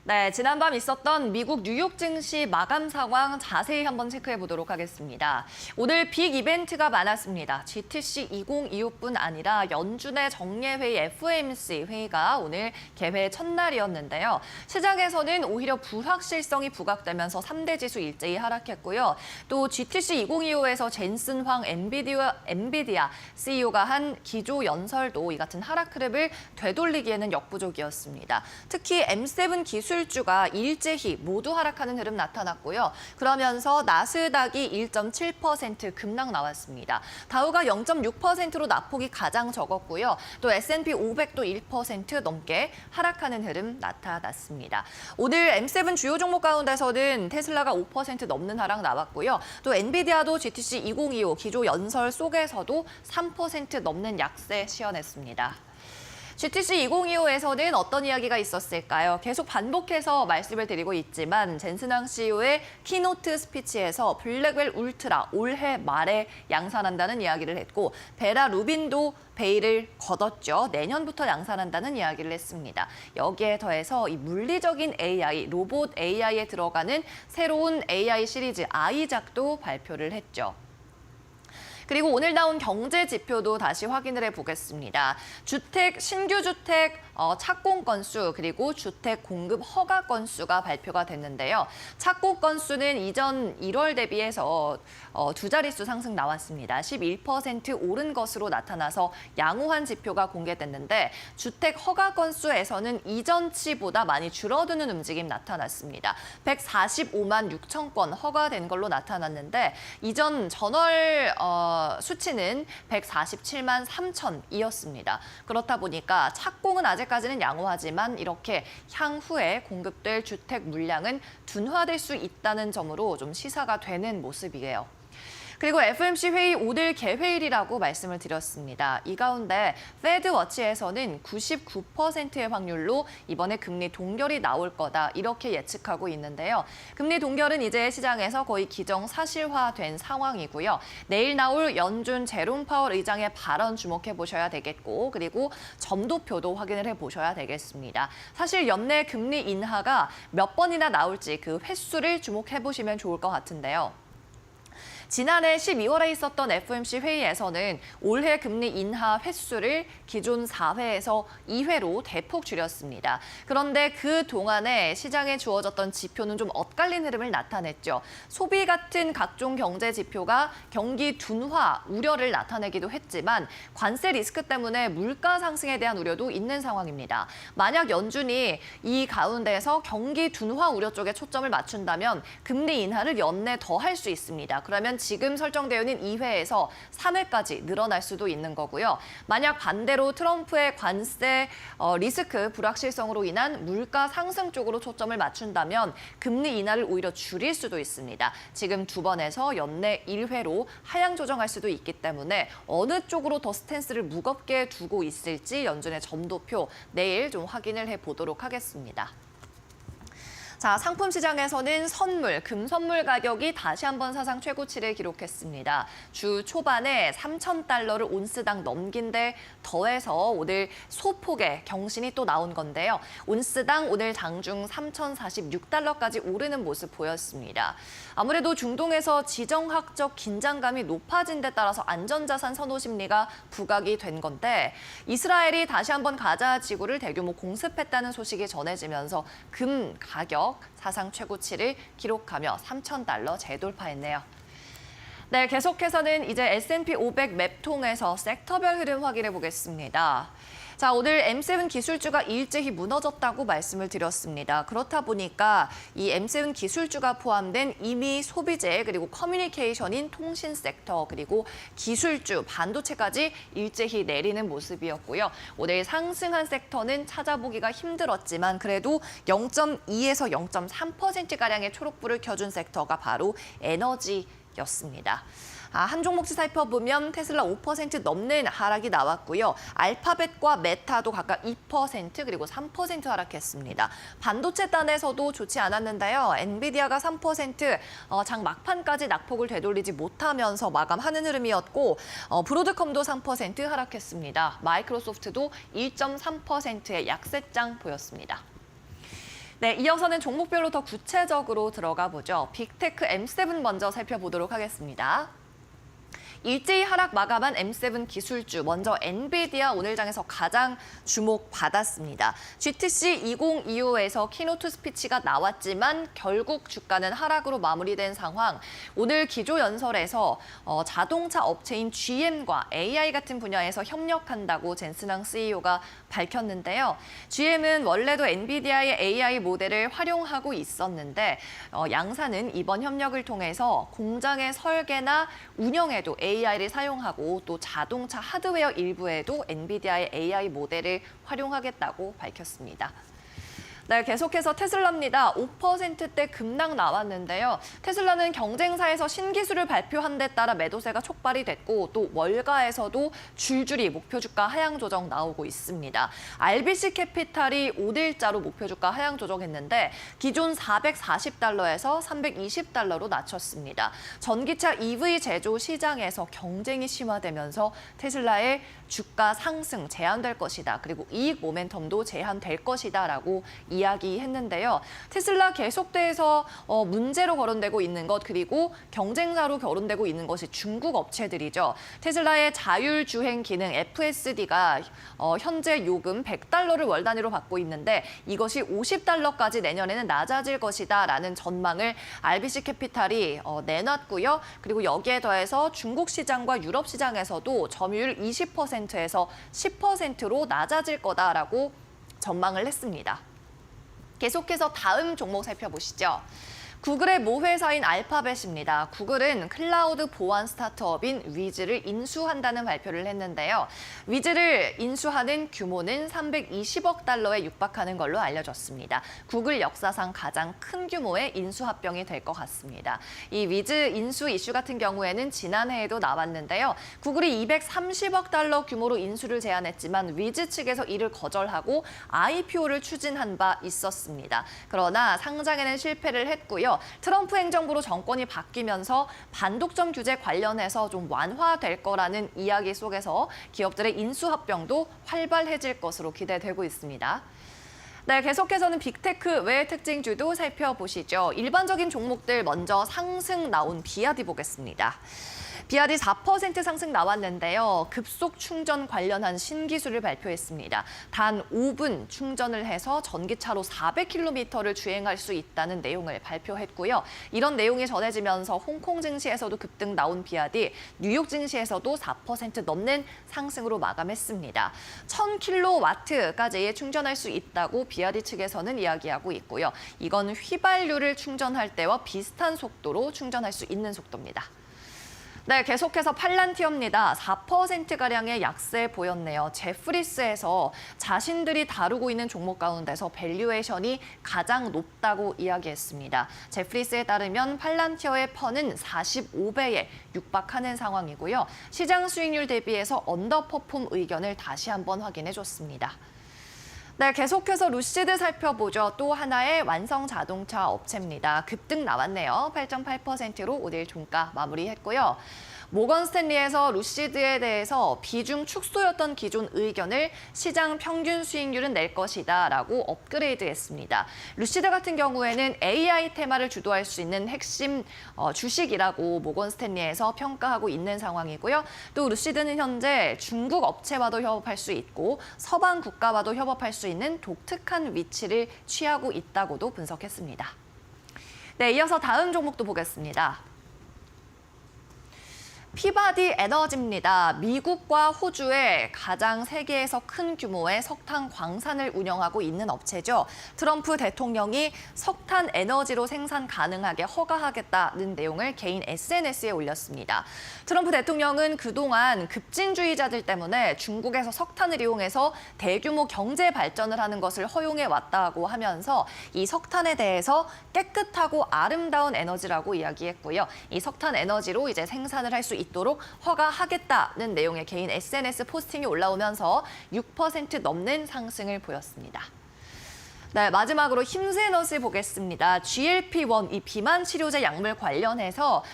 네, 지난밤 있었던 미국 뉴욕 증시 마감 상황 자세히 한번 체크해 보도록 하겠습니다. 오늘 빅 이벤트가 많았습니다. GTC 2025뿐 아니라 연준의 정례회의 FOMC 회의가 오늘 개회 첫날이었는데요. 시장에서는 오히려 불확실성이 부각되면서 3대 지수 일제히 하락했고요. 또 GTC 2025에서 젠슨 황 엔비디아 CEO가 한 기조 연설도 이 같은 하락 흐름을 되돌리기에는 역부족이었습니다. 특히 M7 기술주가 일제히 모두 하락하는 흐름 나타났고요. 그러면서 나스닥이 1.7% 급락 나왔습니다. 다우가 0.6%로 낙폭이 가장 적었고요. 또 S&P 500도 1% 넘게 하락하는 흐름 나타났습니다. 오늘 M7 주요 종목 가운데서는 테슬라가 5% 넘는 하락 나왔고요. 또 엔비디아도 GTC 2025 기조 연설 속에서도 3% 넘는 약세 시현했습니다. GTC 2025에서는 어떤 이야기가 있었을까요? 계속 반복해서 말씀을 드리고 있지만 젠슨 황 CEO의 키노트 스피치에서 블랙웰 울트라 올해 말에 양산한다는 이야기를 했고 베라 루빈도 베일을 걷었죠. 내년부터 양산한다는 이야기를 했습니다. 여기에 더해서 이 물리적인 AI, 로봇 AI에 들어가는 새로운 AI 시리즈 아이작도 발표를 했죠. 그리고 오늘 나온 경제 지표도 다시 확인을 해보겠습니다. 신규 주택 착공 건수 그리고 주택 공급 허가 건수가 발표가 됐는데요. 착공 건수는 이전 1월 대비해서 두 자릿수 상승 나왔습니다. 11% 오른 것으로 나타나서 양호한 지표가 공개됐는데 주택 허가 건수에서는 이전치보다 많이 줄어드는 움직임 나타났습니다. 145만 6천 건 허가된 걸로 나타났는데 이전 전월 수치는 147만 3천이었습니다. 그렇다 보니까 착공은 아직까지는 양호하지만 이렇게 향후에 공급될 주택 물량은 둔화될 수 있다는 점으로 좀 시사가 되는 모습이에요. 그리고 FOMC 회의 오늘 개회일이라고 말씀을 드렸습니다. 이 가운데 패드워치에서는 99%의 확률로 이번에 금리 동결이 나올 거다 이렇게 예측하고 있는데요. 금리 동결은 이제 시장에서 거의 기정사실화된 상황이고요. 내일 나올 연준 제롬 파월 의장의 발언 주목해 보셔야 되겠고 그리고 점도표도 확인을 해 보셔야 되겠습니다. 사실 연내 금리 인하가 몇 번이나 나올지 그 횟수를 주목해 보시면 좋을 것 같은데요. 지난해 12월에 있었던 FOMC 회의에서는 올해 금리 인하 횟수를 기존 4회에서 2회로 대폭 줄였습니다. 그런데 그 동안에 시장에 주어졌던 지표는 좀 엇갈린 흐름을 나타냈죠. 소비 같은 각종 경제 지표가 경기 둔화 우려를 나타내기도 했지만 관세 리스크 때문에 물가 상승에 대한 우려도 있는 상황입니다. 만약 연준이 이 가운데에서 경기 둔화 우려 쪽에 초점을 맞춘다면 금리 인하를 연내 더 할 수 있습니다. 그러면 지금 설정되어 있는 2회에서 3회까지 늘어날 수도 있는 거고요. 만약 반대로 트럼프의 관세 리스크 불확실성으로 인한 물가 상승 쪽으로 초점을 맞춘다면 금리 인하를 오히려 줄일 수도 있습니다. 지금 2번에서 연내 1회로 하향 조정할 수도 있기 때문에 어느 쪽으로 더 스탠스를 무겁게 두고 있을지 연준의 점도표 내일 좀 확인을 해보도록 하겠습니다. 자, 상품 시장에서는 금선물 가격이 다시 한번 사상 최고치를 기록했습니다. 주 초반에 3,000달러를 온스당 넘긴 데 더해서 오늘 소폭의 경신이 또 나온 건데요. 온스당 오늘 장중 3,046달러까지 오르는 모습 보였습니다. 아무래도 중동에서 지정학적 긴장감이 높아진 데 따라서 안전자산 선호 심리가 부각이 된 건데 이스라엘이 다시 한번 가자 지구를 대규모 공습했다는 소식이 전해지면서 금 가격 사상 최고치를 기록하며 3,000달러 재돌파했네요. 네, 계속해서는 이제 S&P 500 맵통에서 섹터별 흐름 확인해 보겠습니다. 자, 오늘 M7 기술주가 일제히 무너졌다고 말씀을 드렸습니다. 그렇다 보니까 이 M7 기술주가 포함된 이미 소비재 그리고 커뮤니케이션인 통신 섹터 그리고 기술주, 반도체까지 일제히 내리는 모습이었고요. 오늘 상승한 섹터는 찾아보기가 힘들었지만 그래도 0.2에서 0.3%가량의 초록불을 켜준 섹터가 바로 에너지였습니다. 한 종목씩 살펴보면 테슬라 5% 넘는 하락이 나왔고요. 알파벳과 메타도 각각 2% 그리고 3% 하락했습니다. 반도체 단에서도 좋지 않았는데요. 엔비디아가 3% 장 막판까지 낙폭을 되돌리지 못하면서 마감하는 흐름이었고 브로드컴도 3% 하락했습니다. 마이크로소프트도 1.3%의 약세장 보였습니다. 네, 이어서는 종목별로 더 구체적으로 들어가 보죠. 빅테크 M7 먼저 살펴보도록 하겠습니다. 일제히 하락 마감한 M7 기술주, 먼저 엔비디아 오늘 장에서 가장 주목받았습니다. GTC 2025에서 키노트 스피치가 나왔지만 결국 주가는 하락으로 마무리된 상황. 오늘 기조연설에서 자동차 업체인 GM과 AI 같은 분야에서 협력한다고 젠슨항 CEO가 밝혔는데요. GM은 원래도 엔비디아의 AI 모델을 활용하고 있었는데 양사는 이번 협력을 통해서 공장의 설계나 운영에도 AI를 사용하고 또 자동차 하드웨어 일부에도 엔비디아의 AI 모델을 활용하겠다고 밝혔습니다. 네, 계속해서 테슬라입니다. 5%대 급락 나왔는데요. 테슬라는 경쟁사에서 신기술을 발표한 데 따라 매도세가 촉발이 됐고 또 월가에서도 줄줄이 목표 주가 하향 조정 나오고 있습니다. RBC 캐피탈이 5일자로 목표 주가 하향 조정했는데 기존 $440에서 $320로 낮췄습니다. 전기차 EV 제조 시장에서 경쟁이 심화되면서 테슬라의 주가 상승 제한될 것이다. 그리고 이익 모멘텀도 제한될 것이다라고 이야기했는데요. 테슬라 계속돼서 문제로 거론되고 있는 것 그리고 경쟁사로 거론되고 있는 것이 중국 업체들이죠. 테슬라의 자율주행 기능 FSD가 현재 요금 $100를 월 단위로 받고 있는데 이것이 $50까지 내년에는 낮아질 것이다라는 전망을 RBC 캐피탈이 내놨고요. 그리고 여기에 더해서 중국 시장과 유럽 시장에서도 점유율 20%에서 10%로 낮아질 거다라고 전망을 했습니다. 계속해서 다음 종목 살펴보시죠. 구글의 모회사인 알파벳입니다. 구글은 클라우드 보안 스타트업인 위즈를 인수한다는 발표를 했는데요. 위즈를 인수하는 규모는 $320억 육박하는 걸로 알려졌습니다. 구글 역사상 가장 큰 규모의 인수합병이 될 것 같습니다. 이 위즈 인수 이슈 같은 경우에는 지난해에도 나왔는데요. 구글이 $230억 규모로 인수를 제안했지만 위즈 측에서 이를 거절하고 IPO를 추진한 바 있었습니다. 그러나 상장에는 실패를 했고요. 트럼프 행정부로 정권이 바뀌면서 반독점 규제 관련해서 좀 완화될 거라는 이야기 속에서 기업들의 인수합병도 활발해질 것으로 기대되고 있습니다. 네, 계속해서는 빅테크 외 특징주도 살펴보시죠. 일반적인 종목들 먼저 상승 나온 비아디 보겠습니다. 비아디 4% 상승 나왔는데요. 급속 충전 관련한 신기술을 발표했습니다. 단 5분 충전을 해서 전기차로 400km를 주행할 수 있다는 내용을 발표했고요. 이런 내용이 전해지면서 홍콩 증시에서도 급등 나온 비아디, 뉴욕 증시에서도 4% 넘는 상승으로 마감했습니다. 1000kW까지 충전할 수 있다고 비아디 측에서는 이야기하고 있고요. 이건 휘발유를 충전할 때와 비슷한 속도로 충전할 수 있는 속도입니다. 네, 계속해서 팔란티어입니다. 4%가량의 약세 보였네요. 제프리스에서 자신들이 다루고 있는 종목 가운데서 밸류에이션이 가장 높다고 이야기했습니다. 제프리스에 따르면 팔란티어의 펀은 45배에 육박하는 상황이고요. 시장 수익률 대비해서 언더퍼폼 의견을 다시 한번 확인해줬습니다. 네, 계속해서 루시드 살펴보죠. 또 하나의 완성 자동차 업체입니다. 급등 나왔네요. 8.8%로 오늘 종가 마무리했고요. 모건 스탠리에서 루시드에 대해서 비중 축소였던 기존 의견을 시장 평균 수익률은 낼 것이다 라고 업그레이드했습니다. 루시드 같은 경우에는 AI 테마를 주도할 수 있는 핵심 주식이라고 모건 스탠리에서 평가하고 있는 상황이고요. 또 루시드는 현재 중국 업체와도 협업할 수 있고 서방 국가와도 협업할 수 있는 독특한 위치를 취하고 있다고도 분석했습니다. 네, 이어서 다음 종목도 보겠습니다. 피바디 에너지입니다. 미국과 호주에 가장 세계에서 큰 규모의 석탄 광산을 운영하고 있는 업체죠. 트럼프 대통령이 석탄 에너지로 생산 가능하게 허가하겠다는 내용을 개인 SNS에 올렸습니다. 트럼프 대통령은 그동안 급진주의자들 때문에 중국에서 석탄을 이용해서 대규모 경제 발전을 하는 것을 허용해 왔다고 하면서 이 석탄에 대해서 깨끗하고 아름다운 에너지라고 이야기했고요. 이 석탄 에너지로 이제 생산을 할 수 있도록 허가하겠다는 내용의 개인 SNS 포스팅이 올라오면서 6% 넘는 상승을 보였습니다. 네, 마지막으로 힘센옷을 보겠습니다. GLP-1, 이 비만 치료제 약물 관련해서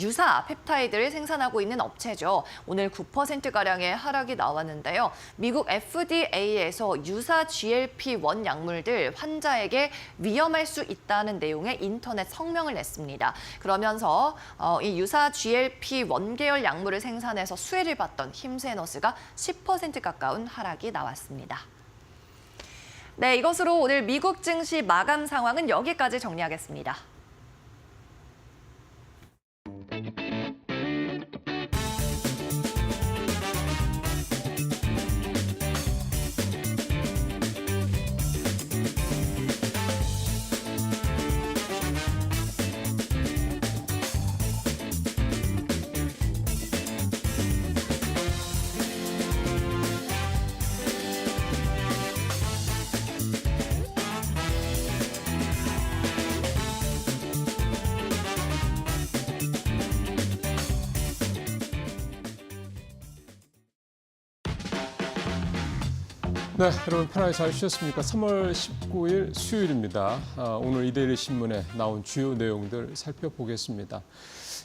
유사 펩타이드를 생산하고 있는 업체죠. 오늘 9%가량의 하락이 나왔는데요. 미국 FDA에서 유사 GLP-1 약물들 환자에게 위험할 수 있다는 내용의 인터넷 성명을 냈습니다. 그러면서 이 유사 GLP-1 계열 약물을 생산해서 수혜를 받던 힘센옷가 10% 가까운 하락이 나왔습니다. 네, 이것으로 오늘 미국 증시 마감 상황은 여기까지 정리하겠습니다. 네, 여러분 편하게 잘 쉬셨습니까? 3월 19일 수요일입니다. 오늘 이데일리 신문에 나온 주요 내용들 살펴보겠습니다.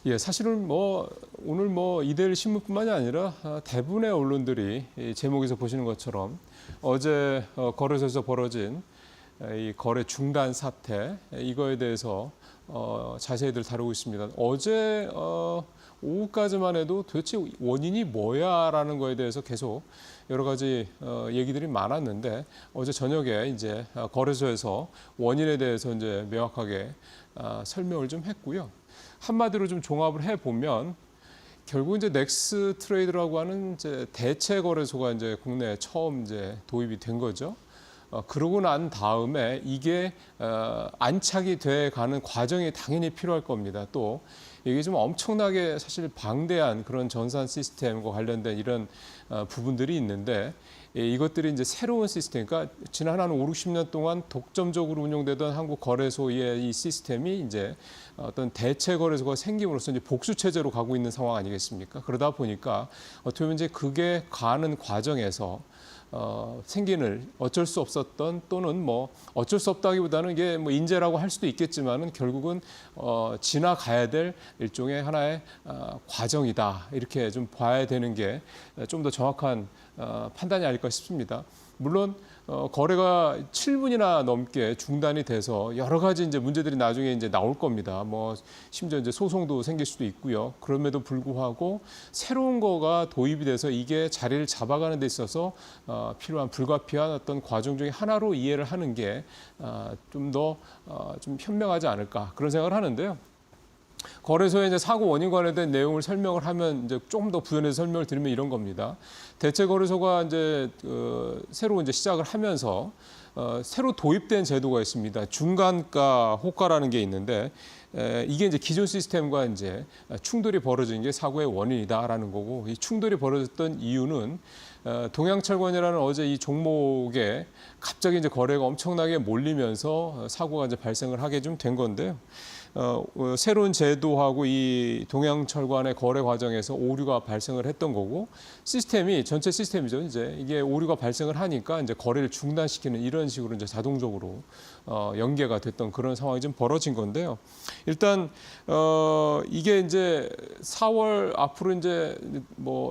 예, 사실은 오늘 이데일리 신문뿐만이 아니라 대부분의 언론들이 이 제목에서 보시는 것처럼 어제 거래소에서 벌어진 이 거래 중단 사태 이거에 대해서 자세히들 다루고 있습니다. 어제 오후까지만 해도 도대체 원인이 뭐야라는 거에 대해서 계속 여러 가지 얘기들이 많았는데 어제 저녁에 이제 거래소에서 원인에 대해서 이제 명확하게 설명을 좀 했고요. 한마디로 좀 종합을 해 보면 결국 이제 넥스 트레이드라고 하는 이제 대체 거래소가 이제 국내에 처음 이제 도입이 된 거죠. 그러고 난 다음에 이게 안착이 돼 가는 과정이 당연히 필요할 겁니다. 또 이게 좀 엄청나게 사실 방대한 그런 전산 시스템과 관련된 이런 부분들이 있는데 이것들이 이제 새로운 시스템, 그러니까 지난 한 5, 60년 동안 독점적으로 운영되던 한국 거래소의 이 시스템이 이제 어떤 대체 거래소가 생김으로써 이제 복수 체제로 가고 있는 상황 아니겠습니까? 그러다 보니까 어떻게 보면 이제 그게 가는 과정에서 생기는 어쩔 수 없었던 또는 어쩔 수 없다기보다는 이게 인재라고 할 수도 있겠지만은 결국은 지나가야 될 일종의 하나의 과정이다 이렇게 좀 봐야 되는 게 좀 더 정확한 판단이 아닐까 싶습니다. 물론 거래가 7분이나 넘게 중단이 돼서 여러 가지 이제 문제들이 나중에 이제 나올 겁니다. 심지어 이제 소송도 생길 수도 있고요. 그럼에도 불구하고 새로운 거가 도입이 돼서 이게 자리를 잡아가는 데 있어서 필요한 불가피한 어떤 과정 중에 하나로 이해를 하는 게 좀 더 좀 현명하지 않을까 그런 생각을 하는데요. 거래소의 이제 사고 원인 관련된 내용을 설명을 하면 이제 조금 더 부연해서 설명을 드리면 이런 겁니다. 대체 거래소가 이제 새로 이제 시작을 하면서 새로 도입된 제도가 있습니다. 중간가 호가라는 게 있는데 이게 이제 기존 시스템과 이제 충돌이 벌어진 게 사고의 원인이다라는 거고 이 충돌이 벌어졌던 이유는 동양철권이라는 어제 이 종목에 갑자기 이제 거래가 엄청나게 몰리면서 사고가 이제 발생을 하게 좀 된 건데요. 새로운 제도하고 이 동양철관의 거래 과정에서 오류가 발생을 했던 거고 시스템이 전체 시스템이죠. 이제 이게 오류가 발생을 하니까 이제 거래를 중단시키는 이런 식으로 이제 자동적으로 연계가 됐던 그런 상황이 좀 벌어진 건데요. 일단 이게 이제 4월 앞으로 이제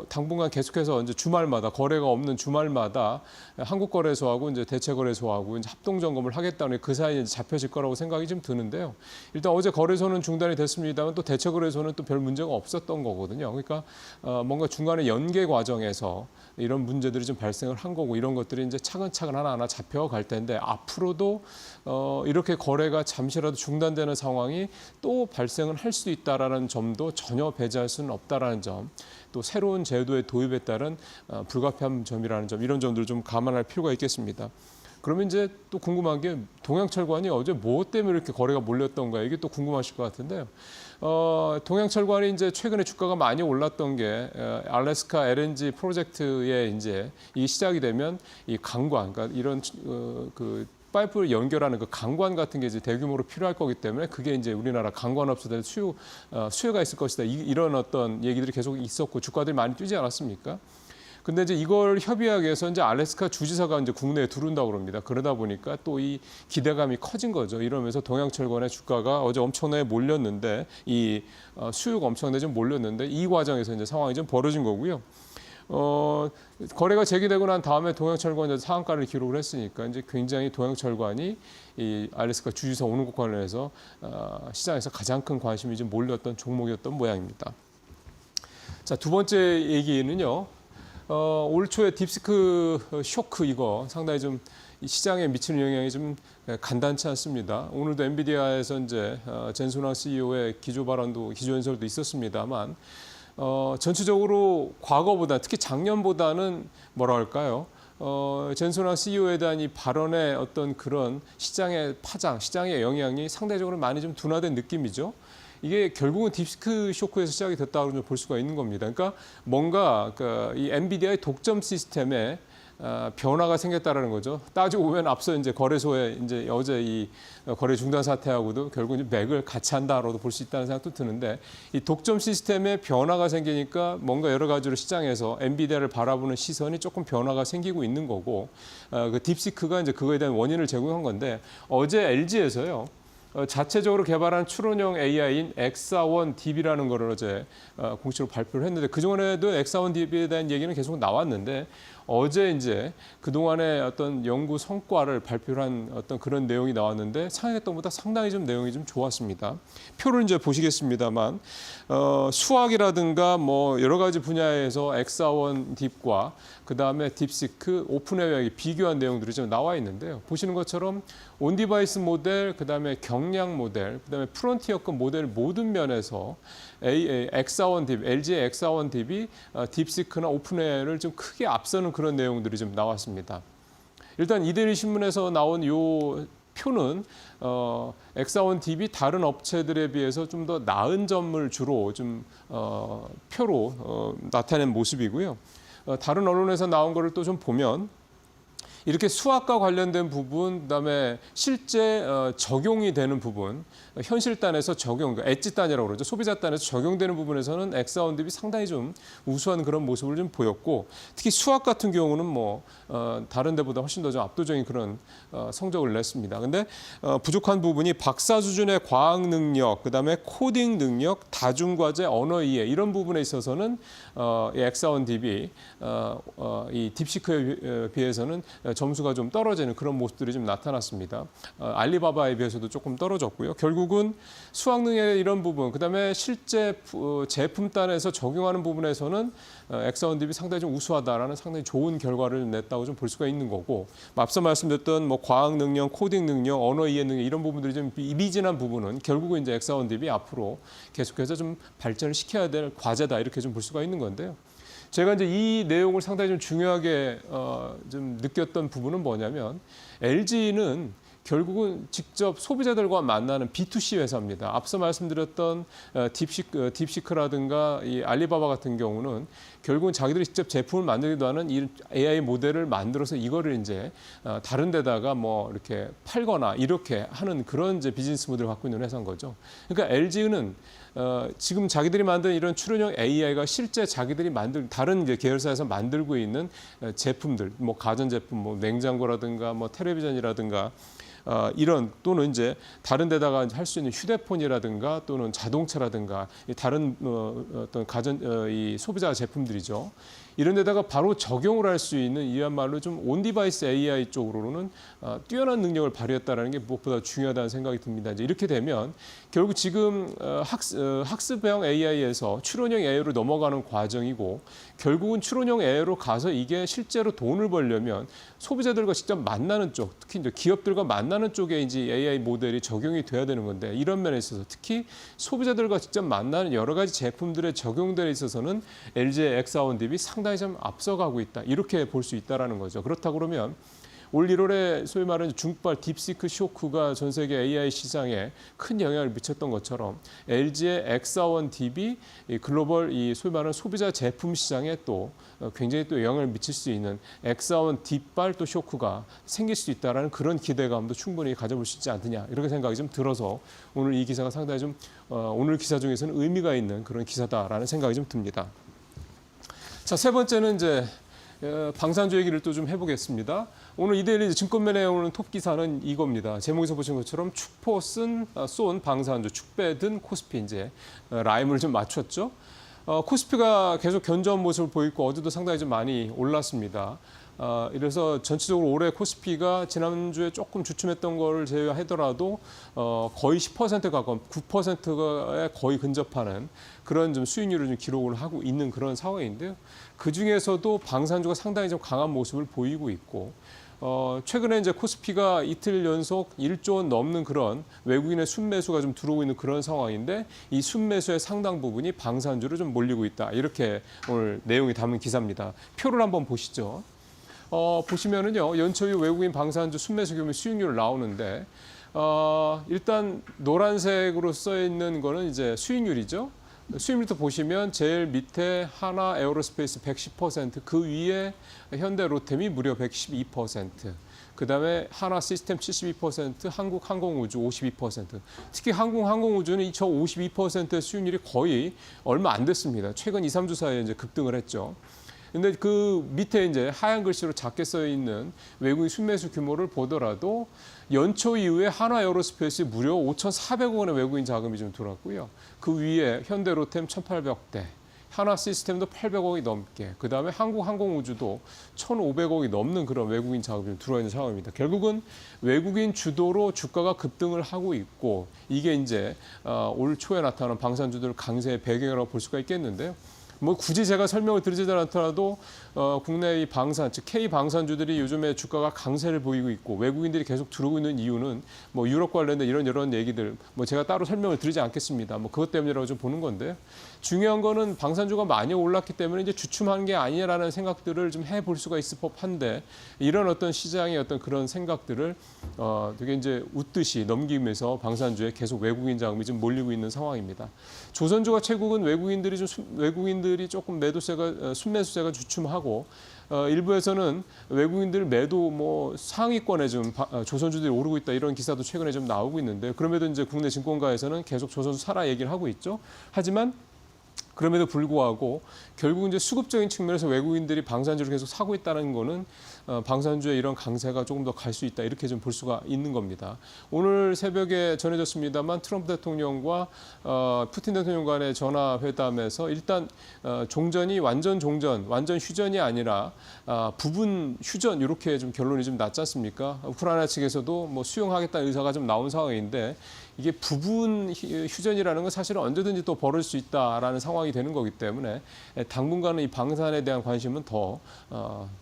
당분간 계속해서 이제 주말마다 거래가 없는 주말마다 한국거래소하고 이제 대체거래소하고 이제 합동 점검을 하겠다는 그 사이에 이제 잡혀질 거라고 생각이 좀 드는데요. 일단 어제 거래소는 중단이 됐습니다만 또 대체거래소는 또 별 문제가 없었던 거거든요. 그러니까 뭔가 중간에 연계 과정에서 이런 문제들이 좀 발생을 한 거고 이런 것들이 이제 차근차근 하나하나 잡혀갈 텐데 앞으로도 이렇게 거래가 잠시라도 중단되는 상황이 또 발생을 할 수 있다라는 점도 전혀 배제할 수는 없다라는 점, 또 새로운 제도의 도입에 따른 불가피한 점이라는 점 이런 점들을 좀 감안할 필요가 있겠습니다. 그러면 이제 또 궁금한 게 동양철관이 어제 뭐 때문에 이렇게 거래가 몰렸던가 이게 또 궁금하실 것 같은데요. 동양철관이 이제 최근에 주가가 많이 올랐던 게 알래스카 LNG 프로젝트에 이제 이 시작이 되면 이 강관, 그러니까 이런 그 파이프를 연결하는 그 강관 같은 게 이제 대규모로 필요할 거기 때문에 그게 이제 우리나라 강관업소들 수요가 있을 것이다. 이런 어떤 얘기들이 계속 있었고 주가들이 많이 뛰지 않았습니까? 근데 이제 이걸 협의하기 위해서 이제 알래스카 주지사가 이제 국내에 들어온다고 그럽니다. 그러다 보니까 또 이 기대감이 커진 거죠. 이러면서 동양철권의 주가가 어제 엄청나게 몰렸는데 수요가 엄청나게 좀 몰렸는데 이 과정에서 이제 상황이 좀 벌어진 거고요. 거래가 제기되고 난 다음에 동양철관이 상한가를 기록을 했으니까 이제 굉장히 동양철관이 이 알래스카 주지사 오는 것 관련해서 시장에서 가장 큰 관심이 좀 몰렸던 종목이었던 모양입니다. 자, 두 번째 얘기는요. 올 초에 딥시크 쇼크 이거 상당히 좀 시장에 미치는 영향이 좀 간단치 않습니다. 오늘도 엔비디아에서 이제 젠슨 황 CEO의 기조 연설도 있었습니다만 전체적으로 과거보다 특히 작년보다는 뭐라 할까요? 젠슨 황 CEO에 대한 이 발언의 어떤 그런 시장의 파장, 시장의 영향이 상대적으로 많이 좀 둔화된 느낌이죠. 이게 결국은 딥시크 쇼크에서 시작이 됐다고 볼 수가 있는 겁니다. 그러니까 뭔가 이 엔비디아의 독점 시스템에 변화가 생겼다라는 거죠. 따지고 보면 앞서 이제 거래소에 이제 어제 이 거래 중단 사태하고도 결국 맥을 같이 한다라고도 볼 수 있다는 생각도 드는데 이 독점 시스템에 변화가 생기니까 뭔가 여러 가지로 시장에서 엔비디아를 바라보는 시선이 조금 변화가 생기고 있는 거고 그 딥시크가 이제 그거에 대한 원인을 제공한 건데 어제 LG에서요. 자체적으로 개발한 추론형 AI인 X41DB라는 거를 어제 공식으로 발표를 했는데 그전에도 X41DB에 대한 얘기는 계속 나왔는데 어제 이제 그동안의 어떤 연구 성과를 발표한 어떤 그런 내용이 나왔는데 상했던 것보다 상당히 좀 내용이 좀 좋았습니다. 표를 이제 보시겠습니다만 수학이라든가 뭐 여러 가지 분야에서 X41Deep과 그다음에 딥시크, 오픈AI 비교한 내용들이 좀 나와 있는데요. 보시는 것처럼 온디바이스 모델, 그다음에 경량 모델, 그다음에 프론티어급 모델 모든 면에서 X41Deep, LG의 X41Deep이 딥시크나 오픈AI를 좀 크게 앞서는 그런 내용들이 좀 나왔습니다. 일단 이데일리 신문에서 나온 요 표는 X41Deep이 다른 업체들에 비해서 좀 더 나은 점을 주로 좀 표로 나타낸 모습이고요. 다른 언론에서 나온 거를 또 좀 보면 이렇게 수학과 관련된 부분, 그다음에 실제 적용이 되는 부분, 현실단에서 적용, 엣지단이라고 그러죠. 소비자단에서 적용되는 부분에서는 X41Deep이 상당히 좀 우수한 그런 모습을 좀 보였고, 특히 수학 같은 경우는 뭐 다른 데보다 훨씬 더 좀 압도적인 그런 성적을 냈습니다. 근데 부족한 부분이 박사 수준의 과학 능력, 그다음에 코딩 능력, 다중과제, 언어 이해 이런 부분에 있어서는 이 X41Deep이 이 딥시크에 비해서는 점수가 좀 떨어지는 그런 모습들이 좀 나타났습니다. 알리바바에 비해서도 조금 떨어졌고요. 결국은 수학 능력의 이런 부분, 그다음에 실제 제품단에서 적용하는 부분에서는 X41Deep이 상당히 좀 우수하다라는 상당히 좋은 결과를 냈다고 좀 볼 수가 있는 거고, 앞서 말씀드렸던 뭐 과학 능력, 코딩 능력, 언어 이해 능력 이런 부분들이 좀 미비진한 부분은 결국은 이제 X41Deep이 앞으로 계속해서 좀 발전을 시켜야 될 과제다 이렇게 좀 볼 수가 있는 건데요. 제가 이제 이 내용을 상당히 좀 중요하게 좀 느꼈던 부분은 뭐냐면 LG는 결국은 직접 소비자들과 만나는 B2C 회사입니다. 앞서 말씀드렸던 딥시크라든가 이 알리바바 같은 경우는 결국은 자기들이 직접 제품을 만들기도 하는 이 AI 모델을 만들어서 이거를 이제 다른 데다가 뭐 이렇게 팔거나 이렇게 하는 그런 이제 비즈니스 모델을 갖고 있는 회사인 거죠. 그러니까 LG는 지금 자기들이 만든 이런 추론형 AI가 실제 자기들이 다른 이제 계열사에서 만들고 있는 제품들, 뭐 가전제품, 뭐 냉장고라든가 뭐 텔레비전이라든가 이런 또는 이제 다른 데다가 할 수 있는 휴대폰이라든가 또는 자동차라든가 다른 어떤 이 소비자 제품들이죠. 이런 데다가 바로 적용을 할 수 있는 이야말로 좀 온디바이스 AI 쪽으로는 뛰어난 능력을 발휘했다는 게 무엇보다 중요하다는 생각이 듭니다. 이제 이렇게 되면 결국 지금 학습형 AI에서 추론형 AI로 넘어가는 과정이고 결국은 추론형 AI로 가서 이게 실제로 돈을 벌려면 소비자들과 직접 만나는 쪽, 특히 이제 기업들과 만나는 쪽에 이제 AI 모델이 적용이 돼야 되는 건데 이런 면에 있어서 특히 소비자들과 직접 만나는 여러 가지 제품들에 적용돼 있어서는 LG의 X41Deep이 상당히 좀 앞서가고 있다. 이렇게 볼 수 있다라는 거죠. 그렇다고 그러면 올 1월에 소위 말하는 중국발 딥시크 쇼크가 전 세계 AI 시장에 큰 영향을 미쳤던 것처럼 LG의 X41Deep이 글로벌 이 소위 말하는 소비자 제품 시장에 또 굉장히 또 영향을 미칠 수 있는 X41Deep발 또 쇼크가 생길 수 있다라는 그런 기대감도 충분히 가져볼 수 있지 않느냐 이렇게 생각이 좀 들어서 오늘 이 기사가 상당히 좀 오늘 기사 중에서는 의미가 있는 그런 기사다라는 생각이 좀 듭니다. 자, 세 번째는 이제 방산주 얘기를 또 좀 해보겠습니다. 오늘 이데일리 증권맨에 오는 톱 기사는 이겁니다. 제목에서 보신 것처럼 축포 쏜 방산주, 축배 든 코스피 이제 라임을 좀 맞췄죠. 코스피가 계속 견조한 모습을 보이고 어제도 상당히 좀 많이 올랐습니다. 이래서 전체적으로 올해 코스피가 지난주에 조금 주춤했던 걸 제외하더라도 거의 10% 가까운 9%에 거의 근접하는 그런 좀 수익률을 좀 기록을 하고 있는 그런 상황인데요. 그 중에서도 방산주가 상당히 좀 강한 모습을 보이고 있고 최근에 이제 코스피가 이틀 연속 1조 원 넘는 그런 외국인의 순매수가 좀 들어오고 있는 그런 상황인데 이 순매수의 상당 부분이 방산주로 좀 몰리고 있다. 이렇게 오늘 내용이 담은 기사입니다. 표를 한번 보시죠. 보시면은요, 연초 이후 외국인 방산주 순매수 규모 수익률 나오는데, 일단 노란색으로 써 있는 거는 이제 수익률이죠. 수익률부터 보시면 제일 밑에 하나 에어로스페이스 110%, 그 위에 현대 로템이 무려 112%, 그다음에 하나 시스템 72%, 한국 항공우주 52%. 특히 한국 항공우주는 저 52%의 수익률이 거의 얼마 안 됐습니다. 최근 2, 3주 사이에 이제 급등을 했죠. 근데 그 밑에 이제 하얀 글씨로 작게 써 있는 외국인 순매수 규모를 보더라도 연초 이후에 한화 에어로스페이스 무려 5,400억 원의 외국인 자금이 좀 들어왔고요. 그 위에 현대로템 1,800대, 한화 시스템도 800억이 넘게, 그다음에 한국항공우주도 1,500억이 넘는 그런 외국인 자금이 좀 들어와 있는 상황입니다. 결국은 외국인 주도로 주가가 급등을 하고 있고 이게 이제 올 초에 나타난 방산주들 강세의 배경이라고 볼 수가 있겠는데요. 뭐 굳이 제가 설명을 드리지 않더라도 국내 이 방산, 즉 K 방산주들이 요즘에 주가가 강세를 보이고 있고 외국인들이 계속 들어오고 있는 이유는 뭐 유럽 관련된 이런 얘기들 뭐 제가 따로 설명을 드리지 않겠습니다. 뭐 그것 때문이라고 좀 보는 건데 중요한 거는 방산주가 많이 올랐기 때문에 이제 주춤한 게 아니냐라는 생각들을 좀 해볼 수가 있을 법한데 이런 어떤 시장의 어떤 그런 생각들을 되게 이제 웃듯이 넘기면서 방산주에 계속 외국인 자금이 좀 몰리고 있는 상황입니다. 조선주가 최국은 외국인들이 조금 매도세가 순매수세가 주춤하고 일부에서는 외국인들 매도 뭐 상위권에 좀 조선주들이 오르고 있다 이런 기사도 최근에 좀 나오고 있는데 그럼에도 이제 국내 증권가에서는 계속 조선주 사라 얘기를 하고 있죠. 하지만 그럼에도 불구하고 결국 이제 수급적인 측면에서 외국인들이 방산주를 계속 사고 있다는 거는 방산주의 이런 강세가 조금 더 갈 수 있다 이렇게 좀 볼 수가 있는 겁니다. 오늘 새벽에 전해졌습니다만 트럼프 대통령과 푸틴 대통령 간의 전화 회담에서 일단 종전이 완전 휴전이 아니라 부분 휴전 이렇게 좀 결론이 좀 났지 않습니까? 우크라이나 측에서도 뭐 수용하겠다는 의사가 좀 나온 상황인데 이게 부분 휴전이라는 건 사실은 언제든지 또 벌어질 수 있다라는 상황이 되는 거기 때문에 당분간은 이 방산에 대한 관심은 더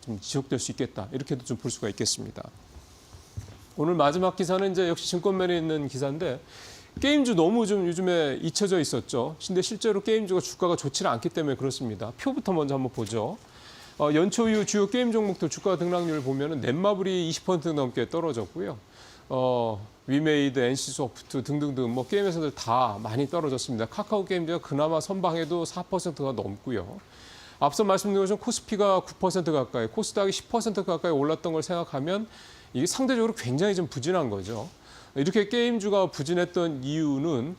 좀 지속될 수 있겠다 이렇게도 좀 볼 수가 있겠습니다. 오늘 마지막 기사는 이제 역시 증권맨에 있는 기사인데 게임주 너무 좀 요즘에 잊혀져 있었죠. 근데 실제로 게임주가 주가가 좋지는 않기 때문에 그렇습니다. 표부터 먼저 한번 보죠. 연초 이후 주요 게임 종목들 주가 등락률 보면은 넷마블이 20% 넘게 떨어졌고요. 위메이드, NC소프트 등등등 뭐 게임 회사들 다 많이 떨어졌습니다. 카카오 게임즈가 그나마 선방해도 4%가 넘고요. 앞서 말씀드린 것처럼 코스피가 9% 가까이, 코스닥이 10% 가까이 올랐던 걸 생각하면 이게 상대적으로 굉장히 좀 부진한 거죠. 이렇게 게임주가 부진했던 이유는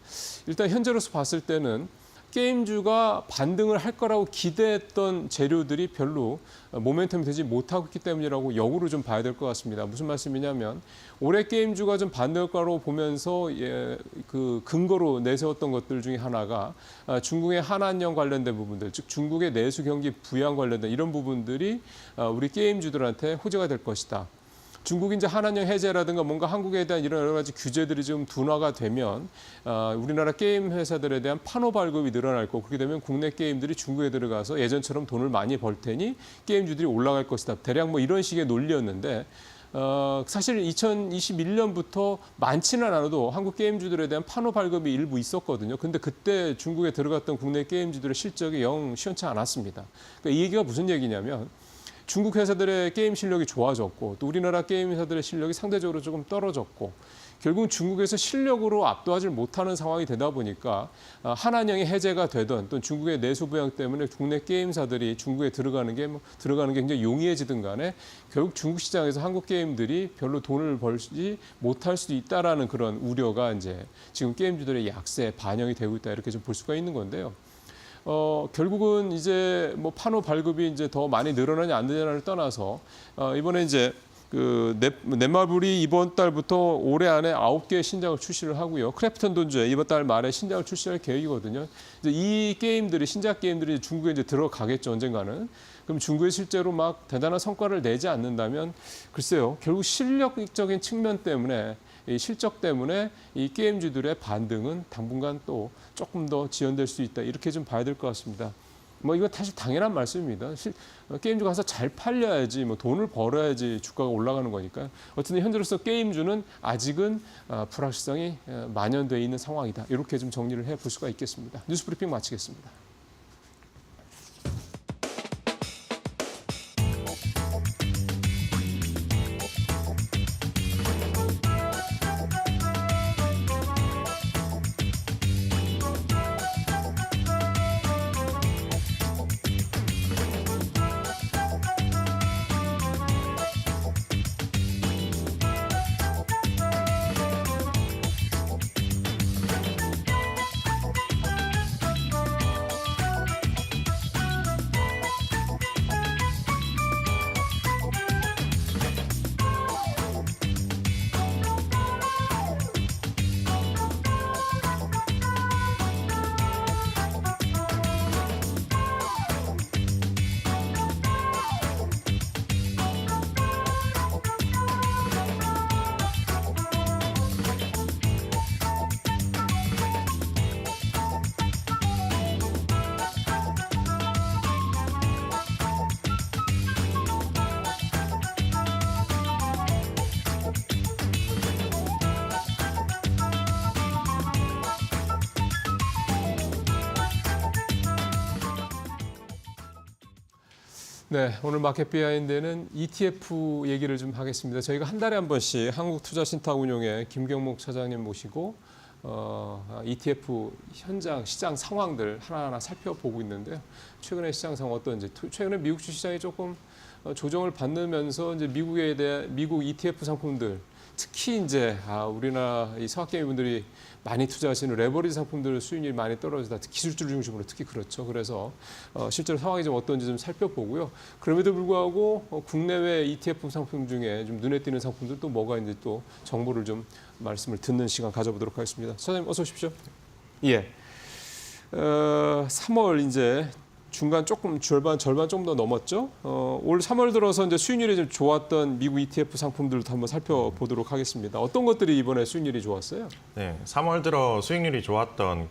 일단 현재로서 봤을 때는 게임주가 반등을 할 거라고 기대했던 재료들이 별로 모멘텀이 되지 못하고 있기 때문이라고 역으로 좀 봐야 될 것 같습니다. 무슨 말씀이냐면 올해 게임주가 좀 반등할 거라고 보면서 그 근거로 내세웠던 것들 중에 하나가 중국의 한한령 관련된 부분들, 즉 중국의 내수 경기 부양 관련된 이런 부분들이 우리 게임주들한테 호재가 될 것이다. 중국이 이제 한한령 해제라든가 뭔가 한국에 대한 이런 여러 가지 규제들이 좀 둔화가 되면 우리나라 게임 회사들에 대한 판호 발급이 늘어날 거고 그렇게 되면 국내 게임들이 중국에 들어가서 예전처럼 돈을 많이 벌 테니 게임주들이 올라갈 것이다. 대략 뭐 이런 식의 논리였는데 사실 2021년부터 많지는 않아도 한국 게임주들에 대한 판호 발급이 일부 있었거든요. 근데 그때 중국에 들어갔던 국내 게임주들의 실적이 영 시원치 않았습니다. 그러니까 이 얘기가 무슨 얘기냐면 중국 회사들의 게임 실력이 좋아졌고 또 우리나라 게임 회사들의 실력이 상대적으로 조금 떨어졌고 결국 중국에서 실력으로 압도하지 못하는 상황이 되다 보니까 한한령이 해제가 되던 또 중국의 내수 부양 때문에 국내 게임사들이 중국에 들어가는 게 굉장히 용이해지든 간에 결국 중국 시장에서 한국 게임들이 별로 돈을 벌지 못할 수도 있다라는 그런 우려가 이제 지금 게임주들의 약세에 반영이 되고 있다 이렇게 좀 볼 수가 있는 건데요. 결국은 이제 뭐 판호 발급이 이제 더 많이 늘어나냐 안 늘어나냐를 떠나서 이번에 이제 그 넷마블이 이번 달부터 올해 안에 9개의 신작을 출시를 하고요. 크래프톤 돈즈에 이번 달 말에 신작을 출시할 계획이거든요. 이제 이 게임들이 신작 게임들이 중국에 이제 들어가겠죠, 언젠가는. 그럼 중국에 실제로 막 대단한 성과를 내지 않는다면 글쎄요. 결국 실력적인 측면 때문에 이 실적 때문에 이 게임주들의 반등은 당분간 또 조금 더 지연될 수 있다. 이렇게 좀 봐야 될 것 같습니다. 뭐 이건 사실 당연한 말씀입니다. 게임주가 가서 잘 팔려야지, 뭐 돈을 벌어야지 주가가 올라가는 거니까. 어쨌든 현재로서 게임주는 아직은 불확실성이 만연돼 있는 상황이다. 이렇게 좀 정리를 해볼 수가 있겠습니다. 뉴스브리핑 마치겠습니다. 네, 오늘 마켓 비하인드는 ETF 얘기를 좀 하겠습니다. 저희가 한 달에 한 번씩 한국투자신탁운용의 김경목 차장님 모시고 ETF 현장 시장 상황들 하나하나 살펴보고 있는데요. 최근에 시장 상황 어떤지, 최근에 미국 주시장이 조금 조정을 받으면서 이제 미국 ETF 상품들, 특히 이제 우리나라 이 서학개미분들이 많이 투자하시는 레버리지 상품들 수익률이 많이 떨어지다. 기술주를 중심으로 특히 그렇죠. 그래서 실제로 상황이 좀 어떤지 좀 살펴보고요. 그럼에도 불구하고 국내외 ETF 상품 중에 좀 눈에 띄는 상품들 또 뭐가 있는지 또 정보를 좀 말씀을 듣는 시간 가져보도록 하겠습니다. 사장님 어서 오십시오. 예. 3월 이제 중간 조금 절반 좀 더 넘었죠. 올 3월 들어서 이제 수익률이 좀 좋았던 미국 ETF 상품들도 한번 살펴보도록 하겠습니다. 어떤 것들이 이번에 수익률이 좋았어요? 네, 3월 들어 수익률이 좋았던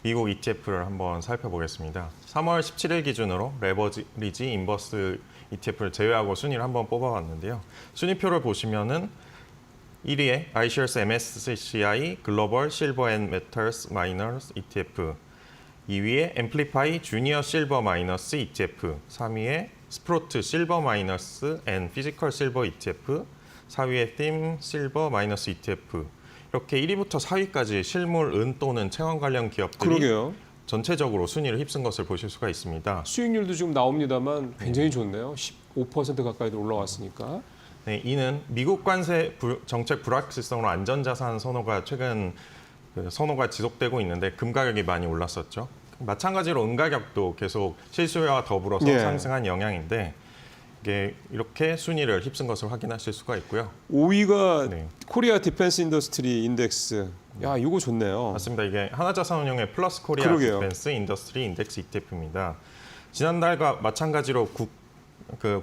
미국 ETF를 한번 살펴보겠습니다. 3월 17일 기준으로 레버리지 인버스 ETF를 제외하고 순위를 한번 뽑아봤는데요. 순위표를 보시면은 1위에 iShares MSCI 글로벌 실버 앤 메탈스 마이너스 ETF, 2위에 앰플리파이 주니어 실버 마이너스 ETF, 3위에 스프로트 실버 마이너스 앤 피지컬 실버 ETF, 4위에 팀 실버 마이너스 ETF. 이렇게 1위부터 4위까지 실물, 은 또는 채권 관련 기업들이 그러게요. 전체적으로 순위를 휩쓴 것을 보실 수가 있습니다. 수익률도 지금 나옵니다만 굉장히 좋네요. 15% 가까이도 올라왔으니까. 네, 이는 미국 관세 정책 불확실성으로 안전자산 선호가 최근 선호가 지속되고 있는데 금 가격이 많이 올랐었죠. 마찬가지로 은 가격도 계속 실수요와 더불어서 예. 상승한 영향인데 이게 이렇게 순위를 휩쓴 것을 확인하실 수가 있고요. 5위가 네. 코리아 디펜스 인더스트리 인덱스. 야, 이거 좋네요. 맞습니다. 이게 하나자산운용의 플러스 코리아 그러게요. 디펜스 인더스트리 인덱스 ETF입니다. 지난달과 마찬가지로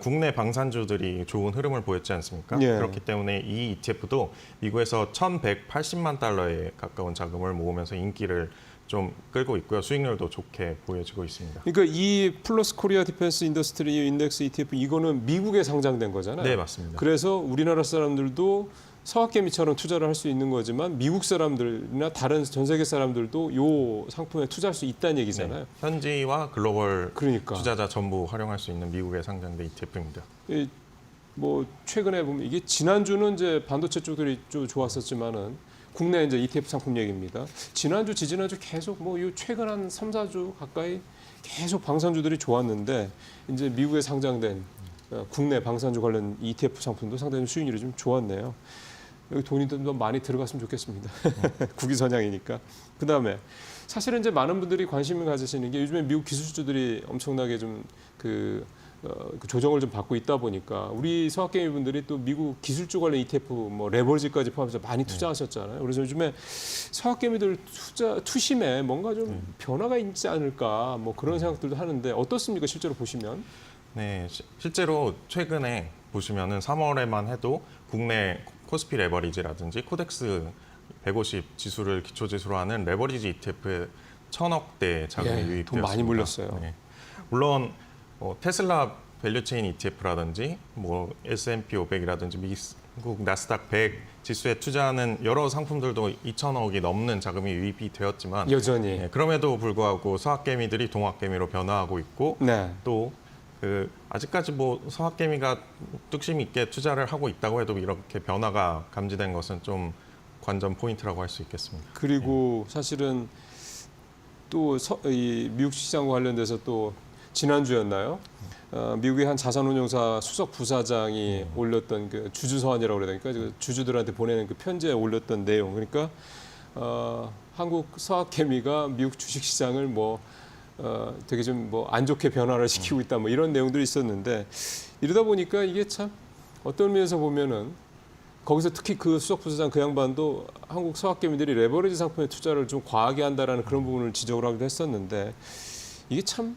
국내 방산주들이 좋은 흐름을 보였지 않습니까? 예. 그렇기 때문에 이 ETF도 미국에서 1,180만 달러에 가까운 자금을 모으면서 인기를 좀 끌고 있고요. 수익률도 좋게 보여지고 있습니다. 그러니까 이 플러스 코리아 디펜스 인더스트리 인덱스 ETF 이거는 미국에 상장된 거잖아요. 네, 맞습니다. 그래서 우리나라 사람들도 서학개미처럼 투자를 할 수 있는 거지만 미국 사람들이나 다른 전 세계 사람들도 이 상품에 투자할 수 있다는 얘기잖아요. 네, 현지와 글로벌 그러니까. 투자자 전부 활용할 수 있는 미국에 상장된 ETF입니다. 뭐 최근에 보면 이게 지난주는 이제 반도체 쪽들이 좀 좋았었지만은 국내 이제 ETF 상품 얘기입니다. 지난주, 지지난주 계속 뭐 이 최근 한 3, 4주 가까이 계속 방산주들이 좋았는데 이제 미국에 상장된 국내 방산주 관련 ETF 상품도 상당히 수익률이 좀 좋았네요. 여기 돈이 좀 많이 들어갔으면 좋겠습니다. 국위선양이니까. 그다음에 사실은 이제 많은 분들이 관심을 가지시는 게 요즘에 미국 기술주들이 엄청나게 좀 그 조정을 좀 받고 있다 보니까 우리 서학개미 분들이 또 미국 기술주 관련 ETF 뭐 레버리지까지 포함해서 많이 투자하셨잖아요. 그래서 요즘에 서학개미들 투심에 뭔가 좀 변화가 있지 않을까 뭐 그런 생각들도 하는데 어떻습니까? 실제로 보시면? 네, 실제로 최근에 보시면은 3월에만 해도 국내 코스피 레버리지라든지 코덱스 150 지수를 기초 지수로 하는 레버리지 ETF에 1,000억대 자금이 예, 유입되었습니다. 돈 많이 물렸어요. 네. 물론 테슬라 밸류체인 ETF라든지 뭐 S&P 500이라든지 미국 나스닥 100 지수에 투자하는 여러 상품들도 2,000억이 넘는 자금이 유입이 되었지만 여전히. 네, 그럼에도 불구하고 서학개미들이 동학개미로 변화하고 있고 네. 또 아직까지 뭐 서학개미가 뚝심 있게 투자를 하고 있다고 해도 이렇게 변화가 감지된 것은 좀 관전 포인트라고 할 수 있겠습니다. 그리고 사실은 또 이 미국 시장과 관련돼서 또 지난주였나요? 미국의 한 자산운용사 수석 부사장이 올렸던 그 주주서한이라고 그래야 되니까 그 주주들한테 보내는 그 편지에 올렸던 내용. 그러니까 한국 서학개미가 미국 주식시장을 뭐 되게 좀 뭐 안 좋게 변화를 시키고 있다 뭐 이런 내용들이 있었는데 이러다 보니까 이게 참 어떤 면에서 보면은 거기서 특히 그 수석 부사장 그 양반도 한국 서학개미들이 레버리지 상품에 투자를 좀 과하게 한다라는 그런 부분을 지적을 하기도 했었는데 이게 참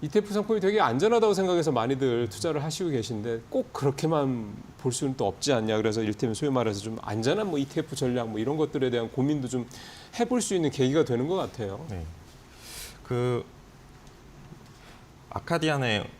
ETF 상품이 되게 안전하다고 생각해서 많이들 투자를 하시고 계신데 꼭 그렇게만 볼 수는 또 없지 않냐. 그래서 이를테면 소위 말해서 좀 안전한 뭐 ETF 전략 뭐 이런 것들에 대한 고민도 좀 해볼 수 있는 계기가 되는 것 같아요. 네. 그 아카디안의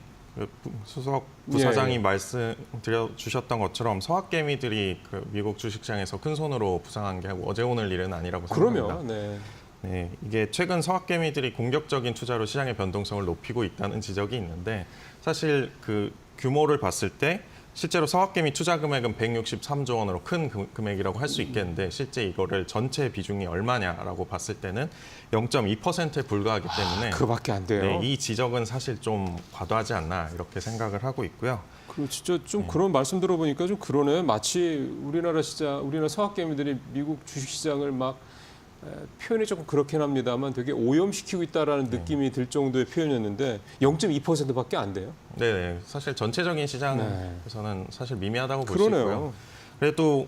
수석 부사장이 예, 예. 말씀드려 주셨던 것처럼 서학개미들이 그 미국 주식시장에서 큰 손으로 부상한 게 어제 오늘 일은 아니라고 생각합니다. 그러면 네. 네, 이게 최근 서학개미들이 공격적인 투자로 시장의 변동성을 높이고 있다는 지적이 있는데 사실 그 규모를 봤을 때 실제로 서학개미 투자 금액은 163조 원으로 큰 금액이라고 할 수 있겠는데 실제 이거를 전체 비중이 얼마냐라고 봤을 때는 0.2%에 불과하기 때문에 그거밖에 안 돼요. 네, 이 지적은 사실 좀 과도하지 않나 이렇게 생각을 하고 있고요. 그 진짜 좀 그런 말씀 들어보니까 좀 그러네. 마치 우리나라 서학개미들이 미국 주식시장을 막 표현이 조금 그렇긴 합니다만 되게 오염시키고 있다라는 느낌이 들 정도의 표현이었는데 0.2%밖에 안 돼요. 네, 사실 전체적인 시장에서는 사실 미미하다고 볼 수 그러네요. 있고요. 그래도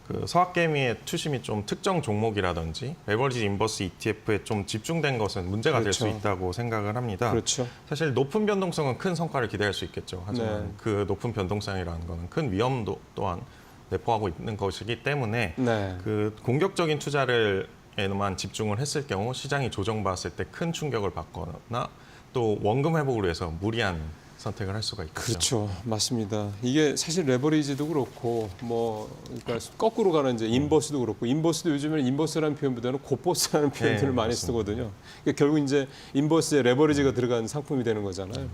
그 서학개미의 투심이 좀 특정 종목이라든지 레버리지 인버스 ETF에 좀 집중된 것은 문제가 될 수 그렇죠. 있다고 생각을 합니다. 그렇죠. 사실 높은 변동성은 큰 성과를 기대할 수 있겠죠. 하지만 네. 그 높은 변동성이라는 것은 큰 위험도 또한 내포하고 있는 것이기 때문에 네. 그 공격적인 투자를에만 집중을 했을 경우 시장이 조정받았을 때 큰 충격을 받거나 또 원금 회복을 위해서 무리한 선택을 할 수가 있겠죠. 그렇죠. 맞습니다. 이게 사실 레버리지도 그렇고 뭐 그러니까 거꾸로 가는 이제 인버스도 그렇고 인버스도 요즘에는 인버스라는 표현보다는 고버스라는 표현들을 많이 맞습니다. 쓰거든요. 그러니까 결국 이제 인버스에 레버리지가 들어간 상품이 되는 거잖아요.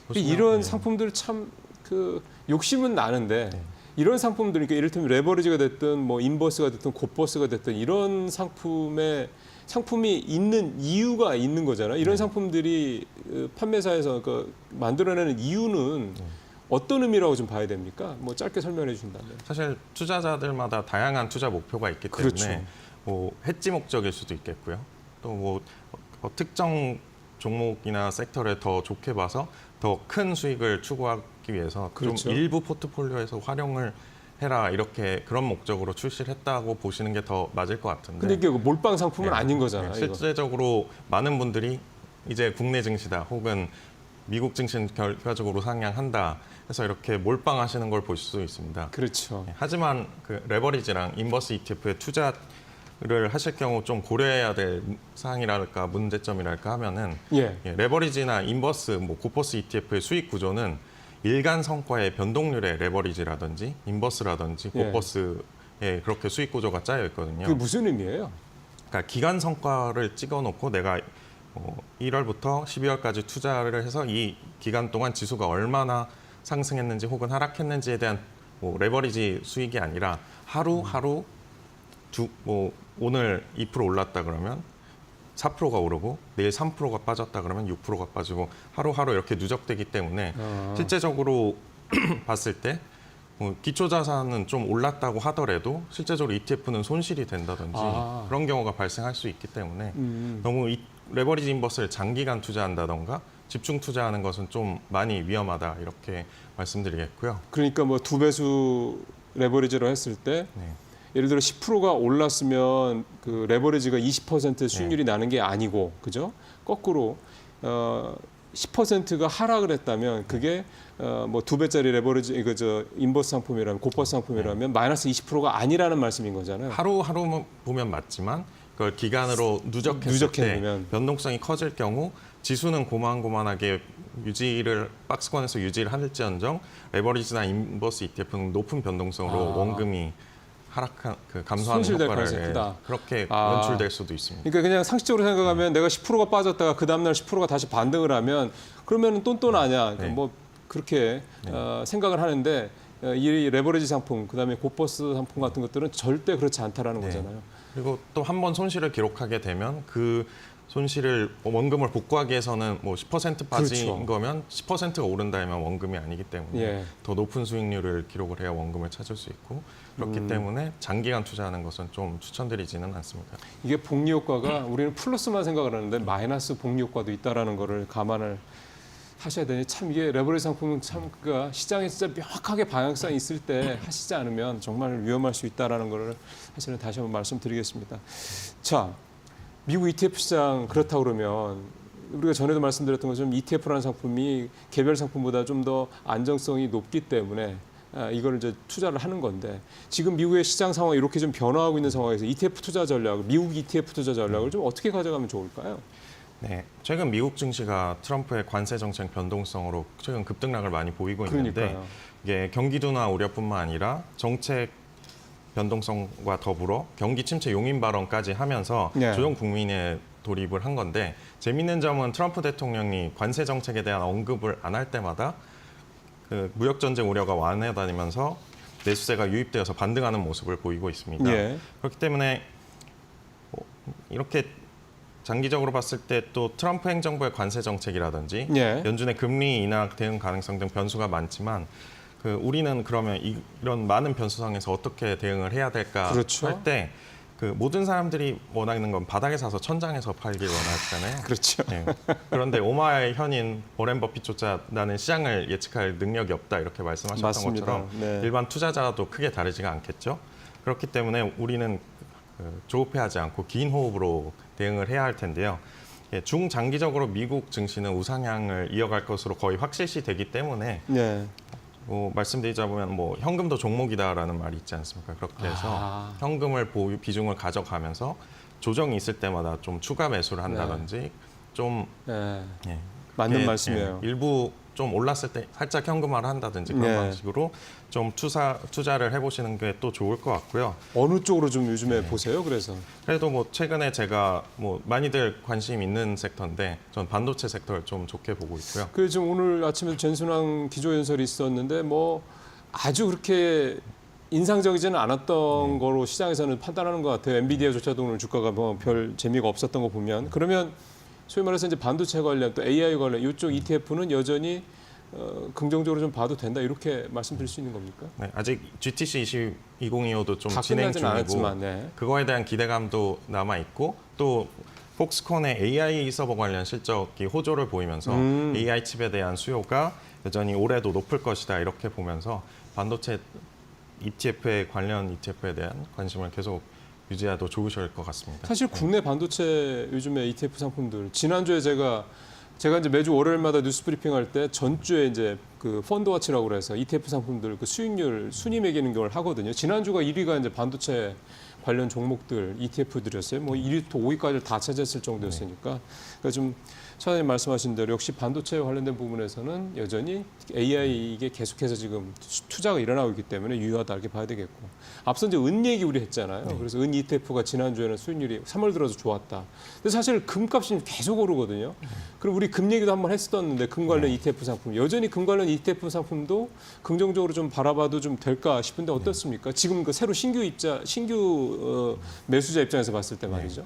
보시면, 이런 네. 상품들 참 그 욕심은 나는데 이런 상품들 그러니까 이를테면 레버리지가 됐든 뭐 인버스가 됐든 고버스가 됐든 이런 상품이 있는 이유가 있는 거잖아요. 이런 상품들이 판매사에서 만들어내는 이유는 어떤 의미라고 좀 봐야 됩니까? 뭐 짧게 설명해 주신다면. 사실 투자자들마다 다양한 투자 목표가 있기 때문에 그렇죠. 뭐 해지 목적일 수도 있겠고요. 또 뭐 특정 종목이나 섹터를 더 좋게 봐서 더 큰 수익을 추구하기 위해서 그렇죠. 좀 일부 포트폴리오에서 활용을 해라 이렇게 그런 목적으로 출시를 했다고 보시는 게 더 맞을 것 같은데. 근데 이게 몰빵 상품은 네. 아닌 거잖아요. 네, 이거. 실제적으로 많은 분들이 이제 국내 증시다 혹은 미국 증시는 결과적으로 상향한다 해서 이렇게 몰빵하시는 걸 볼 수 있습니다. 그렇죠. 하지만 그 레버리지랑 인버스 ETF에 투자를 하실 경우 좀 고려해야 될 사항이랄까 문제점이랄까 하면은 예. 레버리지나 인버스, 뭐 고퍼스 ETF의 수익 구조는 일간 성과의 변동률의 레버리지라든지 인버스라든지 예. 고퍼스에 그렇게 수익 구조가 짜여 있거든요. 그게 무슨 의미예요? 그러니까 기간 성과를 찍어놓고 내가 1월부터 12월까지 투자를 해서 이 기간 동안 지수가 얼마나 상승했는지 혹은 하락했는지에 대한 뭐 레버리지 수익이 아니라 하루 오늘 2% 올랐다 그러면 4%가 오르고 내일 3%가 빠졌다 그러면 6%가 빠지고 하루하루 이렇게 누적되기 때문에 실제적으로 봤을 때 기초 자산은 좀 올랐다고 하더라도 실제적으로 ETF는 손실이 된다든지 그런 경우가 발생할 수 있기 때문에 너무 레버리지 인버스를 장기간 투자한다던가 집중 투자하는 것은 좀 많이 위험하다 이렇게 말씀드리겠고요. 그러니까 뭐 2배수 레버리지로 했을 때 네. 예를 들어 10%가 올랐으면 그 레버리지가 20% 수익률이 나는 게 아니고, 그죠? 거꾸로 10%가 하락을 했다면 그게 뭐 2배짜리 레버리지 인버스 상품이라면 고버스 상품이라면 마이너스 20%가 아니라는 말씀인 거잖아요. 하루 보면 맞지만 그걸 기간으로 누적했을 때 보면. 변동성이 커질 경우 지수는 고만고만하게 박스권에서 유지를 할지언정 레버리지나 인버스 ETF는 높은 변동성으로 원금이 감소하는 손실될 효과를 가능성이 크다. 그렇게 연출될 수도 있습니다. 그러니까 그냥 상식적으로 생각하면 내가 10%가 빠졌다가 그 다음날 10%가 다시 반등을 하면 그러면 똔똔하냐. 네. 뭐 그렇게 생각을 하는데 이 레버리지 상품, 그다음에 고버스 상품 같은 것들은 절대 그렇지 않다라는 네. 거잖아요. 그리고 또 한 번 손실을 기록하게 되면 그 손실을 원금을 복구하기 위해서는 뭐 10% 빠진 그렇죠. 거면 10%가 오른다면 원금이 아니기 때문에 예. 더 높은 수익률을 기록을 해야 원금을 찾을 수 있고 그렇기 때문에 장기간 투자하는 것은 좀 추천드리지는 않습니다. 이게 복리 효과가 우리는 플러스만 생각을 하는데 마이너스 복리 효과도 있다라는 거를 감안을 하셔야 되니 참 이게 레버리지 상품은 참 그가 시장에 진짜 명확하게 방향성이 있을 때 하시지 않으면 정말 위험할 수 있다라는 거를 사실은 다시 한번 말씀드리겠습니다. 자, 미국 ETF 시장 그렇다 그러면 우리가 전에도 말씀드렸던 것처럼 ETF라는 상품이 개별 상품보다 좀 더 안정성이 높기 때문에 이걸 이제 투자를 하는 건데 지금 미국의 시장 상황이 이렇게 좀 변화하고 있는 상황에서 ETF 투자 전략, 미국 ETF 투자 전략을 좀 어떻게 가져가면 좋을까요? 네, 최근 미국 증시가 트럼프의 관세 정책 변동성으로 최근 급등락을 많이 보이고 있는데 그러니까요. 이게 경기 둔화 우려뿐만 아니라 정책 변동성과 더불어 경기 침체 용인 발언까지 하면서 네. 조정 국민에 돌입을 한 건데 재밌는 점은 트럼프 대통령이 관세 정책에 대한 언급을 안 할 때마다 그 무역 전쟁 우려가 완화되면서 내수세가 유입되어서 반등하는 모습을 보이고 있습니다. 예. 그렇기 때문에 이렇게 장기적으로 봤을 때 또 트럼프 행정부의 관세 정책이라든지 예. 연준의 금리 인하 대응 가능성 등 변수가 많지만 우리는 그러면 이런 많은 변수 상에서 어떻게 대응을 해야 될까 그렇죠. 할 때 모든 사람들이 원하는 건 바닥에 사서 천장에서 팔길 원하잖아요. 그렇죠. 네. 그런데 오마의 현인 워렌 버핏조차 나는 시장을 예측할 능력이 없다 이렇게 말씀하셨던 맞습니다. 것처럼 네. 일반 투자자도 크게 다르지가 않겠죠. 그렇기 때문에 우리는 조급해하지 않고 긴 호흡으로 대응을 해야 할 텐데요. 중장기적으로 미국 증시는 우상향을 이어갈 것으로 거의 확실시 되기 때문에 네. 말씀드리자면 현금도 종목이다라는 말이 있지 않습니까? 그렇게 해서 현금을 비중을 가져가면서 조정이 있을 때마다 좀 추가 매수를 한다든지 좀 네. 예, 맞는 예, 말씀이에요. 일부 좀 올랐을 때 살짝 현금화를 한다든지 그런 네. 방식으로 좀 투자를 해보시는 게 또 좋을 것 같고요. 어느 쪽으로 좀 요즘에 보세요? 그래서 그래도 최근에 제가 많이들 관심 있는 섹터인데 전 반도체 섹터를 좀 좋게 보고 있고요. 그 지금 오늘 아침에 전순환 기조연설이 있었는데 아주 그렇게 인상적이지는 않았던 거로 시장에서는 판단하는 것 같아요. 엔비디아조차도 오늘 주가가 별 재미가 없었던 거 보면 그러면 소위 말해서 이제 반도체 관련 또 AI 관련 이쪽 ETF는 여전히 긍정적으로 좀 봐도 된다 이렇게 말씀드릴 수 있는 겁니까? 네, 아직 GTC 2025도 좀 다 진행 끝나진 중이고 않았지만, 네. 그거에 대한 기대감도 남아 있고 또 폭스콘의 AI 서버 관련 실적이 호조를 보이면서 AI 칩에 대한 수요가 여전히 올해도 높을 것이다 이렇게 보면서 반도체 관련 ETF에 대한 관심을 계속 유지해도 좋으실 것 같습니다. 사실 국내 반도체 요즘에 ETF 상품들 지난주에 제가 이제 매주 월요일마다 뉴스 브리핑할 때 전주에 이제 그 펀드워치라고 그래서 ETF 상품들 그 수익률 순위 매기는 걸 하거든요. 지난주가 1위가 이제 반도체 관련 종목들 ETF들이었어요. 1위부터 5위까지 다 차지했을 정도였으니까. 그러니까 좀 차장님 말씀하신 대로 역시 반도체 관련된 부분에서는 여전히 AI 이게 계속해서 지금 투자가 일어나고 있기 때문에 유효하다 이렇게 봐야 되겠고. 앞서 이제 은 얘기 우리 했잖아요. 그래서 은 ETF가 지난주에는 수익률이 3월 들어서 좋았다. 근데 사실 금값이 계속 오르거든요. 그리고 우리 금 얘기도 한번 했었는데 금 관련 ETF 상품 여전히 금 관련 ETF 상품도 긍정적으로 좀 바라봐도 좀 될까 싶은데 어떻습니까? 지금 그 새로 신규 매수자 입장에서 봤을 때 말이죠.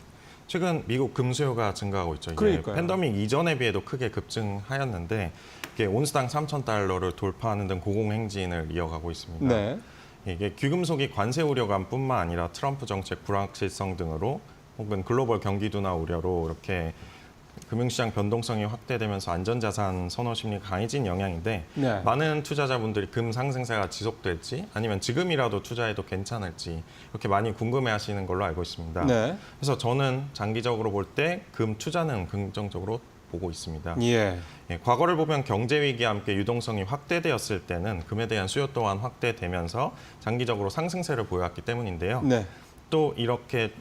최근 미국 금 수요가 증가하고 있죠. 이게 그러니까요. 팬데믹 이전에 비해도 크게 급증하였는데 이게 온스당 3,000달러를 돌파하는 등 고공행진을 이어가고 있습니다. 네. 이게 귀금속이 관세 우려감뿐만 아니라 트럼프 정책 불확실성 등으로 혹은 글로벌 경기둔화 우려로 이렇게 금융시장 변동성이 확대되면서 안전자산 선호 심리가 강해진 영향인데 네. 많은 투자자분들이 금 상승세가 지속될지 아니면 지금이라도 투자해도 괜찮을지 이렇게 많이 궁금해하시는 걸로 알고 있습니다. 네. 그래서 저는 장기적으로 볼 때 금 투자는 긍정적으로 보고 있습니다. 예. 예, 과거를 보면 경제 위기와 함께 유동성이 확대되었을 때는 금에 대한 수요 또한 확대되면서 장기적으로 상승세를 보여왔기 때문인데요. 네. 또 이렇게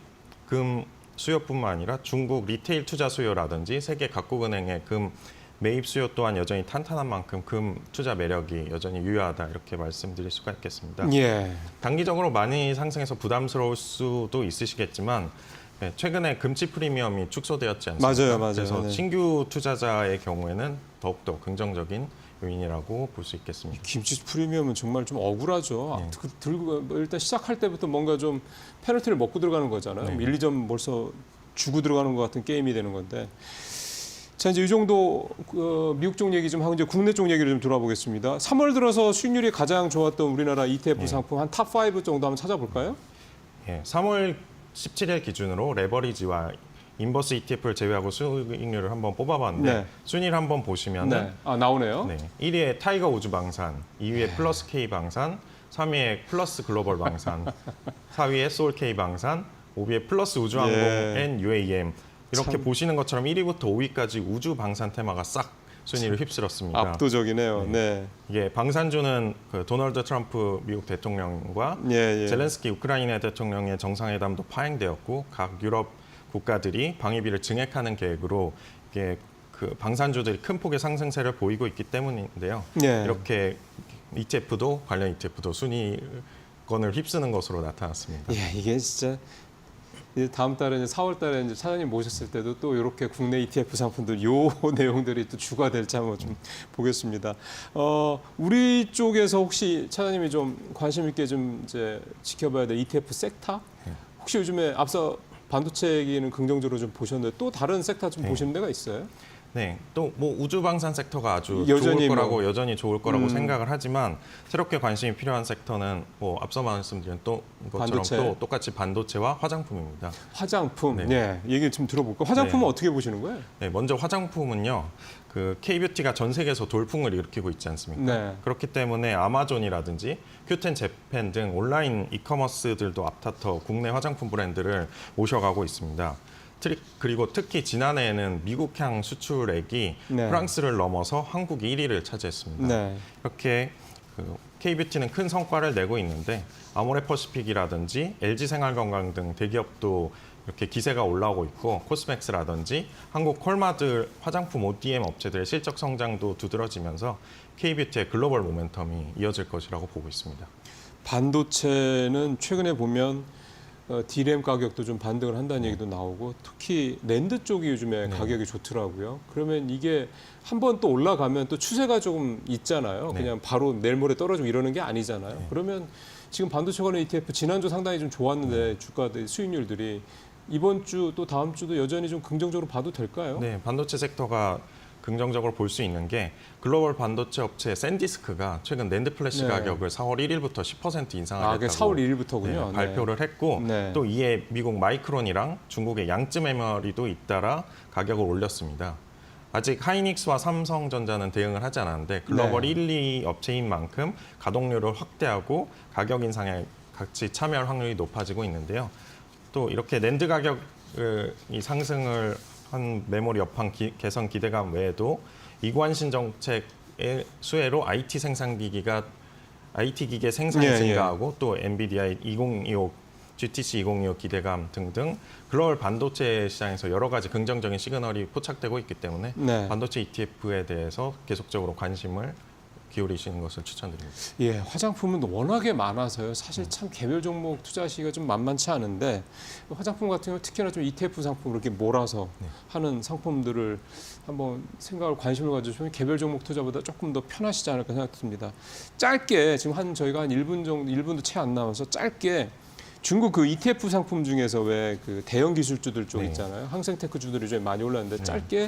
금 수요뿐만 아니라 중국 리테일 투자 수요라든지 세계 각국 은행의 금 매입 수요 또한 여전히 탄탄한 만큼 금 투자 매력이 여전히 유효하다 이렇게 말씀드릴 수가 있겠습니다. 예. 단기적으로 많이 상승해서 부담스러울 수도 있으시겠지만 네, 최근에 금치 프리미엄이 축소되었지 않습니까? 맞아요. 그래서 네. 신규 투자자의 경우에는 더욱더 긍정적인 요인이라고 볼 수 있겠습니다. 김치 프리미엄은 정말 좀 억울하죠. 네. 들고 일단 시작할 때부터 뭔가 좀 페널티를 먹고 들어가는 거잖아요. 네. 1, 2점 벌써 주고 들어가는 것 같은 게임이 되는 건데. 자, 이제 이 정도 미국 쪽 얘기 좀 하고 이제 국내 쪽 얘기를 좀 돌아보겠습니다. 3월 들어서 수익률이 가장 좋았던 우리나라 ETF 상품 한 탑 5 정도 한번 찾아볼까요? 예, 3월 17일 기준으로 레버리지와 인버스 ETF를 제외하고 수익률을 한번 뽑아봤는데 네. 순위를 한번 보시면은 네. 아, 나오네요. 네, 1위에 타이거 우주 방산, 2위에 플러스 K 방산, 3위에 플러스 글로벌 방산, 4위에 소울 K 방산, 5위에 플러스 우주항공 예. 앤 UAM. 이렇게 참. 보시는 것처럼 1위부터 5위까지 우주 방산 테마가 싹 순위를 휩쓸었습니다. 압도적이네요. 네. 이게 방산주는 그 도널드 트럼프 미국 대통령과 예, 예. 젤렌스키 우크라이나 대통령의 정상회담도 파행되었고 각 유럽 국가들이 방위비를 증액하는 계획으로 이게 그 방산주들이 큰 폭의 상승세를 보이고 있기 때문인데요. 예. 이렇게 ETF도 관련 ETF도 순위권을 휩쓰는 것으로 나타났습니다. 예, 이게 진짜 이제 다음 달에 이제 4월 달에 이제 차장님 모셨을 때도 또 이렇게 국내 ETF 상품들 요 내용들이 또 주가 될지 한번 좀 보겠습니다. 우리 쪽에서 혹시 차장님이 좀 관심 있게 좀 이제 지켜봐야 될 ETF 섹터? 혹시 요즘에 앞서 반도체 얘기는 긍정적으로 좀 보셨는데 또 다른 섹터 좀 보시는 데가 있어요? 네, 또 뭐 우주 방산 섹터가 아주 여전히 좋을 거라고 뭐, 여전히 좋을 거라고 생각을 하지만 새롭게 관심이 필요한 섹터는 뭐 앞서 말씀드린 또 것처럼 반도체. 또 똑같이 반도체와 화장품입니다. 화장품. 네. 네. 얘기 좀 들어볼까요? 화장품은 네. 어떻게 보시는 거예요? 네, 먼저 화장품은요. 그 K뷰티가 전 세계에서 돌풍을 일으키고 있지 않습니까? 네. 그렇기 때문에 아마존이라든지 큐텐 재팬 등 온라인 이커머스들도 앞다퉈 국내 화장품 브랜드를 모셔가고 있습니다. 그리고 특히 지난해에는 미국향 수출액이 네. 프랑스를 넘어서 한국이 1위를 차지했습니다. 네. 이렇게 그 K뷰티는 큰 성과를 내고 있는데 아모레퍼시픽이라든지 LG생활건강 등 대기업도 이렇게 기세가 올라오고 있고 코스맥스라든지 한국 콜마드 화장품 ODM 업체들의 실적 성장도 두드러지면서 K뷰티의 글로벌 모멘텀이 이어질 것이라고 보고 있습니다. 반도체는 최근에 보면 D램 가격도 좀 반등을 한다는 얘기도 나오고 특히 랜드 쪽이 요즘에 가격이 좋더라고요. 그러면 이게 한번 또 올라가면 또 추세가 조금 있잖아요. 네. 그냥 바로 내일 모레 떨어지고 이러는 게 아니잖아요. 그러면 지금 반도체 관련 ETF 지난주 상당히 좀 좋았는데 주가들 수익률들이 이번 주 또 다음 주도 여전히 좀 긍정적으로 봐도 될까요? 네, 반도체 섹터가 긍정적으로 볼 수 있는 게 글로벌 반도체 업체 샌디스크가 최근 낸드 플래시 네. 가격을 4월 1일부터 10% 인상을 그게 했다고 4월 1일부터군요. 네, 발표를 했고 네. 또 이에 미국 마이크론이랑 중국의 양쯔 메모리도 잇따라 가격을 올렸습니다. 아직 하이닉스와 삼성전자는 대응을 하지 않았는데 글로벌 네. 1, 2 업체인 만큼 가동률을 확대하고 가격 인상에 같이 참여할 확률이 높아지고 있는데요. 또 이렇게 낸드 가격을 이 상승을 한 메모리 업황 개선 기대감 외에도 이관신 정책의 수혜로 IT 기계 생산이 예, 예. 증가하고 또 엔비디아의 2025 GTC 2025 기대감 등등 글로벌 반도체 시장에서 여러 가지 긍정적인 시그널이 포착되고 있기 때문에 네. 반도체 ETF에 대해서 계속적으로 관심을 기울이시는 것을 추천드립니다. 예, 화장품은 워낙에 많아서요. 사실 참 개별 종목 투자하기가 좀 만만치 않은데 화장품 같은 경우 특히나 좀 ETF 상품을 이렇게 몰아서 하는 상품들을 한번 생각을 관심을 가져주면 개별 종목 투자보다 조금 더 편하시지 않을까 생각됩니다. 짧게 지금 저희가 한 1분 정도 1분도 채 안 남아서 짧게 중국 그 ETF 상품 중에서 왜 그 대형 기술주들 쪽 네. 있잖아요. 항생테크주들이 좀 많이 올랐는데 짧게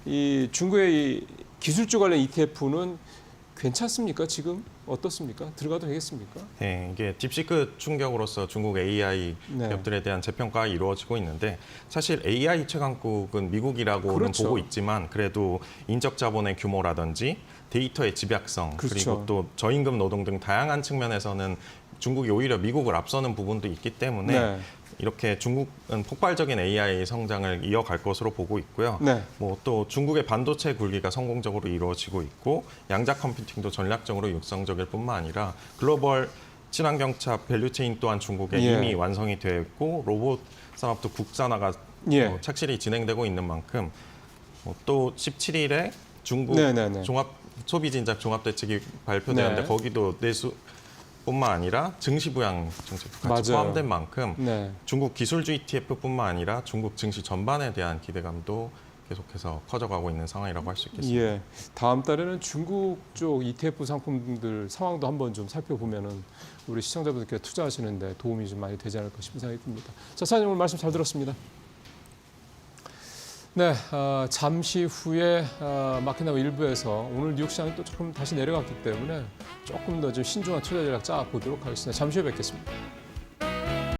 이 중국의 이 기술주 관련 ETF는 괜찮습니까? 지금 어떻습니까? 들어가도 되겠습니까? 네, 이게 딥시크 충격으로서 중국 AI 네. 기업들에 대한 재평가가 이루어지고 있는데 사실 AI 최강국은 미국이라고는 그렇죠. 보고 있지만 그래도 인적 자본의 규모라든지 데이터의 집약성 그렇죠. 그리고 또 저임금 노동 등 다양한 측면에서는 중국이 오히려 미국을 앞서는 부분도 있기 때문에 네. 이렇게 중국은 폭발적인 AI 성장을 이어갈 것으로 보고 있고요. 네. 뭐 또 중국의 반도체 굴기가 성공적으로 이루어지고 있고 양자 컴퓨팅도 전략적으로 육성적일 뿐만 아니라 글로벌 친환경차 밸류체인 또한 중국에 예. 이미 완성이 되어 있고 로봇 산업도 국산화가 예. 착실히 진행되고 있는 만큼 또 17일에 중국 네네네. 종합 소비 진작 종합 대책이 발표되는데 네. 거기도 내수 뿐만 아니라 증시 부양 정책도 같이 맞아요. 포함된 만큼 네. 중국 기술주 ETF뿐만 아니라 중국 증시 전반에 대한 기대감도 계속해서 커져가고 있는 상황이라고 할 수 있겠습니다. 예. 다음 달에는 중국 쪽 ETF 상품들 상황도 한번 좀 살펴보면은 우리 시청자분들께 투자하시는데 도움이 좀 많이 되지 않을까 싶은 생각이 듭니다. 자, 사장님 오늘 말씀 잘 들었습니다. 네, 잠시 후에 마켓나우 일부에서 오늘 뉴욕 시장이 또 조금 다시 내려갔기 때문에 조금 더 좀 신중한 투자 전략 짜 보도록 하겠습니다. 잠시 후에 뵙겠습니다.